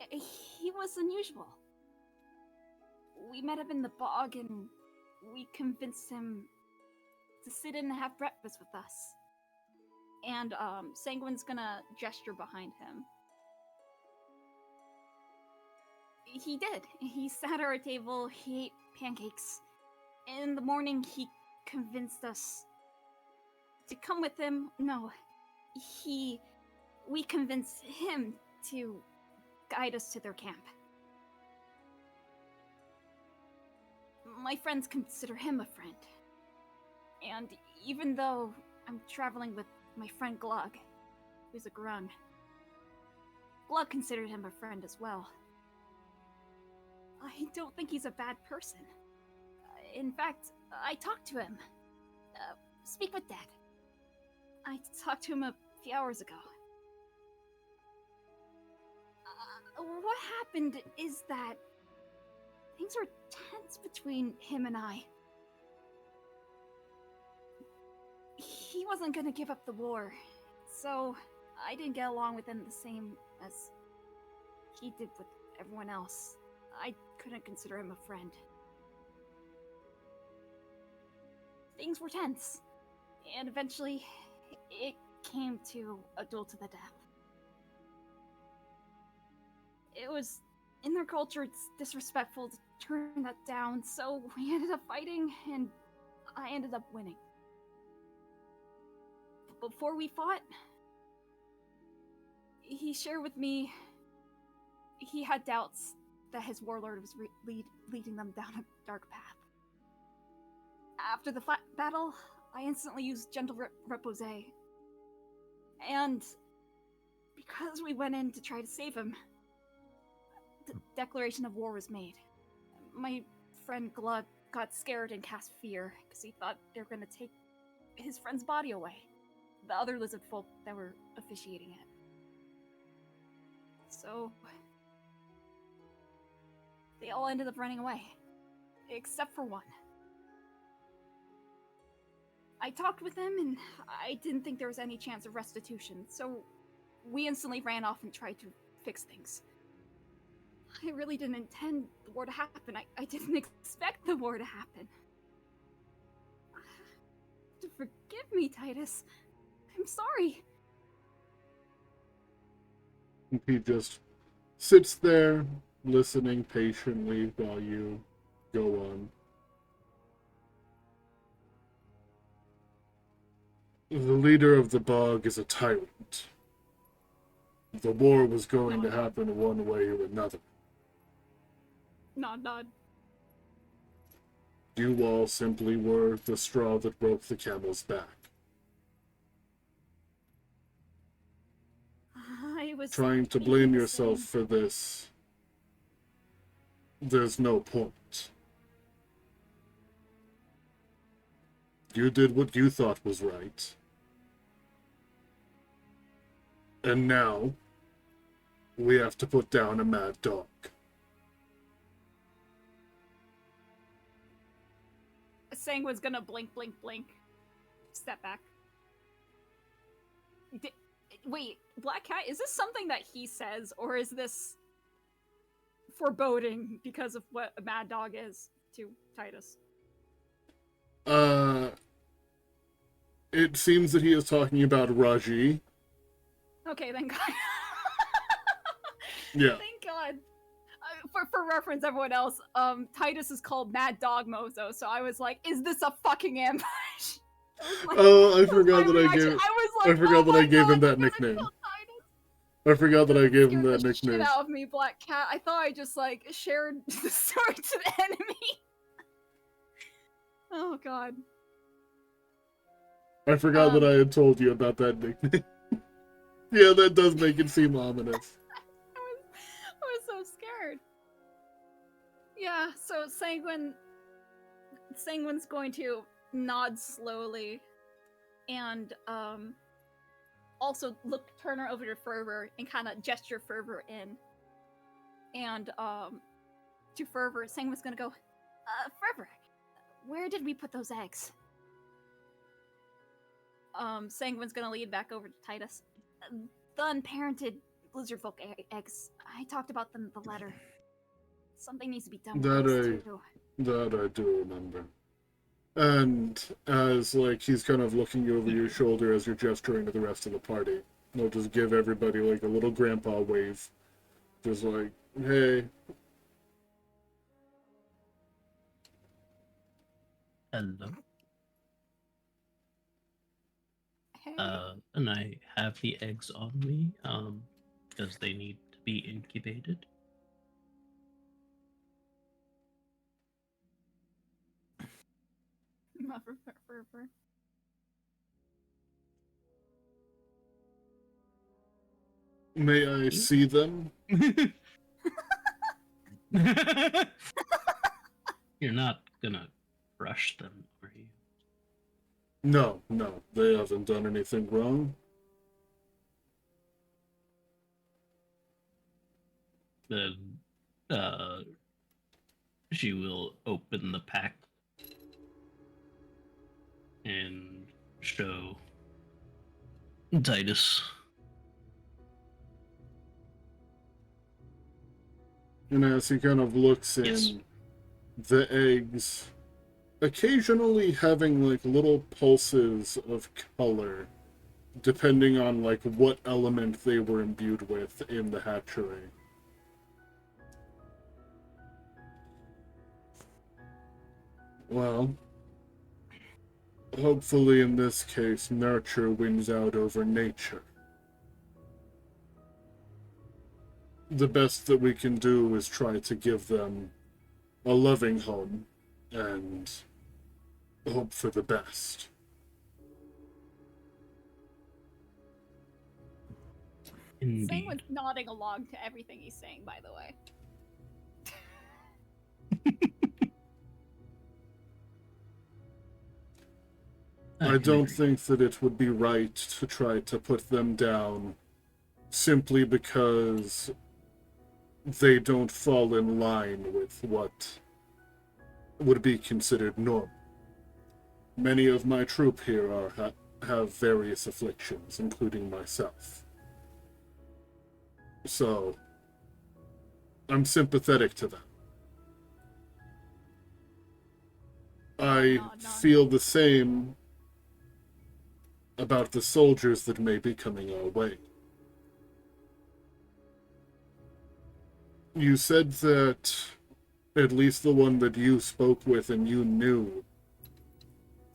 [SPEAKER 7] he was unusual. We met him in the bog and we convinced him to sit in and have breakfast with us. And, Sanguine's gonna gesture behind him. He did. He sat at our table, he ate pancakes. In the morning, he convinced us to come with him. No, we convinced him to guide us to their camp. My friends consider him a friend. And even though I'm traveling with my friend Glug, who's a grung, Glug considered him a friend as well. I don't think he's a bad person. In fact, I talked to him. Speak with Dad. I talked to him a few hours ago. What happened is that things were tense between him and I. He wasn't gonna give up the war, so I didn't get along with him the same as he did with everyone else. I couldn't consider him a friend. Things were tense, and eventually it came to a duel to the death. It was, in their culture, it's disrespectful to turn that down, so we ended up fighting, and I ended up winning. But before we fought, he shared with me he had doubts that his warlord was leading them down a dark path. After the battle, I instantly used gentle repose, and because we went in to try to save him, the declaration of war was made. My friend Glug got scared and cast fear because he thought they were going to take his friend's body away. The other lizard folk that were officiating it. So they all ended up running away, except for one. I talked with him, and I didn't think there was any chance of restitution, so we instantly ran off and tried to fix things. I really didn't intend the war to happen. I didn't expect the war to happen. Forgive me, Titus. I'm sorry.
[SPEAKER 1] He just sits there, listening patiently while you go on. The leader of the bog is a tyrant. The war was going to happen one way or another.
[SPEAKER 7] Nod.
[SPEAKER 1] You all simply were the straw that broke the camel's back.
[SPEAKER 7] I was
[SPEAKER 1] Trying to blame yourself for this, there's no point. You did what you thought was right. And now, we have to put down a mad dog.
[SPEAKER 6] Sanguine's gonna blink. Step back. Wait, Black Cat, is this something that he says, or is this foreboding because of what a mad dog is to Titus?
[SPEAKER 1] It seems that he is talking about Raji.
[SPEAKER 6] Okay, thank God.
[SPEAKER 1] Yeah.
[SPEAKER 6] Thank God. For reference, everyone else, Titus is called Mad Dog Mozo, so I was like, is this a fucking ambush?
[SPEAKER 1] I forgot that I gave him that nickname. I forgot that I gave him that nickname.
[SPEAKER 6] Shit out of me, Black Cat. I thought I just shared the story to the enemy. Oh God.
[SPEAKER 1] I forgot that I had told you about that nickname. Yeah, that does make it seem ominous.
[SPEAKER 6] I was so scared. Yeah, so Sanguine's going to nod slowly and also turn her over to Fervor and kind of gesture Fervor in. And to Fervor, Sanguine's gonna go, Fervor, where did we put those eggs? Sanguine's gonna lead back over to Titus. The unparented lizard folk eggs. I talked about them in the letter. Something needs to be done with those too.
[SPEAKER 1] That I do remember. And as he's kind of looking over your shoulder as you're gesturing to the rest of the party, he'll just give everybody a little grandpa wave. Just hey.
[SPEAKER 5] Hello.
[SPEAKER 6] Hey.
[SPEAKER 5] And I have the eggs on me, because they need to be incubated.
[SPEAKER 6] Fervor.
[SPEAKER 1] May I see them?
[SPEAKER 5] You're not gonna crush them, are you?
[SPEAKER 1] No, they haven't done anything wrong.
[SPEAKER 5] Then, she will open the pack and show Titus.
[SPEAKER 1] And as he kind of looks in,
[SPEAKER 5] Yes.
[SPEAKER 1] the eggs occasionally having little pulses of color depending on like what element they were imbued with in the hatchery. Well, hopefully in this case, nurture wins out over nature. The best that we can do is try to give them a loving home and hope for the best.
[SPEAKER 5] Indeed.
[SPEAKER 6] Sanguine's nodding along to everything he's saying, by the way.
[SPEAKER 1] I don't think that it would be right to try to put them down simply because they don't fall in line with what would be considered normal. Many of my troop here have various afflictions, including myself. So, I'm sympathetic to them. I feel the same about the soldiers that may be coming our way. You said that at least the one that you spoke with and you knew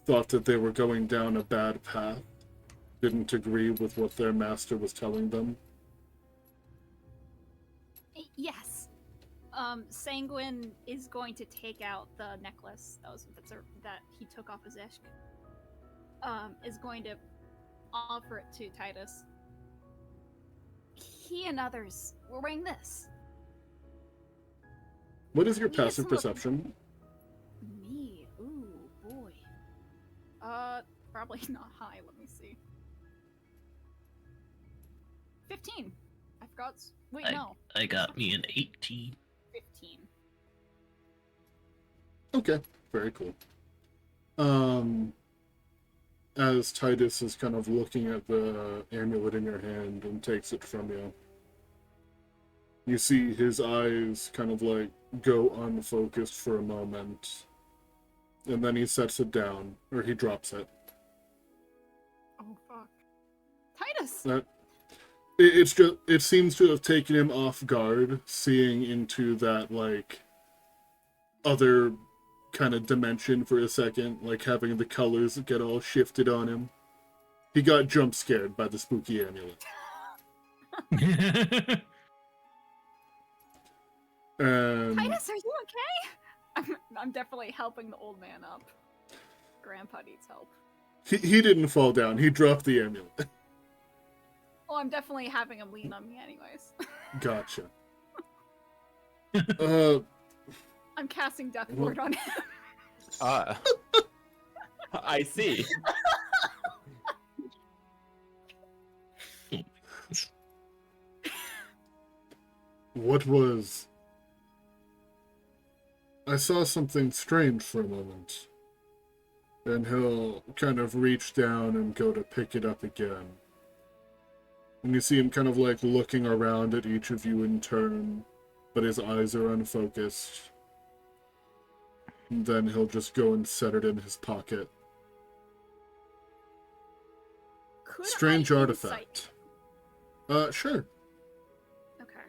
[SPEAKER 1] thought that they were going down a bad path, didn't agree with what their master was telling them.
[SPEAKER 6] Yes. Sanguine is going to take out the necklace that he took off his Ishk. Is going to offer it to Titus. He and others were wearing this.
[SPEAKER 1] What is your
[SPEAKER 6] We get
[SPEAKER 1] passive
[SPEAKER 6] some-
[SPEAKER 1] perception?
[SPEAKER 6] Me? Ooh, boy. Probably not high. Let me see. 15. I forgot. Wait, no.
[SPEAKER 5] I got me an 18.
[SPEAKER 6] 15.
[SPEAKER 1] Okay, very cool. As Titus is kind of looking at the amulet in your hand and takes it from you, you see his eyes kind of like go unfocused for a moment, and then he sets it down, or he drops it.
[SPEAKER 6] Oh, fuck. Titus!
[SPEAKER 1] It seems to have taken him off guard, seeing into that, like, other kind of dimension for a second, like having the colors get all shifted on him. He got jump scared by the spooky amulet.
[SPEAKER 6] Titus, are you okay? I'm definitely helping the old man up. Grandpa needs help.
[SPEAKER 1] He didn't fall down, he dropped the amulet.
[SPEAKER 6] Well, I'm definitely having him lean on me anyways.
[SPEAKER 1] Gotcha.
[SPEAKER 6] I'm casting Death Ward on him.
[SPEAKER 2] I see.
[SPEAKER 1] What was... I saw something strange for a moment. And he'll kind of reach down and go to pick it up again. And you see him kind of like looking around at each of you in turn, but his eyes are unfocused. And then he'll just go and set it in his pocket.
[SPEAKER 6] Could
[SPEAKER 1] Strange
[SPEAKER 6] I
[SPEAKER 1] artifact. Sure.
[SPEAKER 6] Okay.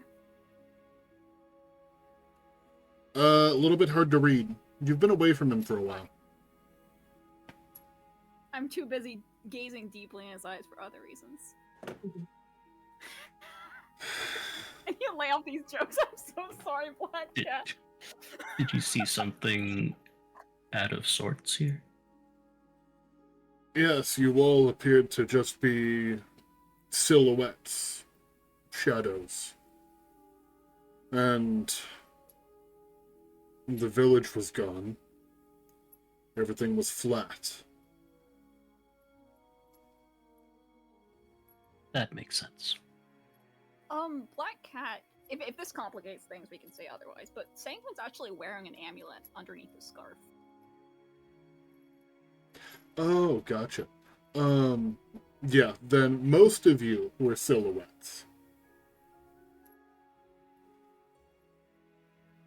[SPEAKER 1] A little bit hard to read. You've been away from him for a while.
[SPEAKER 6] I'm too busy gazing deeply in his eyes for other reasons. And you lay off these jokes. I'm so sorry, Black Cat.
[SPEAKER 5] Did you see something out of sorts here?
[SPEAKER 1] Yes, you all appeared to just be silhouettes, shadows. And the village was gone. Everything was flat.
[SPEAKER 5] That makes sense.
[SPEAKER 6] Black Cat, if this complicates things, we can say otherwise, but Sanguine's actually wearing an amulet underneath his scarf.
[SPEAKER 1] Oh, gotcha. Yeah, then most of you were silhouettes.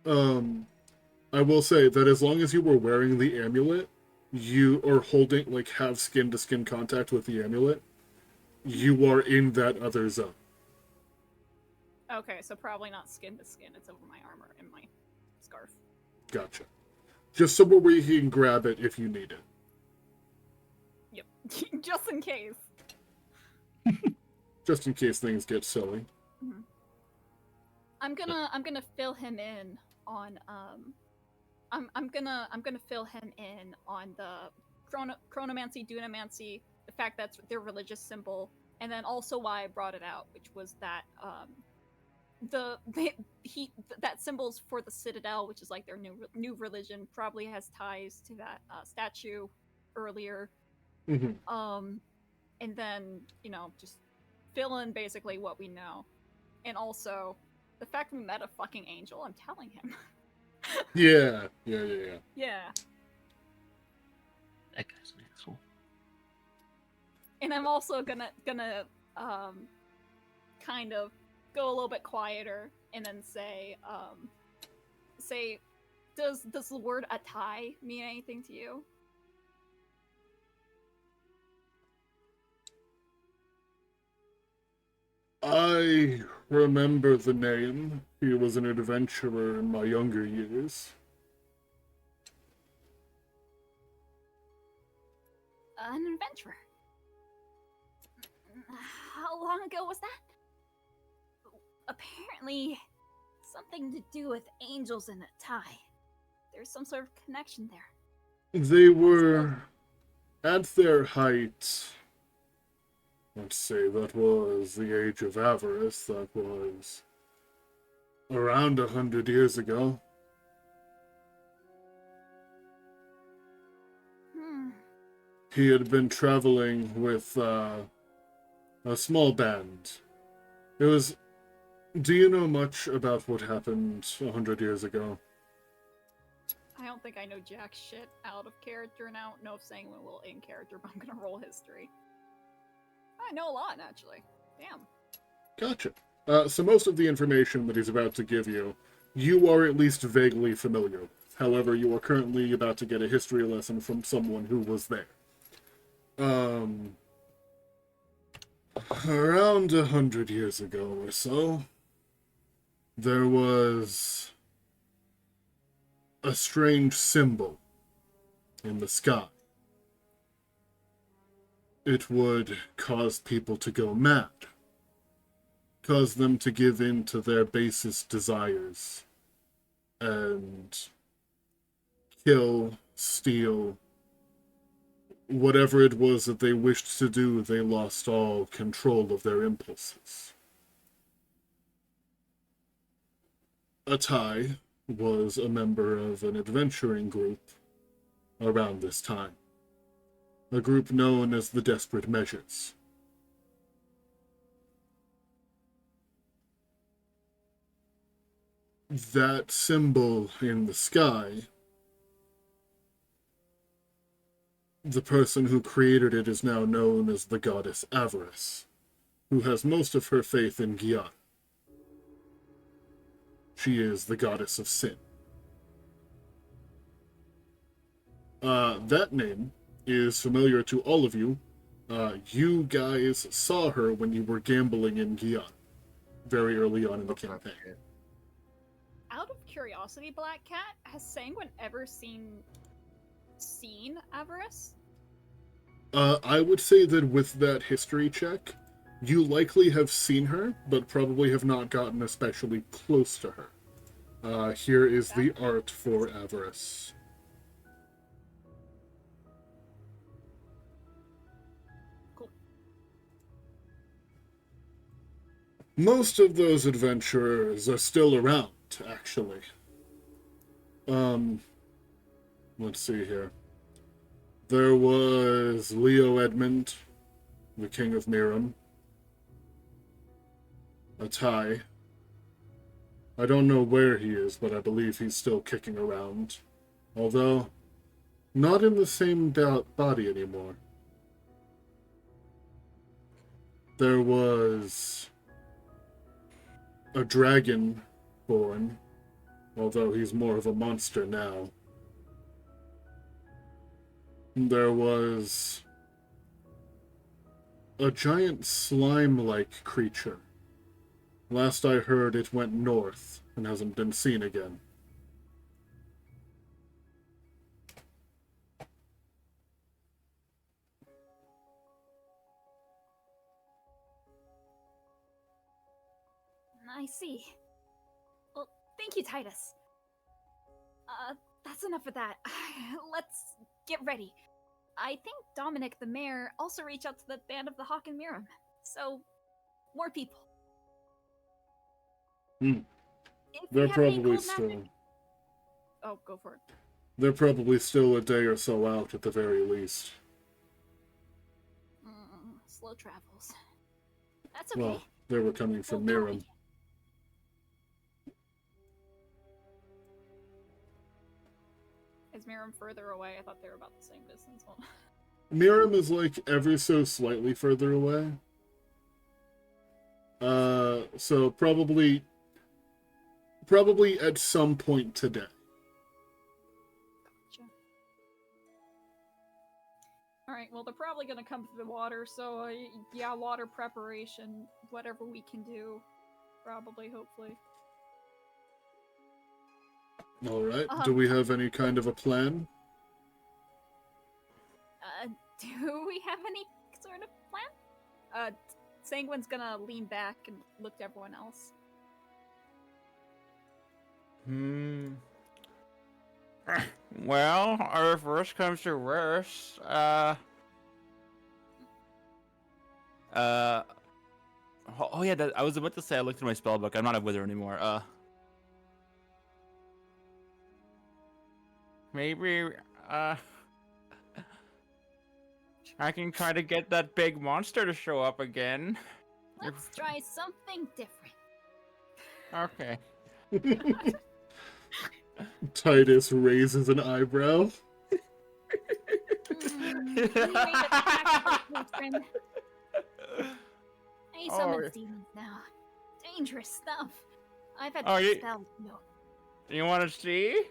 [SPEAKER 1] I will say that as long as you were wearing the amulet, you, or holding, like, have skin-to-skin contact with the amulet, you are in that other zone.
[SPEAKER 6] Okay, so probably not skin to skin. It's over my armor and my scarf.
[SPEAKER 1] Gotcha. Just somewhere where you can grab it if you need it.
[SPEAKER 6] Yep. Just in case.
[SPEAKER 1] Just in case things get silly.
[SPEAKER 6] Mm-hmm. I'm gonna fill him in on I'm gonna fill him in on the chronomancy, dunamancy, the fact that's their religious symbol, and then also why I brought it out, which was that that symbol's for the Citadel, which is like their new religion, probably has ties to that statue earlier.
[SPEAKER 1] Mm-hmm.
[SPEAKER 6] And then just fill in basically what we know, and also the fact we met a fucking angel. I'm telling him.
[SPEAKER 1] Yeah.
[SPEAKER 6] Yeah.
[SPEAKER 5] That guy's an asshole.
[SPEAKER 6] And I'm also gonna kind of go a little bit quieter and then say does the word Atai mean anything to you?
[SPEAKER 1] I remember the name. He was an adventurer in my younger years.
[SPEAKER 7] An adventurer. How long ago was that? Apparently, something to do with angels and a tie. There's some sort of connection there.
[SPEAKER 1] They were at their height. Let's say that was the age of avarice. That was around 100 years ago. He had been traveling with a small band. It was... Do you know much about what happened 100 years ago?
[SPEAKER 6] I don't think I know jack shit out of character now. No, if saying we will in character, but I'm gonna roll history. I know a lot, actually. Damn.
[SPEAKER 1] Gotcha. So most of the information that he's about to give you, you are at least vaguely familiar with. However, you are currently about to get a history lesson from someone who was there. Around 100 years ago or so, there was a strange symbol in the sky. It would cause people to go mad, cause them to give in to their basest desires, and kill, steal, whatever it was that they wished to do. They lost all control of their impulses. Atai was a member of an adventuring group around this time. A group known as the Desperate Measures. That symbol in the sky, the person who created it is now known as the goddess Avarice, who has most of her faith in Gyan. She is the goddess of sin. That name is familiar to all of you. You guys saw her when you were gambling in Gyan, very early on in the campaign.
[SPEAKER 6] Out of curiosity, Black Cat, has Sanguine ever seen Avarice?
[SPEAKER 1] I would say that with that history check, you likely have seen her, but probably have not gotten especially close to her. Here is the art for Avarice.
[SPEAKER 6] Cool.
[SPEAKER 1] Most of those adventurers are still around, actually. Let's see here. There was Leo Edmund, the King of Miram. Atai. I don't know where he is, but I believe he's still kicking around. Although, not in the same body anymore. There was a dragon born, although he's more of a monster now. There was a giant slime-like creature. Last I heard, it went north and hasn't been seen again.
[SPEAKER 7] I see. Well, thank you, Titus. That's enough of that. Let's get ready. I think Dominic, the mayor, also reached out to the Band of the Hawk and Miram. So, more people.
[SPEAKER 1] Hmm.
[SPEAKER 7] If
[SPEAKER 1] They're
[SPEAKER 7] you have any
[SPEAKER 1] probably
[SPEAKER 7] cold magic-
[SPEAKER 1] still.
[SPEAKER 6] Oh, go for it.
[SPEAKER 1] They're probably still a day or so out at the very least.
[SPEAKER 7] Slow travels. That's okay.
[SPEAKER 1] Well, they were coming from
[SPEAKER 7] We'll go
[SPEAKER 1] Miram.
[SPEAKER 7] with
[SPEAKER 6] Is Miram further away? I thought they were about the same distance. Well,
[SPEAKER 1] Miram is like ever so slightly further away. So probably at some point today.
[SPEAKER 6] gotcha. All right. Well, they're probably gonna come through the water. So yeah, water preparation, whatever we can do, probably, hopefully.
[SPEAKER 1] All right. Do we have any kind of a plan?
[SPEAKER 6] Do we have any sort of plan? Sanguine's gonna lean back and look to everyone else.
[SPEAKER 2] Well, if worst comes to worst, oh yeah, I was about to say I looked through my spell book. I'm not a wizard anymore. Maybe, I can try to get that big monster to show up again.
[SPEAKER 7] Let's try something different.
[SPEAKER 2] Okay.
[SPEAKER 1] Titus raises an eyebrow.
[SPEAKER 7] We made a pact with my friend. Hey, summons demons now. Dangerous stuff. I've had spells, no.
[SPEAKER 2] You want to see?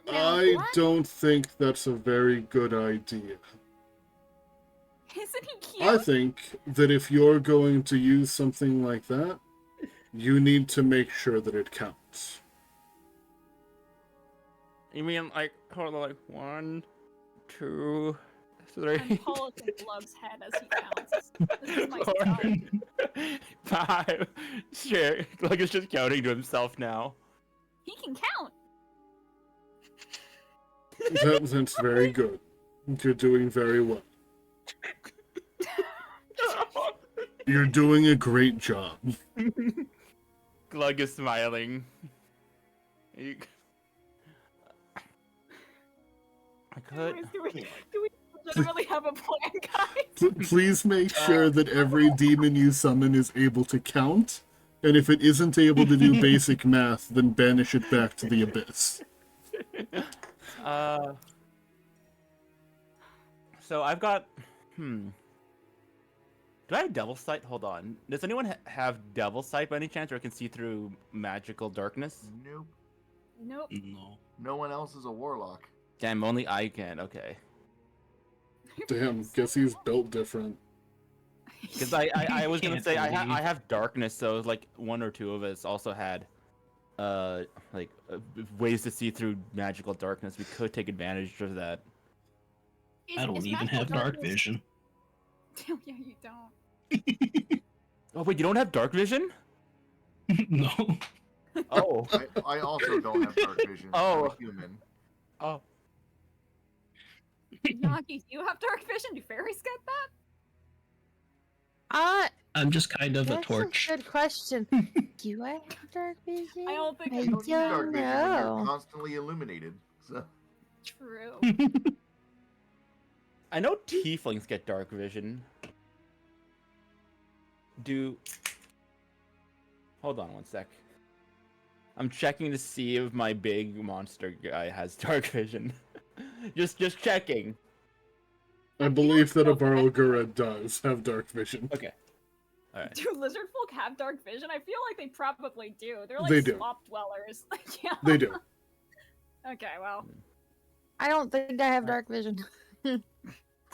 [SPEAKER 7] Not now.
[SPEAKER 1] I
[SPEAKER 7] what?
[SPEAKER 1] don't think that's a very good idea.
[SPEAKER 6] Isn't he cute?
[SPEAKER 1] I think that if you're going to use something like that, you need to make sure that it counts.
[SPEAKER 2] You mean like, hold on, like 1, 2, 3,
[SPEAKER 6] I'm polishing Glug's head as he counts. This is my style.
[SPEAKER 2] 5. Sure, Glug is just counting to himself now.
[SPEAKER 6] He can count.
[SPEAKER 1] That's very good. You're doing very well. You're doing a great job.
[SPEAKER 2] Glug is smiling. I could.
[SPEAKER 6] Anyways, do we legitimately have a plan, guys?
[SPEAKER 1] Please make sure that every demon you summon is able to count, and if it isn't able to do basic math, then banish it back to the abyss.
[SPEAKER 2] So I've got. Do I have Devil Sight? Hold on. Does anyone have Devil Sight by any chance, or can see through magical darkness?
[SPEAKER 3] Nope.
[SPEAKER 6] Nope.
[SPEAKER 5] No.
[SPEAKER 3] No one else is a warlock.
[SPEAKER 2] Damn, only I can. Okay.
[SPEAKER 1] Damn, guess he's built different.
[SPEAKER 2] Because I was gonna
[SPEAKER 5] Can't
[SPEAKER 2] say I
[SPEAKER 5] believe.
[SPEAKER 2] have darkness, so like 1 or 2 of us also had ways to see through magical darkness. We could take advantage of that.
[SPEAKER 5] I don't
[SPEAKER 6] Is
[SPEAKER 5] even
[SPEAKER 6] magical
[SPEAKER 5] have dark
[SPEAKER 6] darkness-
[SPEAKER 5] vision.
[SPEAKER 6] Yeah, you don't.
[SPEAKER 2] Oh wait, you don't have dark vision?
[SPEAKER 5] No.
[SPEAKER 2] Oh.
[SPEAKER 3] I also don't have dark vision.
[SPEAKER 2] Oh.
[SPEAKER 3] I'm a human.
[SPEAKER 2] Oh.
[SPEAKER 6] Yaki, do you have dark vision? Do fairies get that?
[SPEAKER 5] I'm just kind of a
[SPEAKER 8] That's
[SPEAKER 5] torch.
[SPEAKER 8] a good question. Do I have dark vision?
[SPEAKER 6] I don't think
[SPEAKER 8] I
[SPEAKER 6] I
[SPEAKER 3] You don't need dark
[SPEAKER 8] don't
[SPEAKER 3] vision when you're
[SPEAKER 8] know.
[SPEAKER 3] constantly illuminated. So
[SPEAKER 6] True.
[SPEAKER 2] I know tieflings get dark vision. Hold on 1 sec. I'm checking to see if my big monster guy has dark vision. just checking.
[SPEAKER 1] I believe that a Barogura does have dark vision.
[SPEAKER 2] Okay. All right.
[SPEAKER 6] Do lizard folk have dark vision? I feel like they probably do. They're like
[SPEAKER 1] They do.
[SPEAKER 6] swamp dwellers. Yeah.
[SPEAKER 1] They do.
[SPEAKER 6] Okay, well.
[SPEAKER 8] I don't think I have dark vision.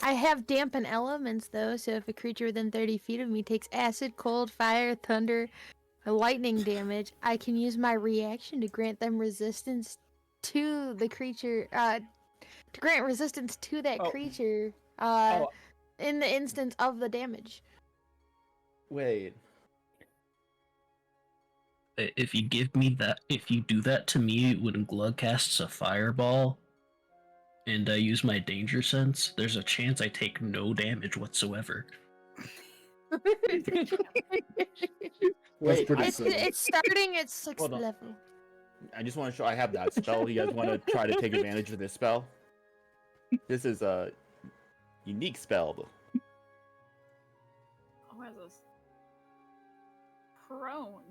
[SPEAKER 8] I have dampen elements though, so if a creature within 30 feet of me takes acid, cold, fire, thunder, or lightning damage, I can use my reaction to grant them resistance to the creature. To grant resistance to that
[SPEAKER 2] Oh.
[SPEAKER 8] creature.
[SPEAKER 2] Oh,
[SPEAKER 8] In the instance of the damage.
[SPEAKER 2] wait.
[SPEAKER 5] If you give me that, if you do that to me when Glug casts a fireball, and I use my danger sense, there's a chance I take no damage whatsoever.
[SPEAKER 2] Wait.
[SPEAKER 1] pretty
[SPEAKER 2] I,
[SPEAKER 1] sick.
[SPEAKER 8] It's starting at 6th
[SPEAKER 2] Hold on.
[SPEAKER 8] level.
[SPEAKER 2] I just want to show I have that spell. You guys want to try to take advantage of this spell? This is a unique spell.
[SPEAKER 6] What is this? Prone.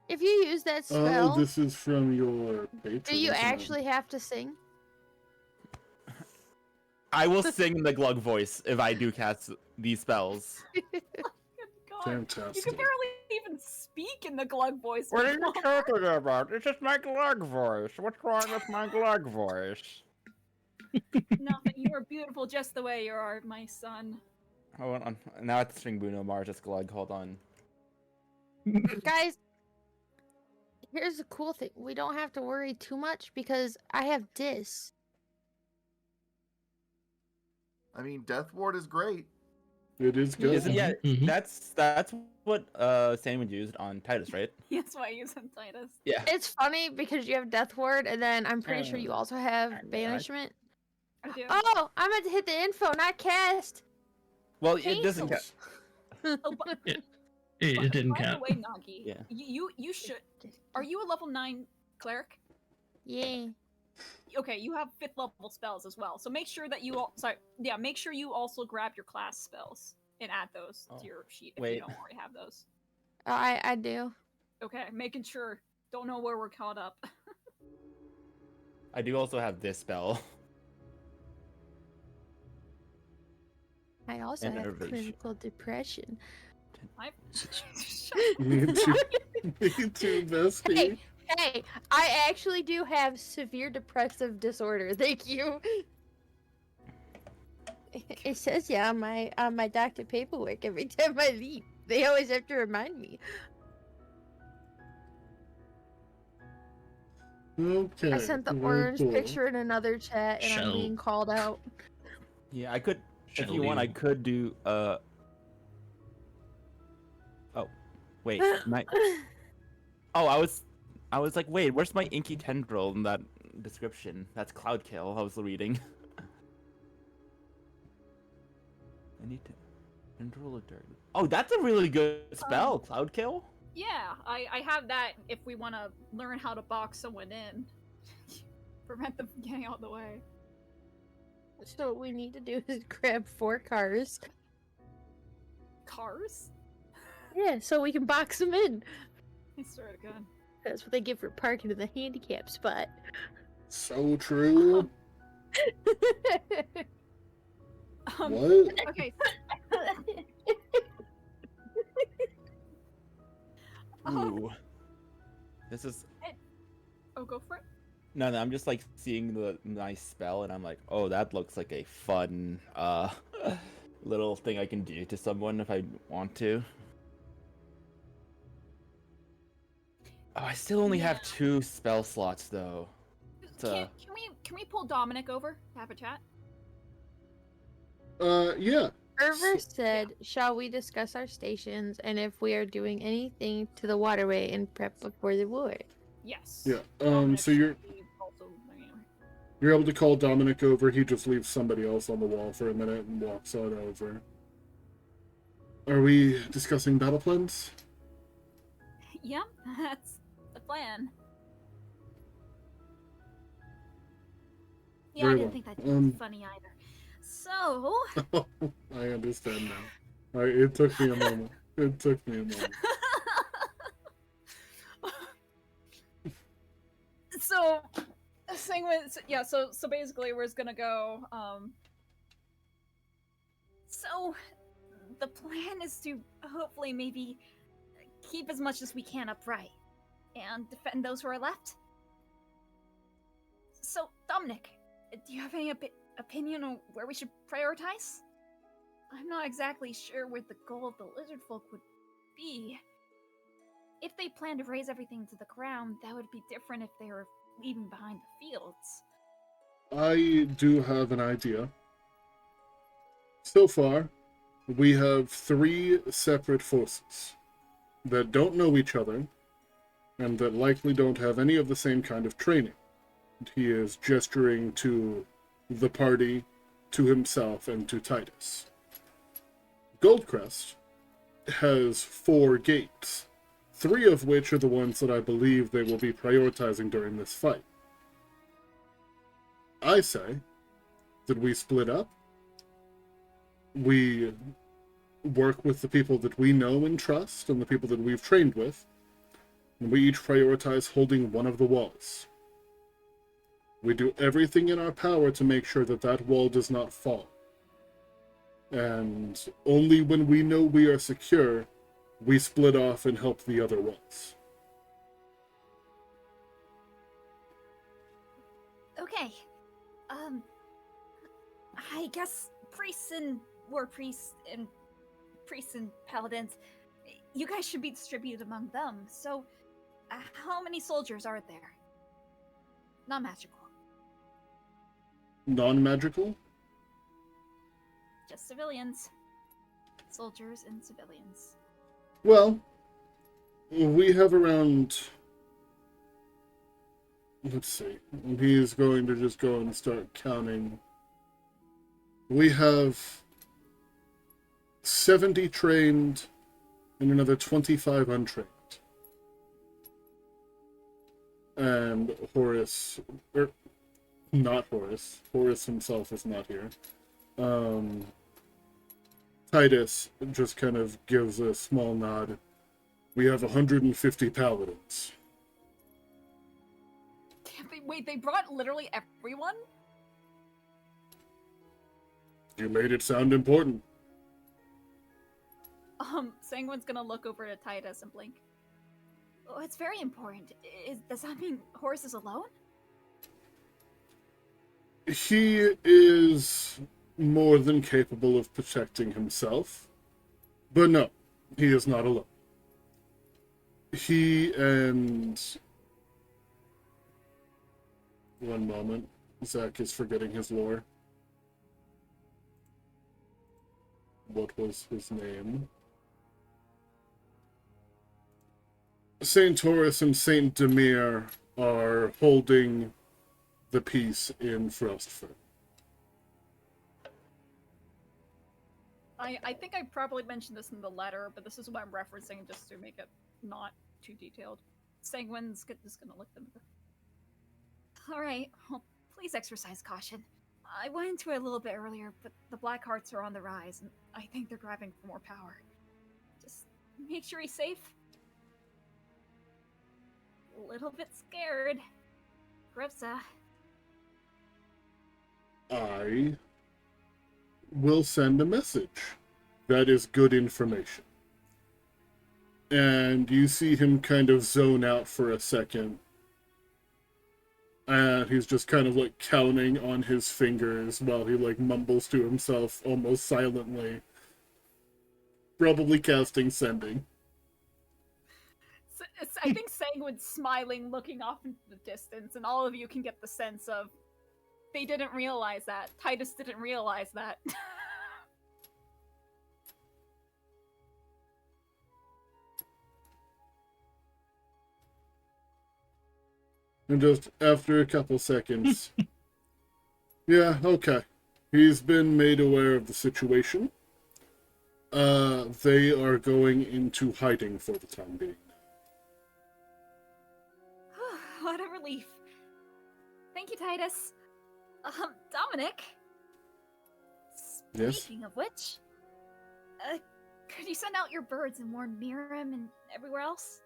[SPEAKER 8] If you use that spell,
[SPEAKER 1] Oh, this is from your patron.
[SPEAKER 8] do you
[SPEAKER 1] isn't it?
[SPEAKER 8] actually have to sing?
[SPEAKER 2] I will sing in the Glug voice if I do cast these spells.
[SPEAKER 6] Good God. You
[SPEAKER 1] Fantastic.
[SPEAKER 6] can barely even speak in the Glug voice.
[SPEAKER 2] What are you talking about? It's just my Glug voice. What's wrong with my Glug voice?
[SPEAKER 6] Nothing. You are beautiful just the way you are, my son.
[SPEAKER 2] Hold on. Now it's string Bruno Mars, just Glug. Hold on.
[SPEAKER 8] Guys, here's the cool thing. We don't have to worry too much because I have Dis.
[SPEAKER 3] I mean, Death Ward is great.
[SPEAKER 1] It is good.
[SPEAKER 2] Isn't, yeah,
[SPEAKER 5] Mhm.
[SPEAKER 2] that's what Sandwich used on Titus, right?
[SPEAKER 6] That's why you sent Titus.
[SPEAKER 2] Yeah.
[SPEAKER 8] It's funny because you have Death Ward, and then I'm pretty sure you also have Banishment.
[SPEAKER 6] I do.
[SPEAKER 8] Oh, I meant to hit the info, not cast.
[SPEAKER 2] Well, it doesn't
[SPEAKER 8] Cancels.
[SPEAKER 2] count.
[SPEAKER 6] Oh, but,
[SPEAKER 5] It didn't
[SPEAKER 6] by
[SPEAKER 5] count.
[SPEAKER 6] the way, Nagi,
[SPEAKER 2] Yeah.
[SPEAKER 6] you should. Are you a level 9 cleric?
[SPEAKER 8] Yeah.
[SPEAKER 6] Okay, you have 5th level spells as well. So make sure that you make sure you also grab your class spells and add those
[SPEAKER 2] Oh,
[SPEAKER 6] to your sheet if
[SPEAKER 2] wait.
[SPEAKER 6] you don't already have those.
[SPEAKER 8] I do.
[SPEAKER 6] Okay, making sure. Don't know where we're caught up.
[SPEAKER 2] I do also have this spell.
[SPEAKER 8] I also
[SPEAKER 2] And
[SPEAKER 8] have
[SPEAKER 2] Elevation.
[SPEAKER 8] clinical depression.
[SPEAKER 1] Me too. Me too, bestie.
[SPEAKER 8] Hey, I actually do have severe depressive disorder. Thank you. It says yeah on my doctor paperwork every time I leave. They always have to remind me.
[SPEAKER 1] Okay.
[SPEAKER 8] I sent the
[SPEAKER 1] very
[SPEAKER 8] orange
[SPEAKER 1] cool.
[SPEAKER 8] picture in another chat, and I'm
[SPEAKER 5] Shall-
[SPEAKER 8] being called out.
[SPEAKER 2] Yeah, I could. If
[SPEAKER 5] Shall
[SPEAKER 2] you want, I
[SPEAKER 5] we-
[SPEAKER 2] could do. Oh, wait. Oh, I was like, wait, where's my inky tendril in that description? That's Cloudkill. I was reading. I need to tendril of dirt. Oh, that's a really good spell, Cloudkill.
[SPEAKER 6] Yeah, I have that if we want to learn how to box someone in. Prevent them from getting out of the way.
[SPEAKER 8] So what we need to do is grab 4 cars.
[SPEAKER 6] Cars?
[SPEAKER 8] Yeah, so we can box them in.
[SPEAKER 6] I swear to God.
[SPEAKER 8] That's what they get for parking in the handicap spot.
[SPEAKER 1] So true. What?
[SPEAKER 6] Okay.
[SPEAKER 2] Ooh. This is.
[SPEAKER 6] Oh, go for it.
[SPEAKER 2] No, I'm just like seeing the nice spell, and I'm like, oh, that looks like a fun, little thing I can do to someone if I want to. Oh, I still only have
[SPEAKER 6] Yeah.
[SPEAKER 2] 2 spell slots though.
[SPEAKER 6] Can we pull Dominic over to have a chat?
[SPEAKER 1] Yeah.
[SPEAKER 8] Irver said, shall we discuss our stations and if we are doing anything to the waterway in prep before the war?
[SPEAKER 6] Yes.
[SPEAKER 1] Yeah.
[SPEAKER 6] Dominic
[SPEAKER 1] So you're
[SPEAKER 6] should be also there.
[SPEAKER 1] you're able to call Dominic over. He just leaves somebody else on the wall for a minute and walks on over. Are we discussing battle plans?
[SPEAKER 6] Yep, that's the plan.
[SPEAKER 7] Yeah,
[SPEAKER 1] Very
[SPEAKER 7] I didn't
[SPEAKER 1] well.
[SPEAKER 7] think that was funny either. So,
[SPEAKER 1] I understand now. All right, it took me a moment. It took me a moment.
[SPEAKER 6] So, thing with yeah, so basically we're just gonna go.
[SPEAKER 7] so the plan is to hopefully maybe keep as much as we can upright and defend those who are left. So, Dominic, do you have any opinion on where we should prioritize? I'm not exactly sure where the goal of the lizard folk would be. If they plan to raise everything to the ground, that would be different if they were leaving behind the fields.
[SPEAKER 1] I do have an idea. So far, we have 3 separate forces that don't know each other and that likely don't have any of the same kind of training. And he is gesturing to the party, to himself, and to Titus. Goldcrest has 4 gates, 3 of which are the ones that I believe they will be prioritizing during this fight. I say that we split up, we work with the people that we know and trust and the people that we've trained with, and we each prioritize holding one of the walls. We do everything in our power to make sure that that wall does not fall. And only when we know we are secure, we split off and help the other ones.
[SPEAKER 7] Okay. I guess priests and war priests and paladins, you guys should be distributed among them. So, how many soldiers are there? Not magical.
[SPEAKER 1] Non-magical?
[SPEAKER 7] Just civilians. Soldiers and civilians.
[SPEAKER 1] Well, we have around... Let's see. He's going to just go and start counting. We have 70 trained and another 25 untrained. And Horace... not Horace. Horace himself is not here. Titus just kind of gives a small nod. We have 150 paladins.
[SPEAKER 6] Wait, they brought literally everyone?
[SPEAKER 1] You made it sound important.
[SPEAKER 6] Sanguine's gonna look over at Titus and blink.
[SPEAKER 7] Oh, it's very important. Does that mean Horace is alone?
[SPEAKER 1] He is more than capable of protecting himself. But no, he is not alone. He and... One moment. Zach is forgetting his lore. What was his name? Saint Taurus and Saint Demir are holding the peace in Frostford.
[SPEAKER 6] I think I probably mentioned this in the letter, but this is what I'm referencing just to make it not too detailed. Sanguine's just gonna look them.
[SPEAKER 7] Alright, well, please exercise caution. I went into it a little bit earlier, but the Black Hearts are on the rise, and I think they're grabbing for more power. Just make sure he's safe. A little bit scared. Gripsa.
[SPEAKER 1] I will send a message. That is good information. And you see him kind of zone out for a second. And he's just kind of like counting on his fingers while he like mumbles to himself almost silently. Probably casting sending.
[SPEAKER 6] I think Sanguine's smiling, looking off into the distance, and all of you can get the sense of they didn't realize that. Titus didn't realize that.
[SPEAKER 1] And just after a couple seconds, yeah, okay. He's been made aware of the situation. They are going into hiding for the time being.
[SPEAKER 7] What a relief. Thank you, Titus. Dominic?
[SPEAKER 1] Yes?
[SPEAKER 7] Speaking of which, could you send out your birds and warn Miriam and everywhere else?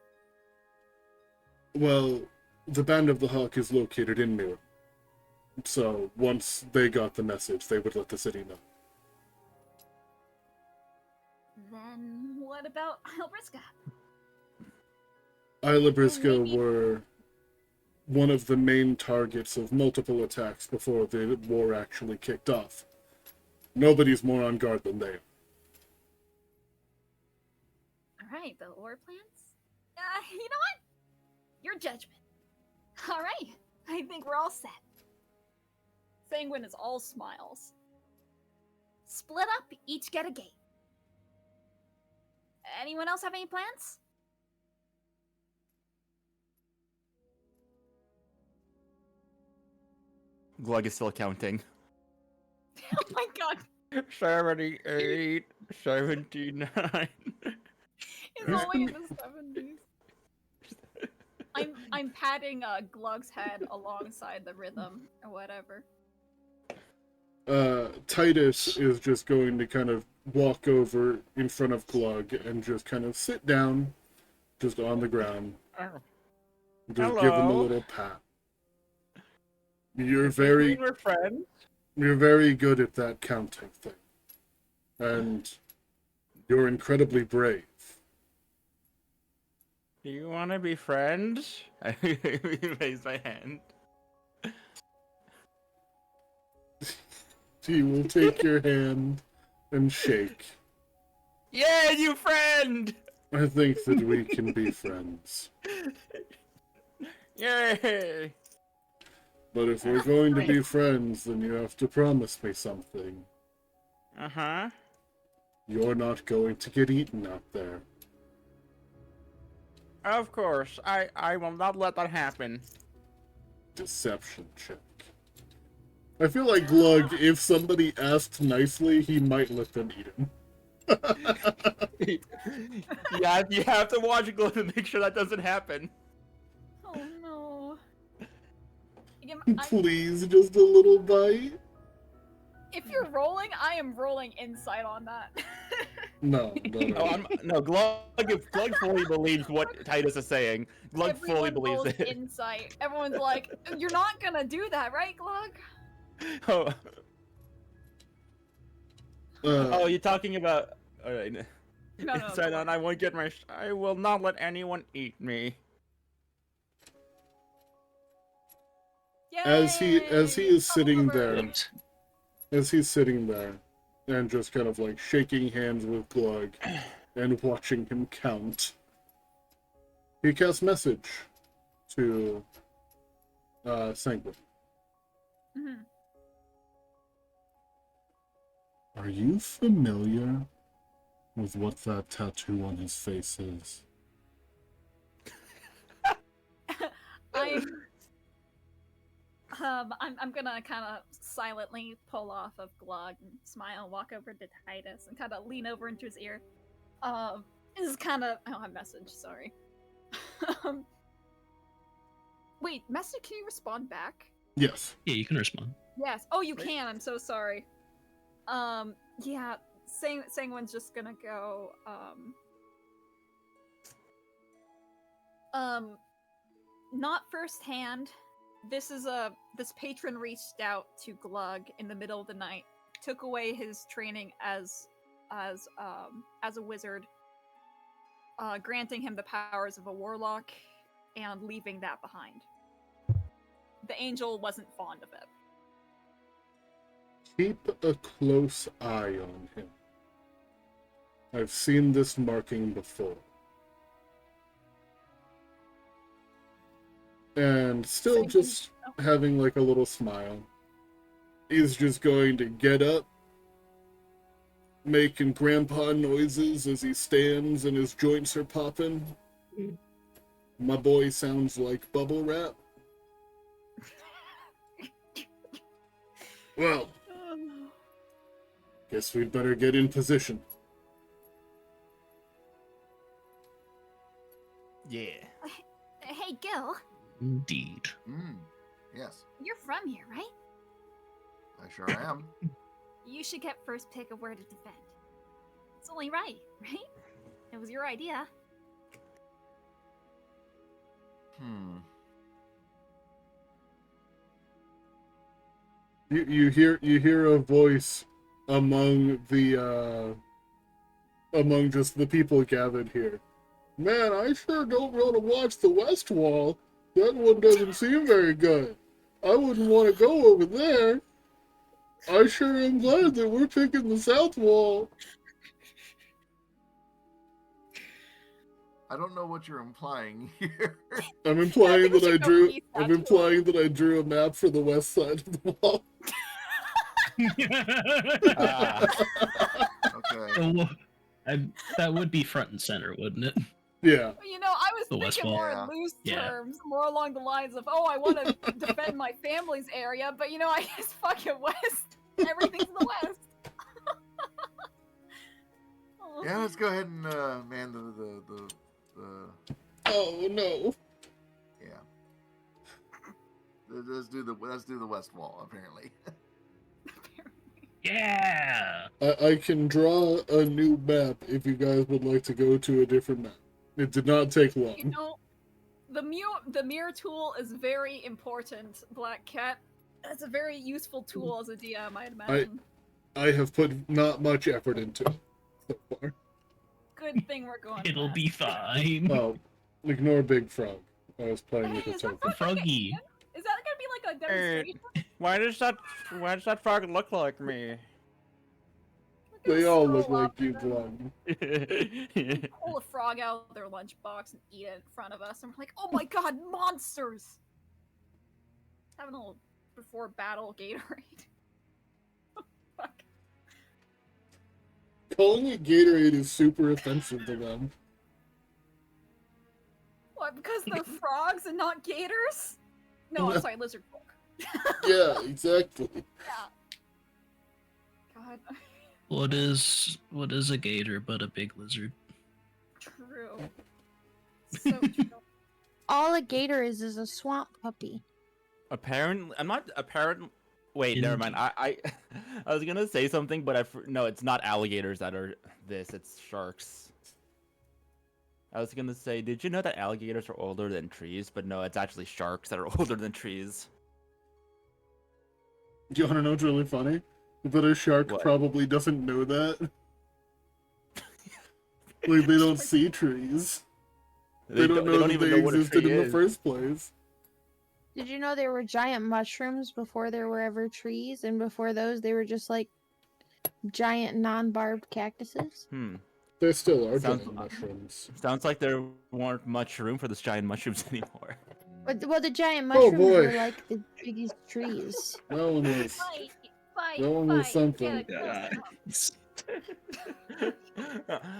[SPEAKER 1] Well, the Band of the Hawk is located in Mira. So, once they got the message, they would let the city know.
[SPEAKER 7] Then what about Albriska?
[SPEAKER 1] Isla Briscoe
[SPEAKER 7] Maybe-
[SPEAKER 1] were one of the main targets of multiple attacks before the war actually kicked off. Nobody's more on guard than they are.
[SPEAKER 7] right, the lore plans? You know what? Your judgment. All right, I think we're all set.
[SPEAKER 6] Sanguine is all smiles.
[SPEAKER 7] Split up, each get a gate. Anyone else have any plans?
[SPEAKER 2] Glug is still counting.
[SPEAKER 6] Oh my god,
[SPEAKER 2] 78, 79.
[SPEAKER 6] he's only in the 70s. I'm patting Glug's head alongside the rhythm or whatever.
[SPEAKER 1] Titus is just going to kind of walk over in front of Glug and just kind of sit down, just on the ground. Just give him a
[SPEAKER 2] Hello.
[SPEAKER 1] little pat.
[SPEAKER 2] We're friends.
[SPEAKER 1] You're very good at that counting thing. And you're incredibly brave.
[SPEAKER 2] Do you want to be friends? I raise my hand.
[SPEAKER 1] He will take your hand and shake.
[SPEAKER 2] Yeah, you friend!
[SPEAKER 1] I think that we can be friends.
[SPEAKER 2] Yay!
[SPEAKER 1] But if we're going to be friends, then you have to promise me something.
[SPEAKER 2] Uh-huh.
[SPEAKER 1] You're not going to get eaten out there.
[SPEAKER 2] Of course. I will not let that happen.
[SPEAKER 1] Deception check. I feel like Glug, if somebody asked nicely, he might let them eat him.
[SPEAKER 2] Yeah, you have to watch Glug to make sure that doesn't happen.
[SPEAKER 6] Oh no. Again,
[SPEAKER 1] Please, just a little bite?
[SPEAKER 6] if you're rolling, I am rolling insight on that.
[SPEAKER 1] No.
[SPEAKER 2] No, Glug fully believes what Titus is saying. Glug fully
[SPEAKER 6] Everyone
[SPEAKER 2] believes
[SPEAKER 6] rolls
[SPEAKER 2] it.
[SPEAKER 6] insight. Everyone's like, "You're not gonna do that, right, Glug?"
[SPEAKER 2] Oh, you're talking about... Alright.
[SPEAKER 6] No,
[SPEAKER 2] Inside on, I won't get my... I will not let anyone eat me.
[SPEAKER 1] As he is sitting
[SPEAKER 6] Over.
[SPEAKER 1] there, as he's sitting there, and just kind of like shaking hands with Glug, and watching him count, he casts message to Sanguine.
[SPEAKER 6] Mhm.
[SPEAKER 1] Are you familiar with what that tattoo on his face is?
[SPEAKER 6] I'm gonna kind of silently pull off of Glug and smile, walk over to Titus, and kind of lean over into his ear. This is kind of a message. Sorry. Wait, message? Can you respond back?
[SPEAKER 1] Yes.
[SPEAKER 5] Yeah, you can respond.
[SPEAKER 6] Yes. Oh, you can. I'm so sorry. Yeah. Sanguine's just gonna go. Not firsthand. This patron reached out to Glug in the middle of the night, took away his training as a wizard, granting him the powers of a warlock, and leaving that behind. The angel wasn't fond of it.
[SPEAKER 1] Keep a close eye on him. I've seen this marking before. And still just having like a little smile. He's just going to get up, making grandpa noises as he stands and his joints are popping. My boy sounds like bubble wrap. Well, guess we'd better get in position.
[SPEAKER 2] Yeah.
[SPEAKER 7] Hey, Gil,
[SPEAKER 5] Indeed.
[SPEAKER 3] Yes,
[SPEAKER 7] you're from here, right?
[SPEAKER 3] I sure am.
[SPEAKER 7] You should get first pick of where to defend. It's only right? It was your idea.
[SPEAKER 1] You hear a voice among just the people gathered here. Man, I sure don't want to watch the West Wall. That one doesn't seem very good. I wouldn't want to go over there. I sure am glad that we're picking the South Wall.
[SPEAKER 3] I don't know what you're implying here.
[SPEAKER 1] I'm implying
[SPEAKER 4] we
[SPEAKER 1] that I
[SPEAKER 4] should go
[SPEAKER 1] drew.
[SPEAKER 4] east
[SPEAKER 1] I'm
[SPEAKER 4] after
[SPEAKER 1] implying that I drew a map for the west side of the wall.
[SPEAKER 2] Ah.
[SPEAKER 3] Okay.
[SPEAKER 5] That would be front and center, wouldn't it?
[SPEAKER 1] Yeah.
[SPEAKER 6] You know, I was
[SPEAKER 5] The West
[SPEAKER 6] thinking
[SPEAKER 5] Wall.
[SPEAKER 6] more
[SPEAKER 3] Yeah.
[SPEAKER 6] in loose
[SPEAKER 5] Yeah.
[SPEAKER 6] terms, more along the lines of, oh, I want to defend my family's area, but you know, I guess fuck it, west. Everything's in the west. Oh.
[SPEAKER 3] Yeah, let's go ahead and man the
[SPEAKER 1] Oh no.
[SPEAKER 3] yeah. Let's do the west wall apparently.
[SPEAKER 5] Yeah.
[SPEAKER 1] I can draw a new map if you guys would like to go to a different map. It did not take long.
[SPEAKER 6] You know, the mirror tool is very important, Black Cat. It's a very useful tool as a DM, I'd imagine.
[SPEAKER 1] I have put not much effort into it so far.
[SPEAKER 6] Good thing we're going.
[SPEAKER 5] It'll
[SPEAKER 6] fast.
[SPEAKER 5] be fine.
[SPEAKER 1] Oh, ignore Big Frog. I was playing
[SPEAKER 6] Hey,
[SPEAKER 1] with a
[SPEAKER 6] is that
[SPEAKER 1] token.
[SPEAKER 5] Froggy.
[SPEAKER 6] Is that gonna be like a demonstration?
[SPEAKER 2] Why does that frog look like me?
[SPEAKER 6] Look at
[SPEAKER 1] They
[SPEAKER 6] us
[SPEAKER 1] all look
[SPEAKER 6] scroll
[SPEAKER 1] like
[SPEAKER 6] up
[SPEAKER 1] you,
[SPEAKER 6] and then
[SPEAKER 1] Glenn.
[SPEAKER 6] pull a frog out of their lunchbox and eat it in front of us. And we're like, oh my god, monsters! Having a little before battle Gatorade. Fuck.
[SPEAKER 1] Calling it Gatorade is super offensive to them.
[SPEAKER 6] What, because they're frogs and not gators? No, I'm sorry, lizard folk.
[SPEAKER 1] Yeah, exactly.
[SPEAKER 6] Yeah. God.
[SPEAKER 5] What is a gator but a big lizard?
[SPEAKER 6] True. So true.
[SPEAKER 8] All a gator is a swamp puppy.
[SPEAKER 2] Apparently, I'm not apparent. Wait, never mind. I was gonna say something, but no, it's not alligators that are this. It's sharks. I was gonna say, did you know that alligators are older than trees? But no, it's actually sharks that are older than trees.
[SPEAKER 1] Do you want to know what's really funny? That a shark
[SPEAKER 2] What?
[SPEAKER 1] probably doesn't know that. Like, they don't see trees. They don't know that
[SPEAKER 2] even
[SPEAKER 1] they
[SPEAKER 2] know what a
[SPEAKER 1] existed
[SPEAKER 2] tree
[SPEAKER 1] in the
[SPEAKER 2] is.
[SPEAKER 1] first place.
[SPEAKER 8] Did you know there were giant mushrooms before there were ever trees, and before those they were just like giant non-barbed cactuses?
[SPEAKER 1] There still are
[SPEAKER 2] Sounds-
[SPEAKER 1] giant mushrooms.
[SPEAKER 2] Sounds like there weren't much room for this giant mushrooms anymore.
[SPEAKER 8] But well, the giant
[SPEAKER 1] Oh,
[SPEAKER 8] mushrooms
[SPEAKER 1] boy.
[SPEAKER 8] were like the biggest trees.
[SPEAKER 1] That one was.
[SPEAKER 6] Fight, fight,
[SPEAKER 1] That one was
[SPEAKER 6] fight.
[SPEAKER 1] something.
[SPEAKER 6] Get close up.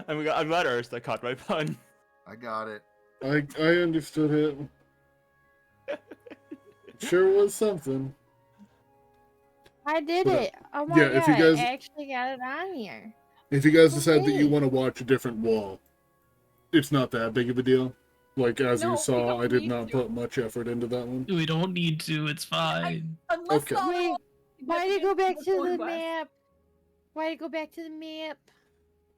[SPEAKER 2] I'm glad Ursa caught my pun.
[SPEAKER 3] I got it.
[SPEAKER 1] I understood it. Sure was something.
[SPEAKER 8] I did
[SPEAKER 1] But,
[SPEAKER 8] it. Oh my
[SPEAKER 1] yeah,
[SPEAKER 8] god!
[SPEAKER 1] if you guys-
[SPEAKER 8] I actually got it on here.
[SPEAKER 1] If you guys decide that you
[SPEAKER 8] Okay.
[SPEAKER 1] want to watch a different wall, it's not that big of a deal. Like, as
[SPEAKER 6] No,
[SPEAKER 1] you
[SPEAKER 6] we
[SPEAKER 1] saw,
[SPEAKER 6] don't
[SPEAKER 1] I did
[SPEAKER 6] need
[SPEAKER 1] not
[SPEAKER 6] to.
[SPEAKER 1] put much effort into that one.
[SPEAKER 5] We don't need to. It's fine.
[SPEAKER 6] Unless
[SPEAKER 1] Okay.
[SPEAKER 6] not
[SPEAKER 8] Wait,
[SPEAKER 6] all
[SPEAKER 8] why did it go back to the
[SPEAKER 6] Northwest.
[SPEAKER 8] map? Why did it go back to the map?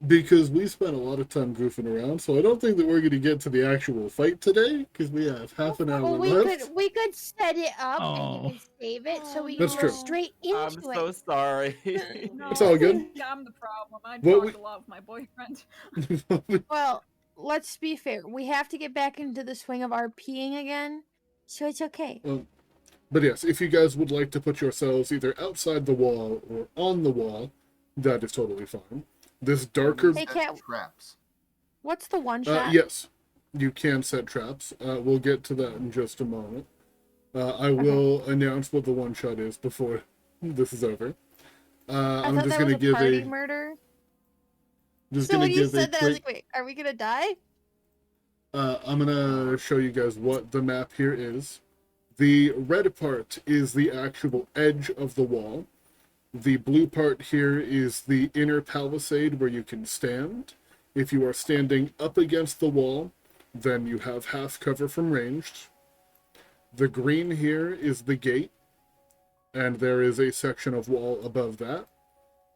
[SPEAKER 1] Because we spent a lot of time goofing around, so I don't think that we're going to get to the actual fight today, because we have half an hour
[SPEAKER 8] Well,
[SPEAKER 1] left.
[SPEAKER 8] we could set it up and
[SPEAKER 5] Oh.
[SPEAKER 8] you could save it so we
[SPEAKER 1] That's
[SPEAKER 8] can go
[SPEAKER 1] true.
[SPEAKER 8] straight
[SPEAKER 2] I'm
[SPEAKER 8] into
[SPEAKER 2] so
[SPEAKER 8] it.
[SPEAKER 2] sorry.
[SPEAKER 6] No,
[SPEAKER 1] It's all good.
[SPEAKER 6] I'm the problem. I
[SPEAKER 1] What
[SPEAKER 6] talked
[SPEAKER 1] we-
[SPEAKER 6] a lot with my boyfriend.
[SPEAKER 8] Well, let's be fair. We have to get back into the swing of RPing again, so it's okay.
[SPEAKER 1] But yes, if you guys would like to put yourselves either outside the wall or on the wall, that is totally fine. This darker...
[SPEAKER 8] Hey,
[SPEAKER 3] Set
[SPEAKER 8] Cat,
[SPEAKER 3] traps.
[SPEAKER 8] what's the one shot?
[SPEAKER 1] yes, you can set traps. We'll get to that in just a moment. I will announce what the one shot is before this is over.
[SPEAKER 8] I
[SPEAKER 1] I'm
[SPEAKER 8] thought
[SPEAKER 1] just
[SPEAKER 8] that was
[SPEAKER 1] gonna
[SPEAKER 8] a
[SPEAKER 1] give
[SPEAKER 8] party
[SPEAKER 1] a
[SPEAKER 8] murder.
[SPEAKER 1] just
[SPEAKER 8] So
[SPEAKER 1] gonna
[SPEAKER 8] when you
[SPEAKER 1] give a
[SPEAKER 8] said that, I was
[SPEAKER 1] quick.
[SPEAKER 8] like, wait, are we gonna die?
[SPEAKER 1] I'm gonna show you guys what the map here is. The red part is the actual edge of the wall. The blue part here is the inner palisade where you can stand. If you are standing up against the wall, then you have half cover from ranged. The green here is the gate, and there is a section of wall above that.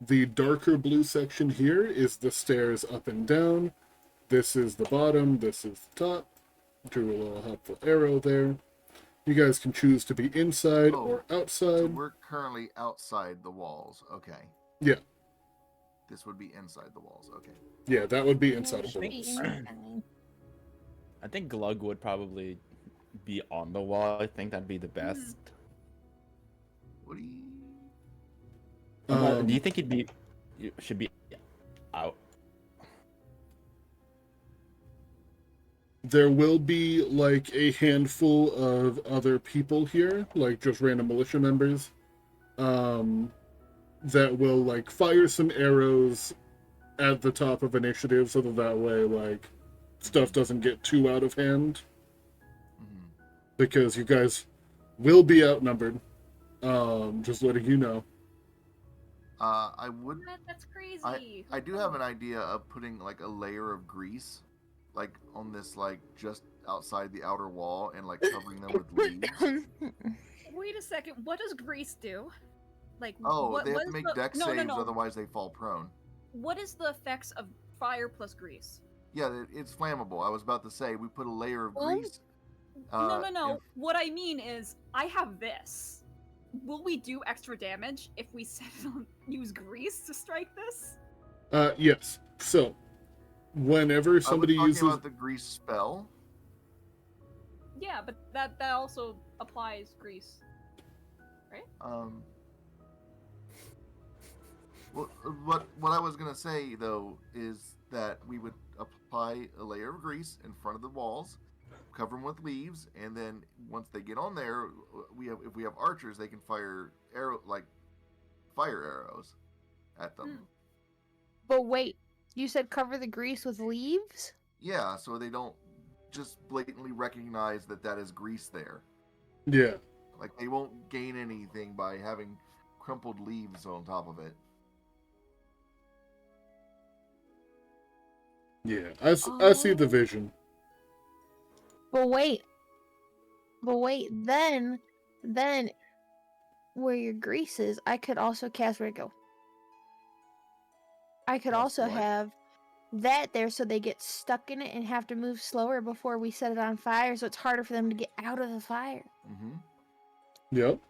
[SPEAKER 1] The darker blue section here is the stairs up and down. This is the bottom, this is the top. Drew a little helpful arrow there. You guys can choose to be inside
[SPEAKER 3] Oh,
[SPEAKER 1] or
[SPEAKER 3] So
[SPEAKER 1] outside.
[SPEAKER 3] we're currently outside the walls. Okay.
[SPEAKER 1] Yeah.
[SPEAKER 3] This would be inside the walls. Okay.
[SPEAKER 1] Yeah, that would be inside of the
[SPEAKER 8] Should be
[SPEAKER 1] walls.
[SPEAKER 8] inside.
[SPEAKER 2] I think Glug would probably be on the wall. I think that'd be the best.
[SPEAKER 3] What do you?
[SPEAKER 2] Do you think should be out?
[SPEAKER 1] There will be like a handful of other people here, like just random militia members, that will like fire some arrows at the top of initiative so that way like stuff doesn't get too out of hand.
[SPEAKER 3] Mhm.
[SPEAKER 1] Because you guys will be outnumbered. Just letting you know.
[SPEAKER 3] I would.
[SPEAKER 6] That's crazy.
[SPEAKER 3] I do have an idea of putting like a layer of grease, like on this like just outside the outer wall and like covering them with leaves.
[SPEAKER 6] Wait a second. What does grease do? Like,
[SPEAKER 3] Oh,
[SPEAKER 6] what?
[SPEAKER 3] they have
[SPEAKER 6] What
[SPEAKER 3] to
[SPEAKER 6] is
[SPEAKER 3] make
[SPEAKER 6] the...
[SPEAKER 3] dex
[SPEAKER 6] No, no,
[SPEAKER 3] saves,
[SPEAKER 6] no.
[SPEAKER 3] otherwise they fall prone.
[SPEAKER 6] What is the effects of fire plus grease?
[SPEAKER 3] Yeah, it's flammable. I was about to say we put a layer of
[SPEAKER 8] Well,
[SPEAKER 3] grease.
[SPEAKER 6] No, no, no.
[SPEAKER 3] if-
[SPEAKER 6] What I mean is, I have this. Will we do extra damage if we set it on use grease to strike this?
[SPEAKER 1] Yes. So, whenever somebody
[SPEAKER 3] I was
[SPEAKER 1] uses,
[SPEAKER 3] talking about the grease spell.
[SPEAKER 6] Yeah, but that also applies grease.
[SPEAKER 3] Um. What I was gonna say though is that we would apply a layer of grease in front of the walls, cover them with leaves, and then once they get on there, if we have archers, they can fire fire arrows at them.
[SPEAKER 8] But wait, you said cover the grease with leaves?
[SPEAKER 3] Yeah, so they don't just blatantly recognize that is grease there.
[SPEAKER 1] yeah,
[SPEAKER 3] Like they won't gain anything by having crumpled leaves on top of it.
[SPEAKER 1] yeah, I see the vision.
[SPEAKER 8] But wait, then where your grease is, I could also cast where'd it go? I could
[SPEAKER 3] Cast
[SPEAKER 8] also
[SPEAKER 3] what?
[SPEAKER 8] have that there so they get stuck in it and have to move slower before we set it on fire, so it's harder for them to get out of the fire.
[SPEAKER 3] Mm-hmm.
[SPEAKER 1] Yep.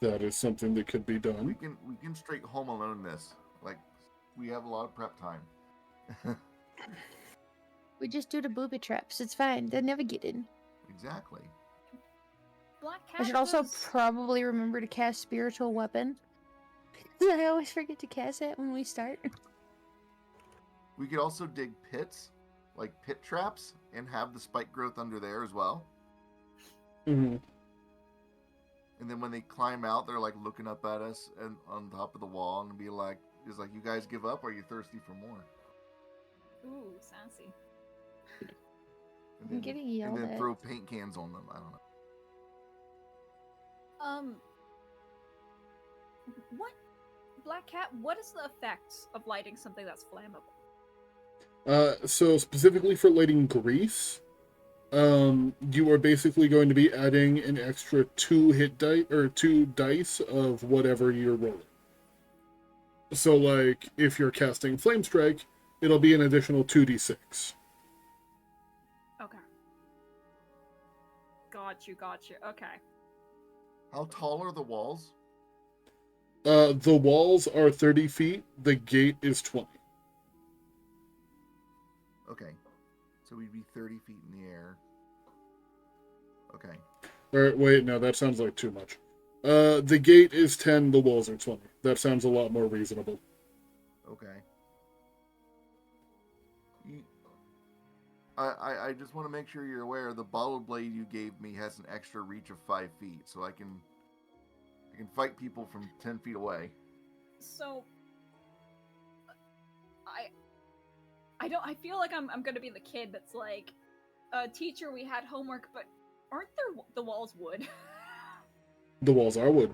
[SPEAKER 1] That is something that could be
[SPEAKER 3] We
[SPEAKER 1] done.
[SPEAKER 3] can straight Home Alone this. Like we have a lot of prep time.
[SPEAKER 8] We just do the booby traps. It's fine. They'll never get in.
[SPEAKER 3] Exactly.
[SPEAKER 6] Black Cat
[SPEAKER 8] I should also
[SPEAKER 6] does-
[SPEAKER 8] probably remember to cast Spiritual Weapon. I always forget to cast that when we start.
[SPEAKER 3] We could also dig pits, like pit traps, and have the spike growth under there as well.
[SPEAKER 1] Mm-hmm.
[SPEAKER 3] And then when they climb out, they're like looking up at us and on top of the wall and be like, "Is like you guys give up? Or are you thirsty for more?"
[SPEAKER 6] Ooh, sassy.
[SPEAKER 3] And
[SPEAKER 8] I'm getting yelled
[SPEAKER 3] and then
[SPEAKER 8] at.
[SPEAKER 3] throw paint cans on them. I don't know.
[SPEAKER 6] What? Black Cat, what is the effects of lighting something that's flammable?
[SPEAKER 1] So specifically for lighting grease, you are basically going to be adding an extra 2 dice of whatever you're rolling. So like if you're casting Flame Strike, it'll be an additional 2d6.
[SPEAKER 6] Okay. Got you. Okay.
[SPEAKER 3] How tall are the walls?
[SPEAKER 1] The walls are 30 feet, the gate is 20.
[SPEAKER 3] Okay, so we'd be 30 feet in the air. Okay.
[SPEAKER 1] Or wait, no, that sounds like too much. The gate is 10, the walls are 20. That sounds a lot more reasonable.
[SPEAKER 3] Okay. I just want to make sure you're aware the bottle blade you gave me has an extra reach of 5 feet, so I can fight people from 10 feet away.
[SPEAKER 6] So I feel like I'm gonna be the kid that's like, teacher, we had homework, but aren't there the walls wood?
[SPEAKER 1] The walls are wood.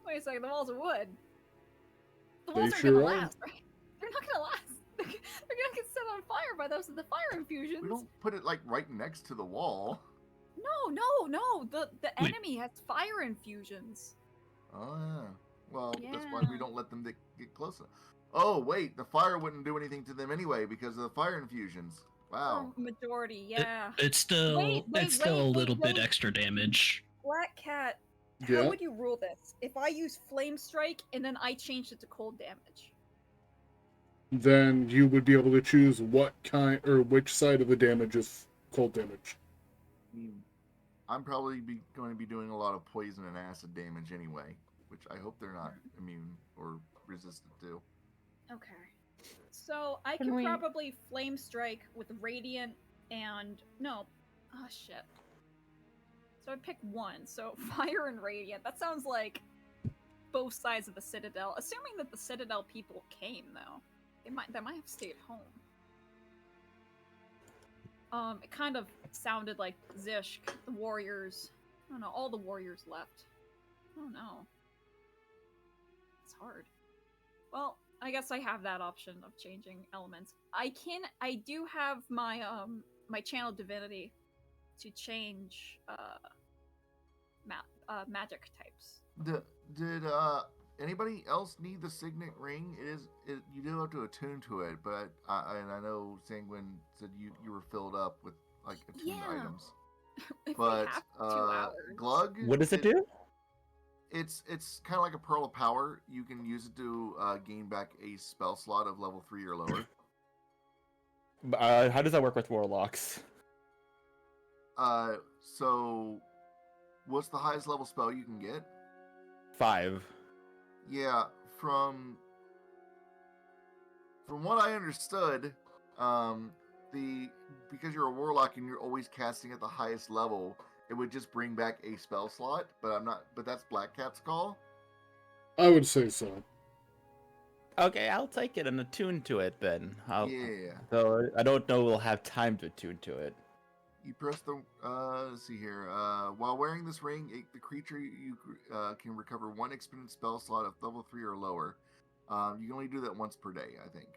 [SPEAKER 6] Wait a second, the walls are wood. The
[SPEAKER 1] They
[SPEAKER 6] walls aren't
[SPEAKER 1] sure
[SPEAKER 6] gonna
[SPEAKER 1] are.
[SPEAKER 6] last, right? They're not gonna last. They're gonna get set on fire by the fire infusions.
[SPEAKER 3] We don't put it like right next to the wall.
[SPEAKER 6] No. The
[SPEAKER 5] Wait.
[SPEAKER 6] enemy has fire infusions.
[SPEAKER 3] Oh yeah. Well, that's why we
[SPEAKER 6] Yeah.
[SPEAKER 3] don't let them get close enough. Oh wait, the fire wouldn't do anything to them anyway because of the fire infusions. Wow.
[SPEAKER 6] Majority, yeah.
[SPEAKER 5] It's still
[SPEAKER 6] Wait,
[SPEAKER 5] it's still a
[SPEAKER 6] wait,
[SPEAKER 5] little bit
[SPEAKER 6] wait.
[SPEAKER 5] extra damage.
[SPEAKER 6] Black Cat,
[SPEAKER 1] Yeah.
[SPEAKER 6] how would you rule this? If I use Flame Strike and then I changed it to cold damage?
[SPEAKER 1] Then you would be able to choose what kind or which side of the damage is cold damage.
[SPEAKER 3] I'm probably going to be doing a lot of poison and acid damage anyway, which I hope they're not immune or resistant to.
[SPEAKER 6] Okay. So I
[SPEAKER 8] Can
[SPEAKER 6] can
[SPEAKER 8] we-
[SPEAKER 6] probably flame strike with radiant and no. Oh shit. So I pick one. So fire and radiant. That sounds like both sides of the citadel. Assuming that the citadel people came though, they might have stayed home. It kind of sounded like Zishk, the warriors. I don't know. All the warriors left. Oh no. It's hard. Well, I guess I have that option of changing elements. I do have my my channel divinity to change magic types.
[SPEAKER 3] Did anybody else need the signet ring? You do have to attune to it, but and I know Sanguine said you were filled up with like attuned
[SPEAKER 6] Yeah.
[SPEAKER 3] items.
[SPEAKER 6] If
[SPEAKER 3] But
[SPEAKER 6] we have 2 hours.
[SPEAKER 3] Glug,
[SPEAKER 2] What does it do?
[SPEAKER 3] It's kind of like a pearl of power. You can use it to gain back a spell slot of level 3 or lower.
[SPEAKER 2] How does that work with warlocks?
[SPEAKER 3] So what's the highest level spell you can get?
[SPEAKER 2] 5.
[SPEAKER 3] Yeah, from what I understood, because you're a warlock and you're always casting at the highest level, it would just bring back a spell slot. But that's Black Cat's call.
[SPEAKER 1] I would say so.
[SPEAKER 2] Okay, I'll take it and attune to it then.
[SPEAKER 3] Yeah.
[SPEAKER 2] So I don't know we'll have time to attune to it.
[SPEAKER 3] You press the let's see here. While wearing this ring, the creature you can recover 1 expended spell slot of level 3 or lower. You can only do that once per day, I think.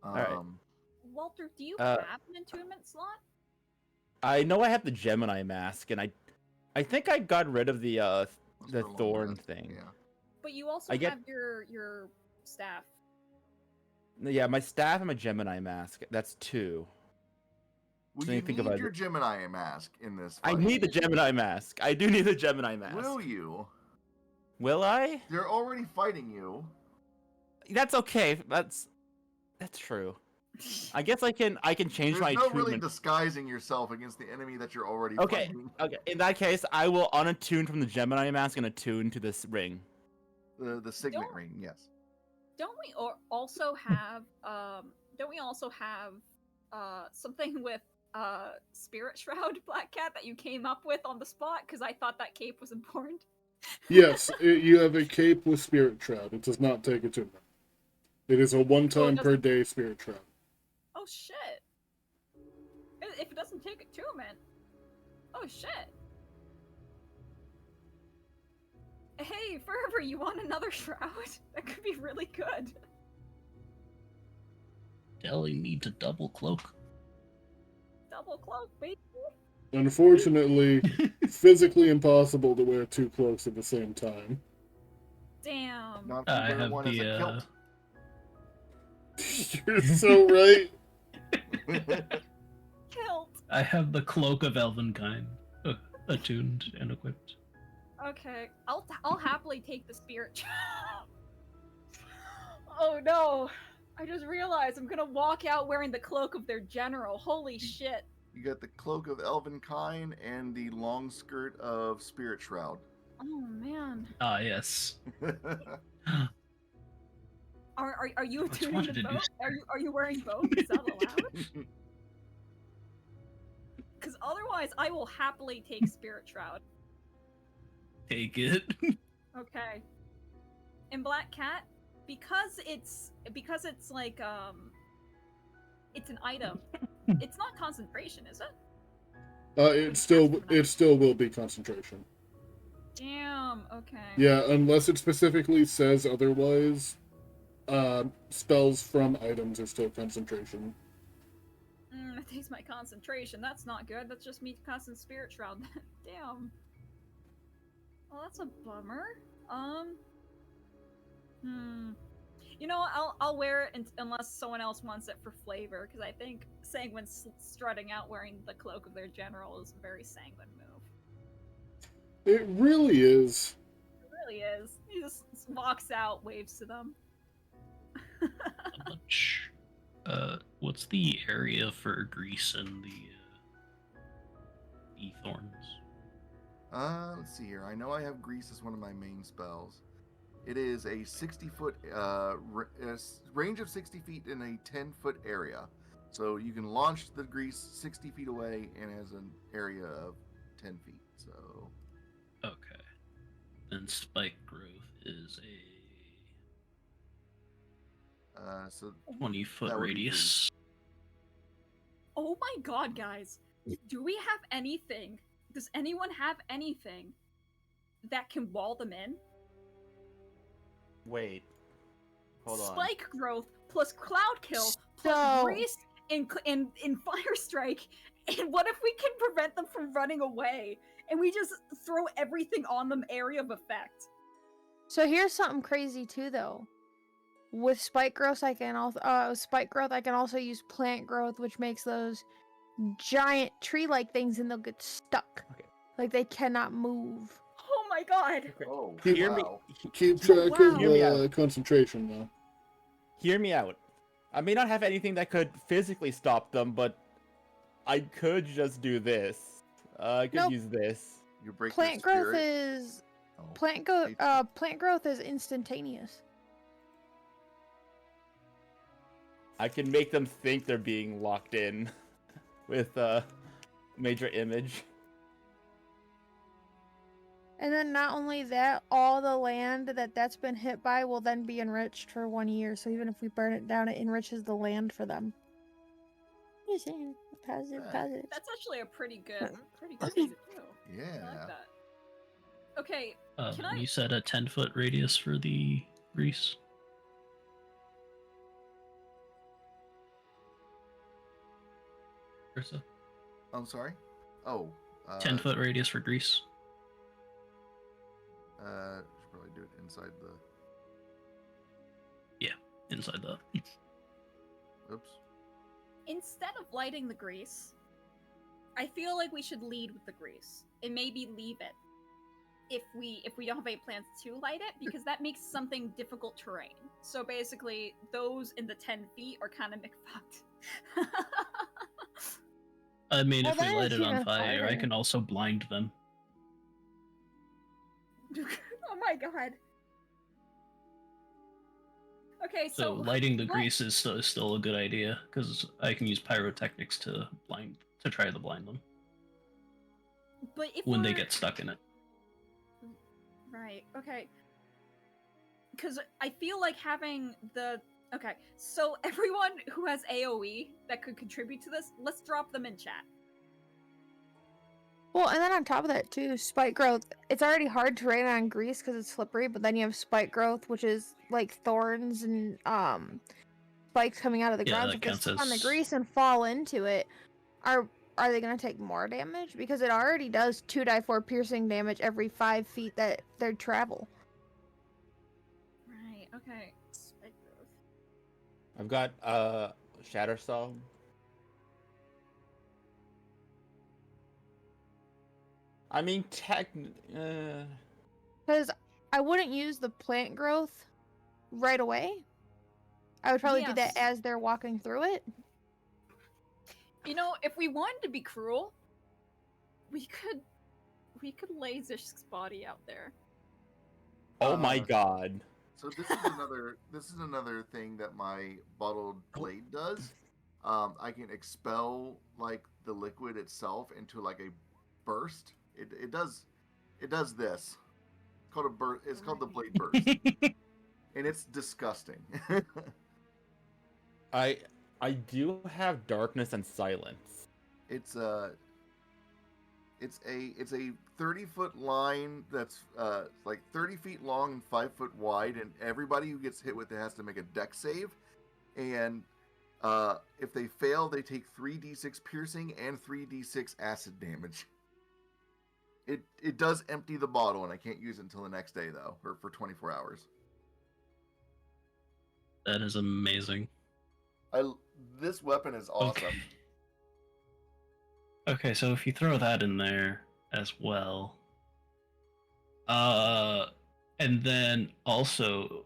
[SPEAKER 2] right.
[SPEAKER 6] Walter, do you have an attunement slot?
[SPEAKER 2] I know I have the Gemini mask, and I think I got rid of the
[SPEAKER 3] That's for a long
[SPEAKER 2] thorn
[SPEAKER 3] rest,
[SPEAKER 2] thing.
[SPEAKER 3] Yeah.
[SPEAKER 6] But you also
[SPEAKER 2] I get-
[SPEAKER 6] have your staff.
[SPEAKER 2] Yeah, my staff and my Gemini mask. That's 2.
[SPEAKER 3] Well,
[SPEAKER 2] So
[SPEAKER 3] you
[SPEAKER 2] you think
[SPEAKER 3] need
[SPEAKER 2] about
[SPEAKER 3] your
[SPEAKER 2] it.
[SPEAKER 3] Gemini mask in this
[SPEAKER 2] I
[SPEAKER 3] fight.
[SPEAKER 2] need the Gemini mask. I do need the Gemini mask.
[SPEAKER 3] Will you?
[SPEAKER 2] Will I?
[SPEAKER 3] They're already fighting you.
[SPEAKER 2] That's okay. That's true. I guess I can change
[SPEAKER 3] There's
[SPEAKER 2] my
[SPEAKER 3] no
[SPEAKER 2] attunement.
[SPEAKER 3] really disguising yourself against the enemy that you're already
[SPEAKER 2] Okay,
[SPEAKER 3] fighting.
[SPEAKER 2] okay. In that case, I will unattune from the Gemini mask and attune to this ring.
[SPEAKER 3] The signet
[SPEAKER 6] Don't-
[SPEAKER 3] ring, yes.
[SPEAKER 6] Don't we also have something with Spirit Shroud, Black Cat, that you came up with on the spot? Because I thought that cape was important.
[SPEAKER 1] Yes, you have a cape with Spirit Shroud. It does not take attunement. It is a one-time per day Spirit Shroud.
[SPEAKER 6] Oh shit! If it doesn't take attunement, oh shit! Hey, Forever, you want another shroud? That could be really good.
[SPEAKER 5] Telling me to double cloak.
[SPEAKER 6] Double cloak, baby.
[SPEAKER 1] Unfortunately, physically impossible to wear 2 cloaks at the same time.
[SPEAKER 6] Damn.
[SPEAKER 3] Not if you
[SPEAKER 5] I
[SPEAKER 3] wear
[SPEAKER 5] have
[SPEAKER 3] one as a
[SPEAKER 5] the,
[SPEAKER 3] kilt.
[SPEAKER 1] You're so right.
[SPEAKER 6] Kilt.
[SPEAKER 5] I have the cloak of Elvenkind attuned and equipped.
[SPEAKER 6] Okay, I'll happily take the spirit. Oh no! I just realized I'm gonna walk out wearing the cloak of their general. Holy shit!
[SPEAKER 3] You got the cloak of Elvenkind and the long skirt of Spirit Shroud.
[SPEAKER 6] Oh man.
[SPEAKER 5] Ah, yes.
[SPEAKER 6] Are you
[SPEAKER 5] just
[SPEAKER 6] attuning
[SPEAKER 5] wanted
[SPEAKER 6] to
[SPEAKER 5] to do
[SPEAKER 6] both? Are you wearing both? Is that allowed? Because otherwise, I will happily take Spirit Shroud.
[SPEAKER 5] Take it.
[SPEAKER 6] Okay. And Black Cat, because it's like it's an item. It's not concentration, is it?
[SPEAKER 1] It still will be concentration.
[SPEAKER 6] Damn. Okay.
[SPEAKER 1] Yeah, unless it specifically says otherwise. Spells from items are still concentration.
[SPEAKER 6] That takes my concentration. That's not good. That's just me casting Spirit Shroud. Damn. Well, that's a bummer. You know, I'll wear it unless someone else wants it for flavor, because I think Sanguine strutting out wearing the cloak of their general is a very Sanguine move.
[SPEAKER 1] It really is.
[SPEAKER 6] It really is. He just walks out, waves to them.
[SPEAKER 5] How much? What's the area for Grease and the E-Thorns?
[SPEAKER 3] Let's see here. I know I have Grease as one of my main spells. It is a 60-foot range of 60 feet in a 10-foot area. So you can launch the grease 60 feet away and has an area of 10 feet. So
[SPEAKER 5] Okay. Then spike growth is
[SPEAKER 3] so
[SPEAKER 5] a 20-foot
[SPEAKER 3] that would be
[SPEAKER 5] radius.
[SPEAKER 6] Oh my god, guys. Do we have anything? Does anyone have anything that can wall them in?
[SPEAKER 2] Wait. Hold on.
[SPEAKER 6] Spike growth plus cloud kill plus
[SPEAKER 8] So-
[SPEAKER 6] grease and fire strike. And what if we can prevent them from running away? And we just throw everything on them area of effect.
[SPEAKER 8] So here's something crazy too, though. With spike growth, I can also use plant growth, which makes those giant tree-like things, and they'll get stuck.
[SPEAKER 2] Okay.
[SPEAKER 8] Like they cannot move.
[SPEAKER 6] Oh my god.
[SPEAKER 2] Okay.
[SPEAKER 3] Oh,
[SPEAKER 2] Hear
[SPEAKER 3] wow.
[SPEAKER 1] Keep track
[SPEAKER 8] Wow.
[SPEAKER 1] of
[SPEAKER 2] Hear me out.
[SPEAKER 1] concentration, though.
[SPEAKER 2] Hear me out. I may not have anything that could physically stop them, but I could just do this. I could
[SPEAKER 8] Nope.
[SPEAKER 2] use this.
[SPEAKER 3] You break
[SPEAKER 8] Plant
[SPEAKER 3] their
[SPEAKER 8] growth
[SPEAKER 3] spirit.
[SPEAKER 8] is
[SPEAKER 3] Oh.
[SPEAKER 8] plant growth is instantaneous.
[SPEAKER 2] I can make them think they're being locked in with major image.
[SPEAKER 8] And then not only that, all the land that's been hit by will then be enriched for 1 year. So even if we burn it down, it enriches the land for them. Just saying, positive,
[SPEAKER 3] Right.
[SPEAKER 8] positive.
[SPEAKER 6] That's actually a pretty good thing to do. I
[SPEAKER 3] Yeah.
[SPEAKER 6] like that. Okay, Can I-
[SPEAKER 5] You said a 10-foot radius for the grease. Ursa?
[SPEAKER 3] I'm sorry. Oh.
[SPEAKER 5] 10-foot radius for grease.
[SPEAKER 3] Should probably do it inside the.
[SPEAKER 5] Inside the.
[SPEAKER 3] Oops.
[SPEAKER 6] instead of lighting the grease, I feel like we should lead with the grease and maybe leave it if we don't have any plans to light it, because that makes something difficult terrain. So basically, those in the 10 feet are kind of McFucked.
[SPEAKER 5] I mean,
[SPEAKER 8] Well,
[SPEAKER 5] if we
[SPEAKER 8] then
[SPEAKER 5] light
[SPEAKER 8] it's
[SPEAKER 5] it on
[SPEAKER 8] even
[SPEAKER 5] fire, I
[SPEAKER 8] harder.
[SPEAKER 5] can also blind them.
[SPEAKER 6] Oh my god. Okay,
[SPEAKER 5] So
[SPEAKER 6] so
[SPEAKER 5] lighting the
[SPEAKER 6] what-
[SPEAKER 5] grease is still a good idea, because I can use pyrotechnics to try to blind them
[SPEAKER 6] But if
[SPEAKER 5] when they
[SPEAKER 6] we're-
[SPEAKER 5] get stuck in it.
[SPEAKER 6] Right, okay. Because I feel like having the... Okay, so everyone who has AoE that could contribute to this, let's drop them in chat.
[SPEAKER 8] Well, and then on top of that too, spike growth. It's already hard to rain on grease because it's slippery, but then you have spike growth, which is like thorns and spikes coming out of the
[SPEAKER 5] Yeah,
[SPEAKER 8] ground.
[SPEAKER 5] that
[SPEAKER 8] So if they
[SPEAKER 5] counts
[SPEAKER 8] stick on the
[SPEAKER 5] as-
[SPEAKER 8] grease and fall into it, are they gonna take more damage? Because it already does 2d4 piercing damage every 5 feet that they travel.
[SPEAKER 6] Right, okay. Spike growth.
[SPEAKER 2] I've got Shatter Song. I mean,
[SPEAKER 8] Because I wouldn't use the plant growth right away. I would probably do that
[SPEAKER 6] Yes.
[SPEAKER 8] as they're walking through it.
[SPEAKER 6] You know, if we wanted to be cruel, we could laser Spotty out there.
[SPEAKER 2] oh my
[SPEAKER 3] Uh,
[SPEAKER 2] god.
[SPEAKER 3] So this is another thing that my bottled blade does. I can expel like the liquid itself into like a burst. It does this. It's called a burst. It's called the blade burst, and it's disgusting.
[SPEAKER 2] I do have Darkness and Silence.
[SPEAKER 3] It's a 30-foot line that's like 30 feet long and 5 foot wide, and everybody who gets hit with it has to make a dex save. And if they fail, they take 3d6 piercing and 3d6 acid damage. It does empty the bottle, and I can't use it until the next day though, or for 24 hours.
[SPEAKER 5] That is amazing.
[SPEAKER 3] This weapon is awesome.
[SPEAKER 5] Okay, so if you throw that in there as well, and then also,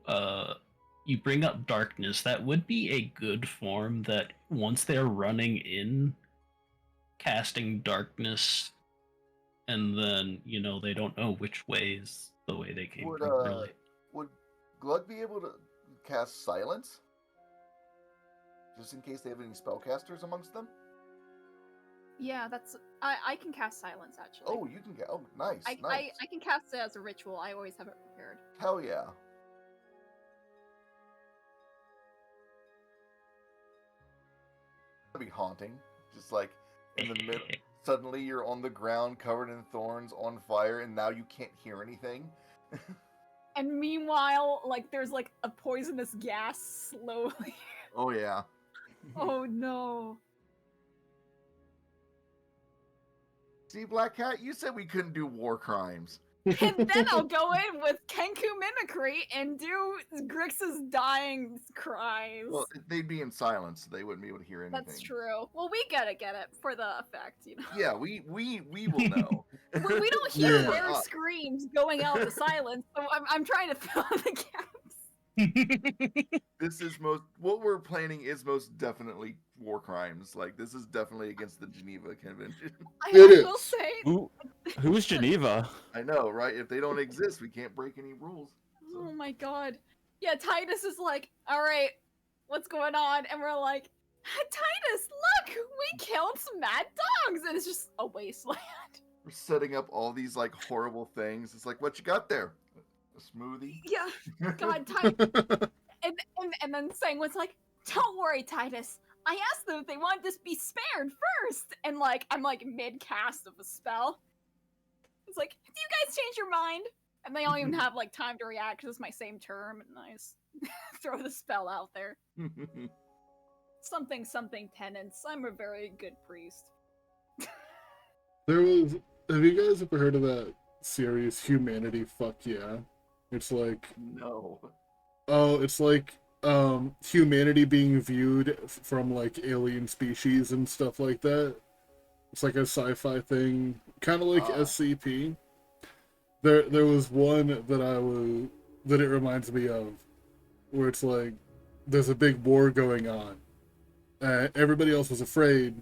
[SPEAKER 5] you bring up darkness. That would be a good form that once they're running in, casting darkness, and then they don't know which way is the way they came
[SPEAKER 3] Would
[SPEAKER 5] from. Really,
[SPEAKER 3] Glug be able to cast silence? Just in case they have any spellcasters amongst them?
[SPEAKER 6] Yeah, that's I can cast silence actually.
[SPEAKER 3] Oh, you can get. Oh, nice,
[SPEAKER 6] I
[SPEAKER 3] nice.
[SPEAKER 6] I can cast it as a ritual. I always have it prepared.
[SPEAKER 3] Hell yeah. That'd be haunting. Just like in the middle, suddenly you're on the ground covered in thorns, on fire, and now you can't hear anything.
[SPEAKER 6] And meanwhile, like there's like a poisonous gas slowly.
[SPEAKER 3] Oh yeah.
[SPEAKER 6] Oh no.
[SPEAKER 3] See, Black Cat, you said we couldn't do war crimes.
[SPEAKER 6] And then I'll go in with Kenku mimicry and do Grix's dying cries.
[SPEAKER 3] Well, they'd be in silence, so they wouldn't be able to hear anything.
[SPEAKER 6] That's true. Well, we get it for the effect, you know.
[SPEAKER 3] Yeah, we will know.
[SPEAKER 6] We don't hear
[SPEAKER 1] Yeah.
[SPEAKER 6] their screams going out the silence, so I'm trying to fill in the gaps.
[SPEAKER 3] This is what we're planning is most definitely war crimes. Like this is definitely against the Geneva Convention.
[SPEAKER 6] I
[SPEAKER 1] It
[SPEAKER 6] will
[SPEAKER 1] is.
[SPEAKER 6] say,
[SPEAKER 2] Who's Geneva?
[SPEAKER 3] I know, right? If they don't exist, we can't break any rules.
[SPEAKER 6] oh my god. Yeah, Titus is like, all right, what's going on? And we're like, Titus, look, we killed some mad dogs, and it's just a wasteland.
[SPEAKER 3] We're setting up all these like horrible things. It's like, what you got there? A smoothie?
[SPEAKER 6] Yeah, God, Titus. And then Sanguine's like, don't worry, Titus. I asked them if they wanted to be spared first. And like, I'm like mid-cast of a spell. It's like, do you guys change your mind? And they don't even have like time to react because it's my same term. And I just throw the spell out there. Something penance. I'm a very good priest.
[SPEAKER 1] Have you guys ever heard of that series, Humanity Fuck Yeah? It's like,
[SPEAKER 3] No.
[SPEAKER 1] it's like humanity being viewed from like alien species and stuff like that. It's like a sci-fi thing, kind of like SCP. There was one that it reminds me of, where it's like there's a big war going on. Everybody else was afraid,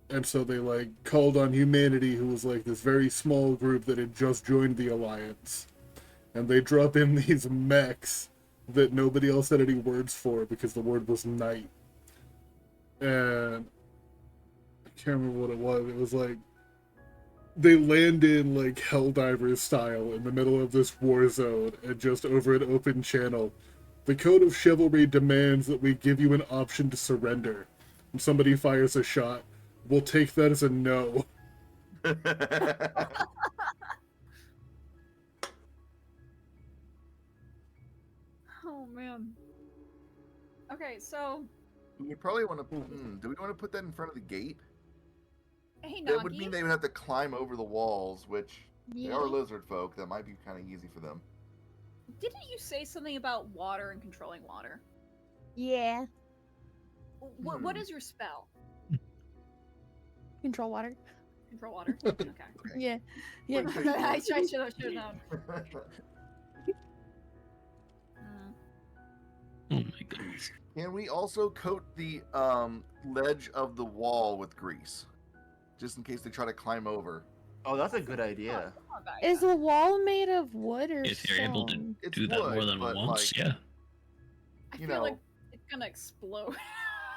[SPEAKER 1] and so they like called on humanity, who was like this very small group that had just joined the alliance, and they drop in these mechs that nobody else had any words for because the word was night. And I can't remember what it was. It was like they land in like Helldivers style in the middle of this war zone and just over an open channel. The code of chivalry demands that we give you an option to surrender. When somebody fires a shot, we'll take that as a no.
[SPEAKER 6] Oh man. Okay, so
[SPEAKER 3] We would probably want to. Do we want to put that in front of the gate?
[SPEAKER 6] hey
[SPEAKER 3] That would
[SPEAKER 6] Nagi.
[SPEAKER 3] mean they would have to climb over the walls, which they
[SPEAKER 8] Yeah.
[SPEAKER 3] are lizard folk. That might be kind of easy for them.
[SPEAKER 6] Didn't you say something about water and controlling water?
[SPEAKER 8] Yeah.
[SPEAKER 6] What is your spell?
[SPEAKER 8] Control water.
[SPEAKER 6] Control water? Okay.
[SPEAKER 8] Yeah. Yeah.
[SPEAKER 3] Wait,
[SPEAKER 6] I should have known.
[SPEAKER 5] Oh my goodness.
[SPEAKER 3] Can we also coat the ledge of the wall with grease, just in case they try to climb over?
[SPEAKER 2] Oh, that's a good idea.
[SPEAKER 6] Come on, guys.
[SPEAKER 8] Is the wall made of wood or
[SPEAKER 5] If you're able to
[SPEAKER 8] stone?
[SPEAKER 3] It's
[SPEAKER 5] do that
[SPEAKER 3] wood,
[SPEAKER 5] more than
[SPEAKER 3] but,
[SPEAKER 5] once,
[SPEAKER 3] like,
[SPEAKER 5] yeah.
[SPEAKER 6] I
[SPEAKER 3] you
[SPEAKER 6] feel
[SPEAKER 3] know-
[SPEAKER 6] like it's gonna explode.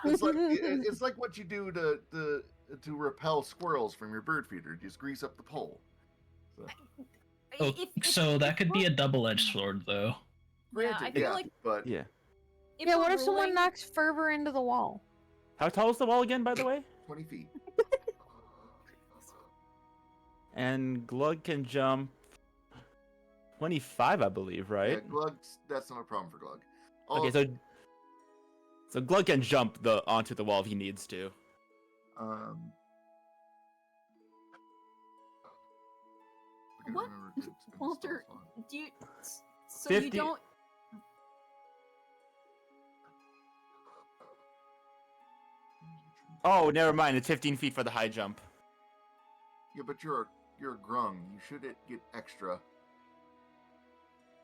[SPEAKER 3] It's like it's like what you do to repel squirrels from your bird feeder. Just grease up the pole. So,
[SPEAKER 5] Oh, so that could be a double-edged sword, though.
[SPEAKER 6] Yeah, I feel like
[SPEAKER 3] but
[SPEAKER 2] Yeah.
[SPEAKER 8] Yeah, what
[SPEAKER 6] we're
[SPEAKER 8] if someone
[SPEAKER 6] ruling-
[SPEAKER 8] knocks fervor into the wall?
[SPEAKER 2] How tall is the wall again, by the way?
[SPEAKER 3] 20 feet.
[SPEAKER 2] And Glug can jump 25, I believe, right?
[SPEAKER 3] Yeah, Glug, that's not a problem for Glug.
[SPEAKER 2] Okay, so Glug can jump onto the wall if he needs to.
[SPEAKER 3] Um, I gotta
[SPEAKER 6] What?
[SPEAKER 3] remember to spend the
[SPEAKER 6] Walter,
[SPEAKER 3] spell slot.
[SPEAKER 6] do you? So you
[SPEAKER 2] 50
[SPEAKER 6] don't?
[SPEAKER 2] Oh, never mind. It's 15 feet for the high jump.
[SPEAKER 3] Yeah, but you're a grung. You should get extra.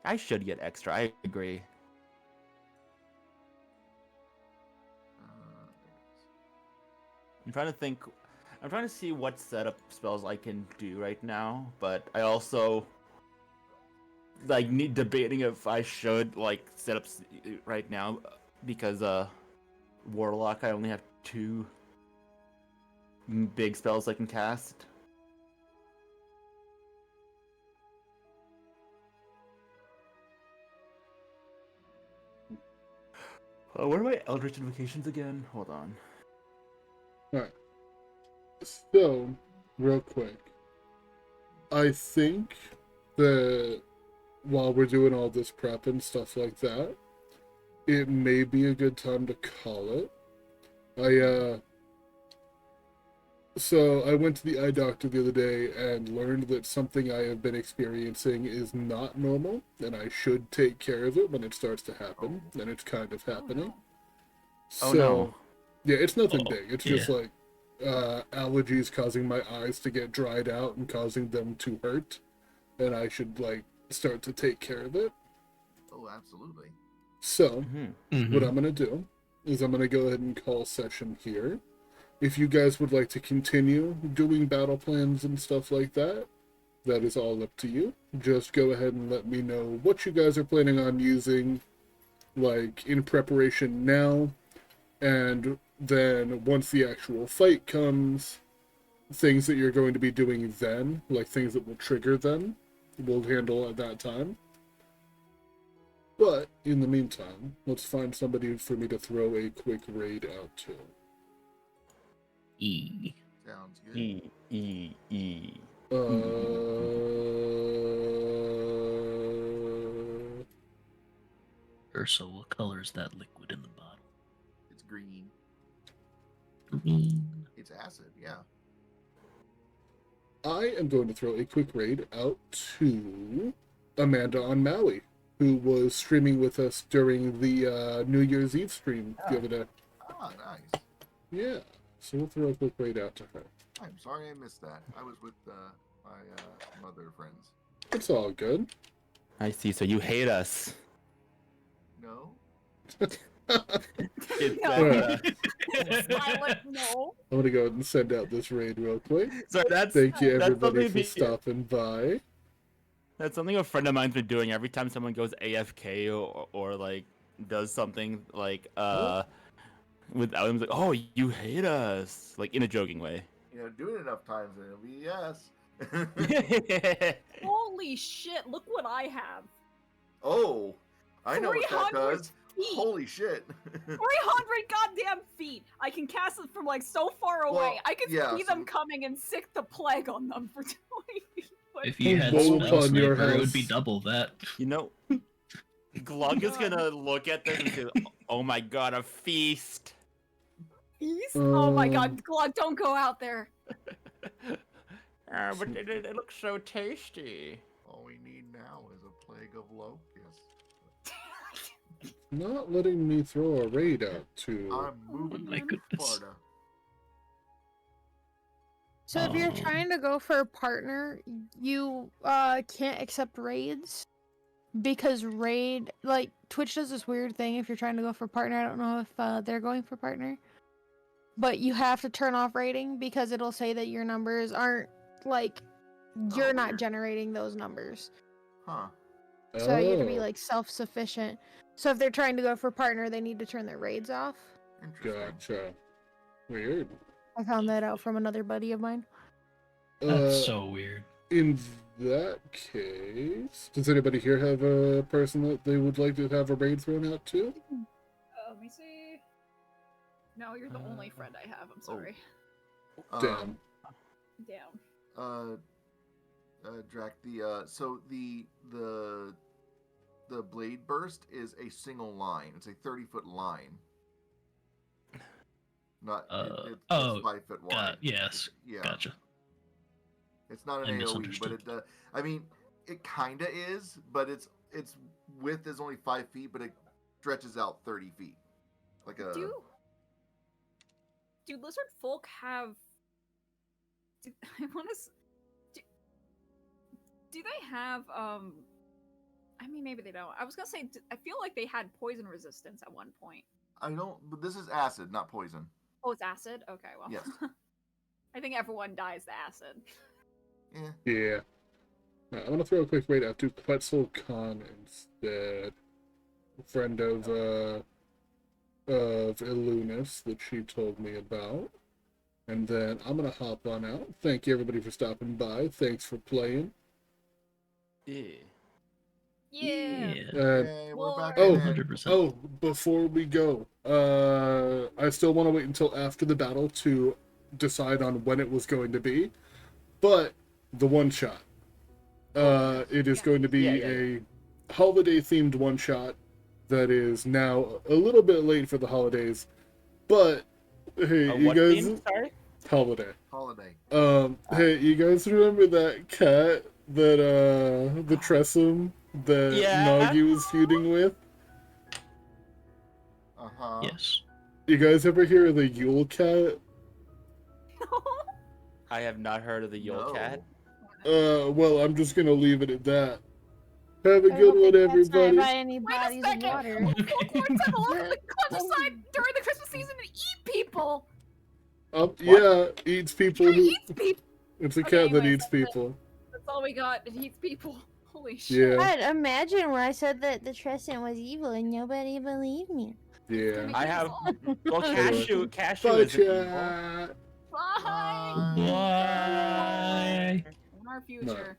[SPEAKER 2] I should get extra. I agree. I'm trying to think. I'm trying to see what setup spells I can do right now, but I also like debating if I should like set up right now because Warlock I only have 2 big spells I can cast. What are my Eldritch Invocations again? Hold on.
[SPEAKER 1] Alright. So, real quick. I think that while we're doing all this prep and stuff like that, it may be a good time to call it. So I went to the eye doctor the other day and learned that something I have been experiencing is not normal, and I should take care of it when it starts to happen, and it's kind of happening.
[SPEAKER 2] Oh,
[SPEAKER 1] So,
[SPEAKER 2] no.
[SPEAKER 1] yeah, it's nothing
[SPEAKER 5] Oh,
[SPEAKER 1] big. It's
[SPEAKER 5] yeah.
[SPEAKER 1] just like allergies causing my eyes to get dried out and causing them to hurt, and I should like start to take care of it.
[SPEAKER 3] Oh, absolutely.
[SPEAKER 1] So,
[SPEAKER 2] Mm-hmm.
[SPEAKER 1] what I'm gonna do is I'm gonna go ahead and call session here. If you guys would like to continue doing battle plans and stuff like that, that is all up to you. Just go ahead and let me know what you guys are planning on using, like, in preparation now, and then once the actual fight comes, things that you're going to be doing then, like things that will trigger them, we'll handle at that time. But, in the meantime, let's find somebody for me to throw a quick raid out to.
[SPEAKER 5] E.
[SPEAKER 3] Sounds good.
[SPEAKER 2] E.
[SPEAKER 5] Ursa, what color is that liquid in the bottle?
[SPEAKER 3] It's green.
[SPEAKER 5] Green.
[SPEAKER 3] It's acid, yeah.
[SPEAKER 1] I am going to throw a quick raid out to Amanda on Maui, who was streaming with us during the New Year's Eve stream the other day.
[SPEAKER 3] Ah, nice.
[SPEAKER 1] Yeah, so we'll throw a quick raid out to her.
[SPEAKER 3] I'm sorry I missed that. I was with my mother friends.
[SPEAKER 1] It's all good.
[SPEAKER 2] I see. So you hate us.
[SPEAKER 3] No?
[SPEAKER 2] It's,
[SPEAKER 4] No. Silent no.
[SPEAKER 1] I'm going to go ahead and send out this raid real quick.
[SPEAKER 2] so that's
[SPEAKER 1] Thank you,
[SPEAKER 2] that's
[SPEAKER 1] everybody,
[SPEAKER 2] something
[SPEAKER 1] for stopping by.
[SPEAKER 2] That's something a friend of mine's been doing every time someone goes AFK or like does something like without him. Like, oh, you hate us, like in a joking way.
[SPEAKER 3] You know, do it enough times and it'll be yes.
[SPEAKER 6] Holy shit! Look what I have.
[SPEAKER 3] Oh, I know what that
[SPEAKER 6] 300
[SPEAKER 3] does.
[SPEAKER 6] feet.
[SPEAKER 3] Holy shit.
[SPEAKER 6] 300 goddamn feet. I can cast it from like so far away.
[SPEAKER 3] Well,
[SPEAKER 6] I can
[SPEAKER 3] yeah,
[SPEAKER 6] see them coming and sick the plague on them for 20 feet.
[SPEAKER 5] If you had
[SPEAKER 1] Blow
[SPEAKER 5] spell
[SPEAKER 1] upon your
[SPEAKER 5] sniper, it would
[SPEAKER 1] house.
[SPEAKER 5] be double that.
[SPEAKER 2] You know, Glug is gonna look at this and say, "Oh my god, a feast!"
[SPEAKER 6] Feast? Oh my god, Glug, don't go out there.
[SPEAKER 2] But it looks so tasty.
[SPEAKER 3] All we need now is a plague of locusts.
[SPEAKER 1] Not letting me throw a raid out to.
[SPEAKER 3] I'm moving
[SPEAKER 5] my
[SPEAKER 3] to
[SPEAKER 5] goodness.
[SPEAKER 3] Sparta.
[SPEAKER 4] So if you're
[SPEAKER 5] Um,
[SPEAKER 4] trying to go for a partner, you can't accept raids because raid like Twitch does this weird thing if you're trying to go for partner. I don't know if they're going for partner. But you have to turn off raiding because it'll say that your numbers aren't like you're not
[SPEAKER 3] weird.
[SPEAKER 4] generating those numbers.
[SPEAKER 3] Huh.
[SPEAKER 4] So you have to be
[SPEAKER 1] Oh,
[SPEAKER 4] like self-sufficient. So if they're trying to go for partner, they need to turn their raids off.
[SPEAKER 3] Interesting.
[SPEAKER 1] gotcha. Weird.
[SPEAKER 4] I found that out from another buddy of mine.
[SPEAKER 5] That's so weird.
[SPEAKER 1] In that case, does anybody here have a person that they would like to have a raid thrown out to?
[SPEAKER 6] Let me see. No, you're the only friend I have. I'm sorry.
[SPEAKER 1] Damn.
[SPEAKER 6] Damn.
[SPEAKER 3] Drac, so the blade burst is a single line. It's a 30-foot line. Not it's
[SPEAKER 5] oh,
[SPEAKER 3] 5 foot wide.
[SPEAKER 5] Yes,
[SPEAKER 3] Yeah.
[SPEAKER 5] gotcha.
[SPEAKER 3] It's not
[SPEAKER 5] I
[SPEAKER 3] an AOE, but
[SPEAKER 5] misunderstood.
[SPEAKER 3] I mean, it kinda is, but its width is only 5 feet, but it stretches out 30 feet. Like a.
[SPEAKER 6] Do lizard folk have? I want to. Do they have? I mean, maybe they don't. I was gonna say, I feel like they had poison resistance at one point.
[SPEAKER 3] I don't. But this is acid, not poison.
[SPEAKER 6] Oh, it's acid. Okay, well.
[SPEAKER 3] Yes.
[SPEAKER 6] I think everyone dies to acid.
[SPEAKER 3] Yeah.
[SPEAKER 1] Yeah. I'm gonna throw a quick raid out to Quetzal Khan instead. A friend of Illunis that she told me about. And then I'm gonna hop on out. Thank you everybody for stopping by. Thanks for playing.
[SPEAKER 2] Yeah.
[SPEAKER 6] Yeah.
[SPEAKER 3] Yay, we're back
[SPEAKER 1] Oh,
[SPEAKER 3] in it.
[SPEAKER 5] 100%.
[SPEAKER 1] Oh, before we go, I still want to wait until after the battle to decide on when it was going to be. But the one shot, it is going to be a holiday-themed one shot that is now a little bit late for the holidays. But hey, you
[SPEAKER 2] What
[SPEAKER 1] guys,
[SPEAKER 2] theme? Sorry.
[SPEAKER 1] holiday.
[SPEAKER 3] Holiday.
[SPEAKER 1] Hey, you guys remember that cat that the Tressum that
[SPEAKER 2] Yeah.
[SPEAKER 1] Nagi was feuding with?
[SPEAKER 3] Uh-huh.
[SPEAKER 5] Yes.
[SPEAKER 1] You guys ever hear of the Yule Cat?
[SPEAKER 2] I have not heard of the Yule Cat.
[SPEAKER 1] Well, I'm just gonna leave it at that. Have a
[SPEAKER 8] I
[SPEAKER 1] good
[SPEAKER 8] hope
[SPEAKER 1] one,
[SPEAKER 8] the cat's not
[SPEAKER 1] everybody.
[SPEAKER 8] by any
[SPEAKER 6] Wait a
[SPEAKER 8] bodies of
[SPEAKER 6] second!
[SPEAKER 8] water.
[SPEAKER 6] Folklore Temple to countryside during the Christmas season and eat people!
[SPEAKER 1] Yeah, eats people.
[SPEAKER 6] It eats people!
[SPEAKER 1] It's a
[SPEAKER 6] Okay,
[SPEAKER 1] cat that
[SPEAKER 6] anyways,
[SPEAKER 1] eats people.
[SPEAKER 6] That's all we got. It eats people. Holy shit.
[SPEAKER 1] Yeah,
[SPEAKER 8] God, imagine when I said that the Trescent was evil and nobody believed me.
[SPEAKER 1] yeah.
[SPEAKER 2] I have. Well,
[SPEAKER 1] Anyway.
[SPEAKER 2] cashew
[SPEAKER 1] Bye,
[SPEAKER 2] isn't evil.
[SPEAKER 1] chat.
[SPEAKER 6] Bye!
[SPEAKER 5] Bye.
[SPEAKER 6] In our future.